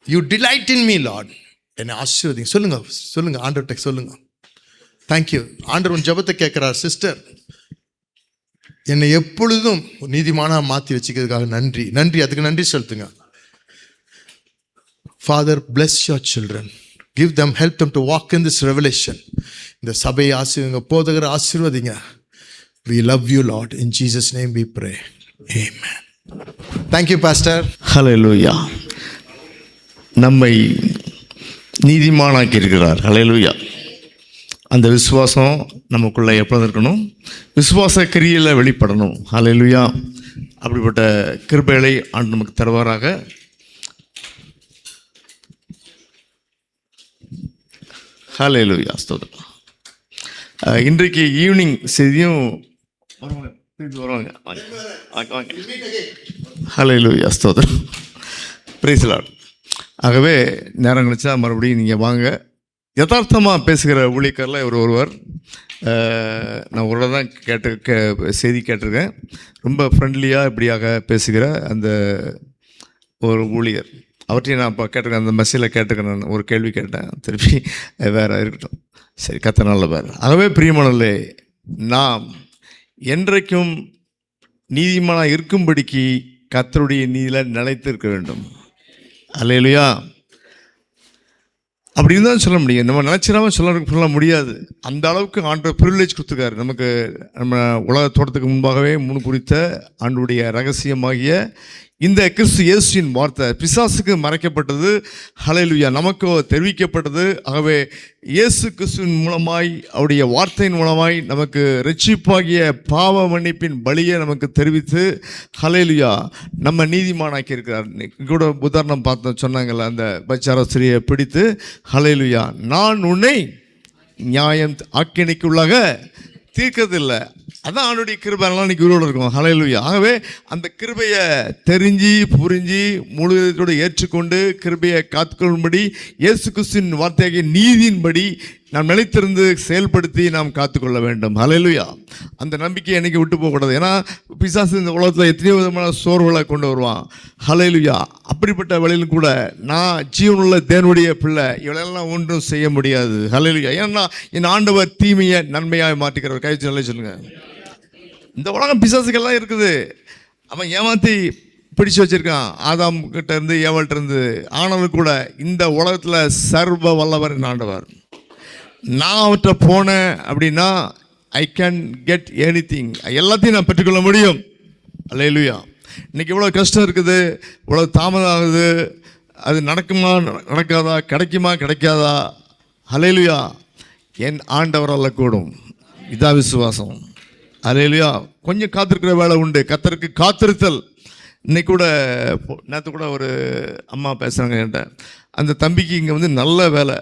you delight in me Lord, என்னை ஆசீர்வதிங்க. சொல்லுங்க ஆண்டவர்கிட்ட சொல்லுங்க. தேங்க்யூ ஆண்டவர். உன் ஜெபத்தை கேட்குறார். சிஸ்டர், என்னை எப்பொழுதும் நீதிமானாக மாற்றி வச்சுக்கிறதுக்காக நன்றி. அதுக்கு நன்றி செலுத்துங்க. Father, bless your children, give them, help them to walk in this revelation. இந்த சபையை ஆசீர்வதிங்க, போதகரை ஆசீர்வதிங்க. We love you, Lord. In Jesus' name we pray. Amen. Thank you, Pastor. ஹல்லேலூயா. நம்மை நீதிமானாக்கி இருக்கிறார். ஹல்லேலூயா. அந்த விசுவாசம் நமக்குள்ளே எப்பொழுது இருக்கணும்? விசுவாச கிரியில் வெளிப்படணும். ஹல்லேலூயா. அப்படிப்பட்ட கிருபைகளை ஆண்டு நமக்கு தருவாராக. ஹல்லேலூயா. ஸ்தோத்திரம். இன்றைக்கு ஈவினிங் செய்தியும் வருவாங்க. ஹல்லேலூயா. ஸ்தோத்திரம். Praise the Lord. ஆகவே நேரம் கழிச்சா மறுபடியும் நீங்கள் வாங்க. யதார்த்தமாக பேசுகிற ஊழியக்காரில் ஒருவர் நான் ஒரு தான் செய்தி கேட்டிருக்கேன். ரொம்ப ஃப்ரெண்ட்லியாக இப்படியாக பேசுகிற அந்த ஒரு ஊழியர், அவற்றையும் நான் இப்போ கேட்டிருக்கேன். அந்த மெசேஜில் கேட்டிருக்கேன். நான் ஒரு கேள்வி கேட்டேன், திருப்பி வேறு இருக்கட்டும். சரி, கத்த நல்ல வேறு. ஆகவே பிரியமானவர்களே, நாம் என்றைக்கும் நீதிமானாக இருக்கும்படிக்கு கர்த்தருடைய நீதியில் நிலைத்திருக்க வேண்டும். அல்லேலூயா. அப்படி இருந்தாலும் சொல்ல முடியும். நம்ம நினச்சிடாமல் சொல்ல முடியாது. அந்த அளவுக்கு ஆண்டவர் ப்ரிவிலேஜ் கொடுத்துருக்காரு நமக்கு. நம்ம உலகத்தோட்டத்துக்கு முன்பாகவே முன்குறித்த ஆண்டுடைய ரகசியமாகிய இந்த கிறிஸ்து இயேசுவின் வார்த்தை பிசாசுக்கு மறைக்கப்பட்டது. ஹல்லேலூயா. நமக்கோ தெரிவிக்கப்பட்டது. ஆகவே இயேசு கிறிஸ்துவின் மூலமாய், அவருடைய வார்த்தையின் மூலமாய் நமக்கு ரட்சிப்பாகிய பாவ மன்னிப்பின் பலியை நமக்கு தெரிவித்து, ஹல்லேலூயா, நம்ம நீதிமானாக்கி இருக்கிறார். கூட உதாரணம் சொன்னாங்கல்ல, அந்த பச்சாரஸ்திரியை பிடித்து, ஹல்லேலூயா, நான் உன்னை நியாயம் ஆக்கினைக்குள்ளாக தீர்க்கதில்லை. அதான் அவனுடைய கிருபையெல்லாம் இன்னைக்கு உருவோடு இருக்கும். ஹல்லேலூயா. ஆகவே அந்த கிருபையை தெரிஞ்சு புரிஞ்சு முழுவதோடு ஏற்றுக்கொண்டு கிருபையை காத்துக்கொள்ளும்படி இயேசு கிறிஸ்துவின் வார்த்தையாகிய நீதியின்படி நாம் நிலைத்திருந்து செயல்படுத்தி நாம் காத்துக்கொள்ள வேண்டும். ஹல்லேலூயா. அந்த நம்பிக்கையை என்றைக்கு விட்டு போகக்கூடாது. ஏன்னா பிசாசு இந்த உலகத்தில் எத்தனையோ விதமான சோர்வுகளை கொண்டு வருவான். ஹல்லேலூயா. அப்படிப்பட்ட வழியில் கூட நான் ஜீவனுள்ள தேவனுடைய பிள்ளை, இவளெல்லாம் ஒன்றும் செய்ய முடியாது. ஹல்லேலூயா. ஏன்னா என் ஆண்டவர் தீமையை நன்மையாக மாற்றிக்கிறவர். கை நல்லா சொல்லுங்கள். இந்த உலகம் பிசாசுக்கெல்லாம் இருக்குது. அவன் ஏமாற்றி பிடிச்சு வச்சிருக்கான், ஆதாம் கிட்ட இருந்து ஏவல்கிட்ட இருந்து. ஆனாலும் கூட இந்த உலகத்தில் சர்வ வல்லவர் என் ஆண்டவர். நான் அவற்றை போனேன் அப்படின்னா ஐ கேன் கெட் எனிதிங், எல்லாத்தையும் நான் பெற்றுக்கொள்ள முடியும். அல்லேலூயா. இன்றைக்கி இவ்வளோ கஷ்டம் இருக்குது, இவ்வளோ தாமதம் ஆகுது, அது நடக்குமா நடக்காதா, கிடைக்குமா கிடைக்காதா? அல்லேலூயா. என் ஆண்டவரால் கூடும். இதான் விசுவாசம். அல்லேலூயா. கொஞ்சம் காத்திருக்கிற வேலை உண்டு. கர்த்தருக்கு காத்திருத்தல். இன்னைக்கு கூட நேற்று கூட ஒரு அம்மா பேசுகிறாங்க என்கிட்ட. அந்த தம்பிக்கு இங்கே நல்ல வேலை,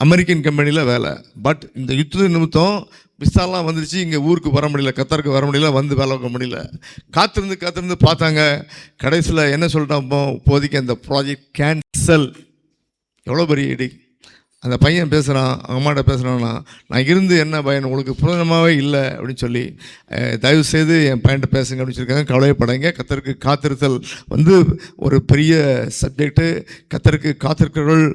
அமெரிக்கன் கம்பெனியில் வேலை. பட் இந்த யுத்த நிமித்தம் விசாலாம் வந்துருச்சு, இங்கே ஊருக்கு வர முடியல, கத்தாருக்கு வர முடியல, வந்து வேலை வைக்க முடியல. காத்திருந்து பார்த்தாங்க. கடைசியில் என்ன சொல்லிட்டான், இப்போதைக்கு அந்த ப்ராஜெக்ட் கேன்சல். எவ்வளோ பெரிய இடி. அந்த பையன் பேசுகிறான், அம்மாட்ட பேசுகிறான்னா, நான் இருந்து என்ன பையன், உங்களுக்கு புரோஜனமாகவே இல்லை அப்படின்னு சொல்லி, தயவுசெய்து என் பையன்கிட்ட பேசுங்க அப்படின்னு சொல்லியிருக்காங்க. கவலைப்படாங்க. கத்தருக்கு காத்திருத்தல் ஒரு பெரிய சப்ஜெக்டு. கத்தருக்கு காத்திருக்கிறவர்கள்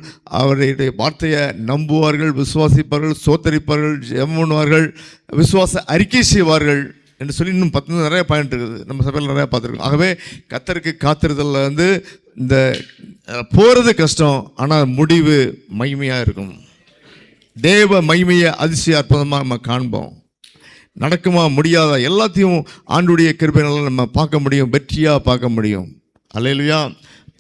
அவருடைய வார்த்தையை நம்புவார்கள், விசுவாசிப்பார்கள், சோத்தரிப்பார்கள், ஜெபம் பண்ணுவார்கள், விசுவாச அறிக்கை செய்வார்கள் என்று சொல்லி இன்னும் 10 நிறைய பாயிண்ட் இருக்குது. நம்ம சபையில் நிறையா பார்த்துருக்கோம். ஆகவே கத்தருக்கு காத்திருத்தலில் இந்த போகிறது கஷ்டம், ஆனால் முடிவு மகிமையாக இருக்கும். தேவ மகிமையை அதிசய அற்புதமாக நம்ம காண்போம். நடக்குமா முடியாத எல்லாத்தையும் ஆண்டுடைய கிருபையினால நம்ம பார்க்க முடியும், வெற்றியாக பார்க்க முடியும். அல்லேலூயா.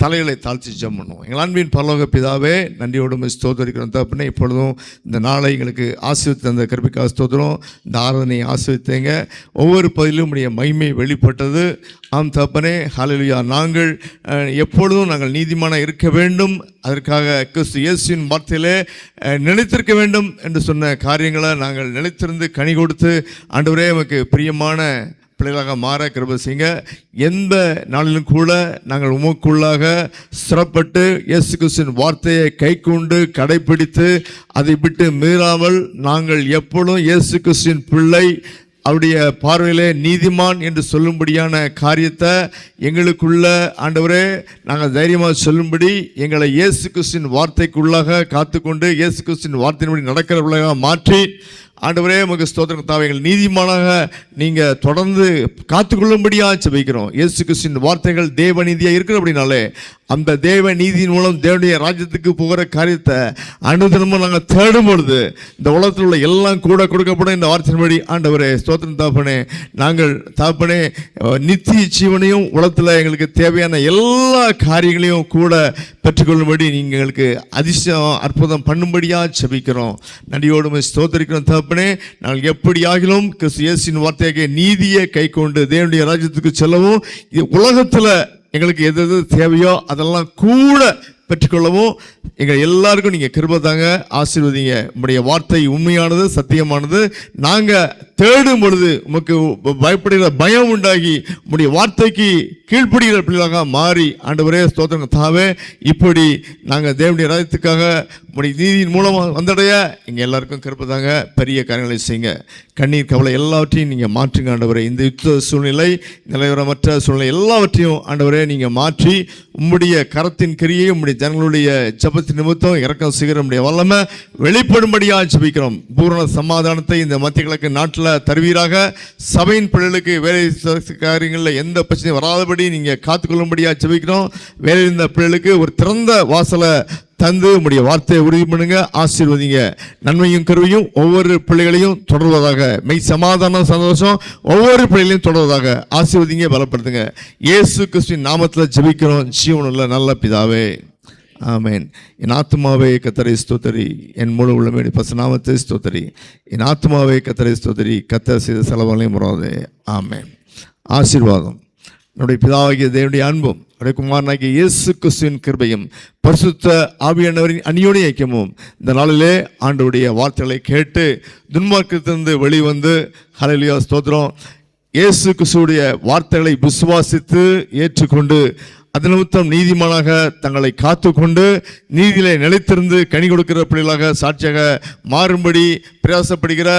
தலைகளை தாழ்த்தி ஜெபம் பண்ணுவோம். எங்கள் அன்பின் பரலோக பிதாவே, நன்றியோடு ஸ்தோத்திரிக்கிறோம் தகப்பனே. இப்பொழுதும் இந்த நாளை எங்களுக்கு ஆசீர்வதித்த அந்த கிருபைக்காக ஸ்தோத்திரம். இந்த ஆராதனையை ஆசீர்வதித்தீங்க. ஒவ்வொரு பதிலும் உடைய மகிமை வெளிப்பட்டது. ஆம் தகப்பனே, ஹல்லேலூயா. நாங்கள் எப்பொழுதும் நாங்கள் நீதிமானாக இருக்க வேண்டும், அதற்காக கிறிஸ்து இயேசுவின் வார்த்தையிலே நிலைத்திருக்க வேண்டும் என்று சொன்ன காரியங்களை நாங்கள் நிலைத்திருந்து கனி கொடுத்து ஆண்டவரே நமக்கு பிரியமான பிள்ளைகளாக மாற கிருபை செய்யுங்க. எந்த நாளிலும் கூட நாங்கள் உமக்குள்ளாக சிறப்பட்டு இயேசு கிறிஸ்துவின் வார்த்தையை கைக்கொண்டு கடைப்பிடித்து அதை விட்டு மீறாமல் நாங்கள் எப்பொழுதும் இயேசு கிறிஸ்துவின் பிள்ளை, அவருடைய பார்வையிலே நீதிமான் என்று சொல்லும்படியான காரியத்தை எங்களுக்குள்ள ஆண்டவரே நாங்கள் தைரியமாக சொல்லும்படி எங்களை இயேசு கிறிஸ்துவின் வார்த்தைக்குள்ளாக காத்துக்கொண்டு இயேசு கிறிஸ்துவின் வார்த்தையின்படி நடக்கிறவர்களாக மாற்றி ஆண்டவரே உமக்கு ஸ்தோத்திரம் கர்த்தாவே, எங்கள் நீதிமானாக நீங்கள் தொடர்ந்து காத்துக்கொள்ளும்படியாக ஜெபிக்கிறோம். இயேசு கிறிஸ்துவின் வார்த்தைகள் தேவ நீதியாக இருக்கிற அப்படின்னாலே அந்த தேவ நீதியின் மூலம் தேவனுடைய ராஜ்யத்துக்கு போகிற காரியத்தை அனுதினமும் நாங்கள் தேடும் பொழுது இந்த உலகத்தில் உள்ள எல்லாம் கூட கொடுக்கப்படும் இந்த வார்த்தையின்படி ஆண்டவரே ஸ்தோத்திரம் தாப்பனே, நாங்கள் தாப்பனே நித்திய ஜீவனையும் உலகத்தில் எங்களுக்கு தேவையான எல்லா காரியங்களையும் கூட பெற்றுக்கொள்ளும்படி நீங்கள் எங்களுக்கு அதிசயம் அற்புதம் பண்ணும்படியாக ஜெபிக்கிறோம். நன்றியோடு ஸ்தோத்திரிக்கிறோம் தகப்பனே. நாங்கள் எப்படி ஆகிலும் கிறிஸ்து இயேசுவின் வார்த்தையாக நீதியை கை கொண்டு தேவனுடைய ராஜ்யத்துக்கு செல்லவும், உலகத்தில் எங்களுக்கு எது எது தேவையோ அதெல்லாம் கூட பெற்றுக்கொள்ளவும் எங்கள் எல்லாருக்கும் நீங்கள் கிருபை தாங்க, ஆசீர்வதிங்க. உங்களுடைய வார்த்தை உண்மையானது, சத்தியமானது. நாங்கள் தேடும் பொழுது உமக்கு பயப்படுகிற பயம் உண்டாகி உங்களுடைய வார்த்தைக்கு கீழ்ப்படுகிற பிள்ளைகளாக மாறி ஆண்டவரே ஸ்தோத்திரம் தாவே, இப்படி நாங்கள் தேவனுடைய ராஜ்யத்துக்காக உங்களுடைய நீதியின் மூலமாக வந்தடைய எங்கள் எல்லாருக்கும் கிருபை தாங்க. பெரிய காரியங்களை செய்யுங்க. கண்ணீர் கவலை எல்லாவற்றையும் நீங்கள் மாற்றுங்க ஆண்டவரே. இந்த யுத்த சூழ்நிலை, நிலவரமற்ற சூழ்நிலை எல்லாவற்றையும் ஆண்டவரே நீங்கள் மாற்றி உம்முடைய கரத்தின் கிரியை உம்முடைய ஜனங்களுடைய ஜபத்தின் நிமித்தம் இறக்கம் செய்கிற நம்முடைய வல்லமை வெளிப்படும்படியாக ஜெபிக்கிறோம். பூரண சமாதானத்தை இந்த மத்திய கிழக்கு நாட்டில் தருவீராக. சபையின் பிள்ளைகளுக்கு வேலை காரியங்களில் எந்த பிரச்சனையும் வராதபடி நீங்கள் காத்துக்கொள்ளும்படியாக ஜெபிக்கிறோம். வேலை இருந்த பிள்ளைகளுக்கு ஒரு திறந்த வாசலை தந்து உம்முடைய வார்த்தையை உறுதி பண்ணுங்க, ஆசீர்வதிங்க. நன்மையும் கருவியும் ஒவ்வொரு பிள்ளைகளையும் தொடர்வதாக, மெய் சமாதானம் சந்தோஷம் ஒவ்வொரு பிள்ளைகளையும் தொடர்வதாக ஆசீர்வதிங்க, பலப்படுத்துங்க. இயேசு கிறிஸ்துவின் நாமத்தில் ஜெபிக்கிறோம் ஜீவனுள்ள நல்ல பிதாவே, ஆமேன். என் ஆத்மாவே கர்த்தரை ஸ்தோத்திரி, என் முழு உள்ளமே பசுநாமத்தை ஸ்தோத்திரி. என் ஆத்மாவே கர்த்தரை ஸ்தோத்திரி, கர்த்தர் செய்த செலவுகளையும் முறாதே. ஆமேன். ஆசீர்வாதம். நம்முடைய பிதாவாகிய தேவனுடைய அன்பும் அவருடைய குமாரனாகிய இயேசு கிறிஸ்துவின் கிருபையும் பரிசுத்த ஆவியானவரின் அந்யோன்ய ஐக்கியமும் இந்த நாளிலே ஆண்டவருடைய வார்த்தைகளை கேட்டு துன்மார்க்கத்திலிருந்து வெளிவந்து ஹல்லேலூயா ஸ்தோத்திரம் இயேசு கிறிஸ்துவுடைய வார்த்தைகளை விசுவாசித்து ஏற்றுக்கொண்டு அது நிமித்தம் நீதிமானாக தங்களை காத்து கொண்டு நீதியிலே நிலைத்திருந்து கனி கொடுக்கிற பிள்ளைகளாக சாட்சியாக மாறும்படி பிரயாசப்படுகிற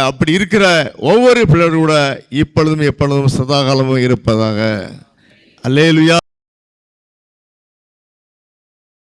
அப்படி இருக்கிற ஒவ்வொரு பிள்ளைகளோட இப்பொழுதும் எப்பொழுதும் சதாகாலமும் இருப்பதாக. அல்லேலூயா.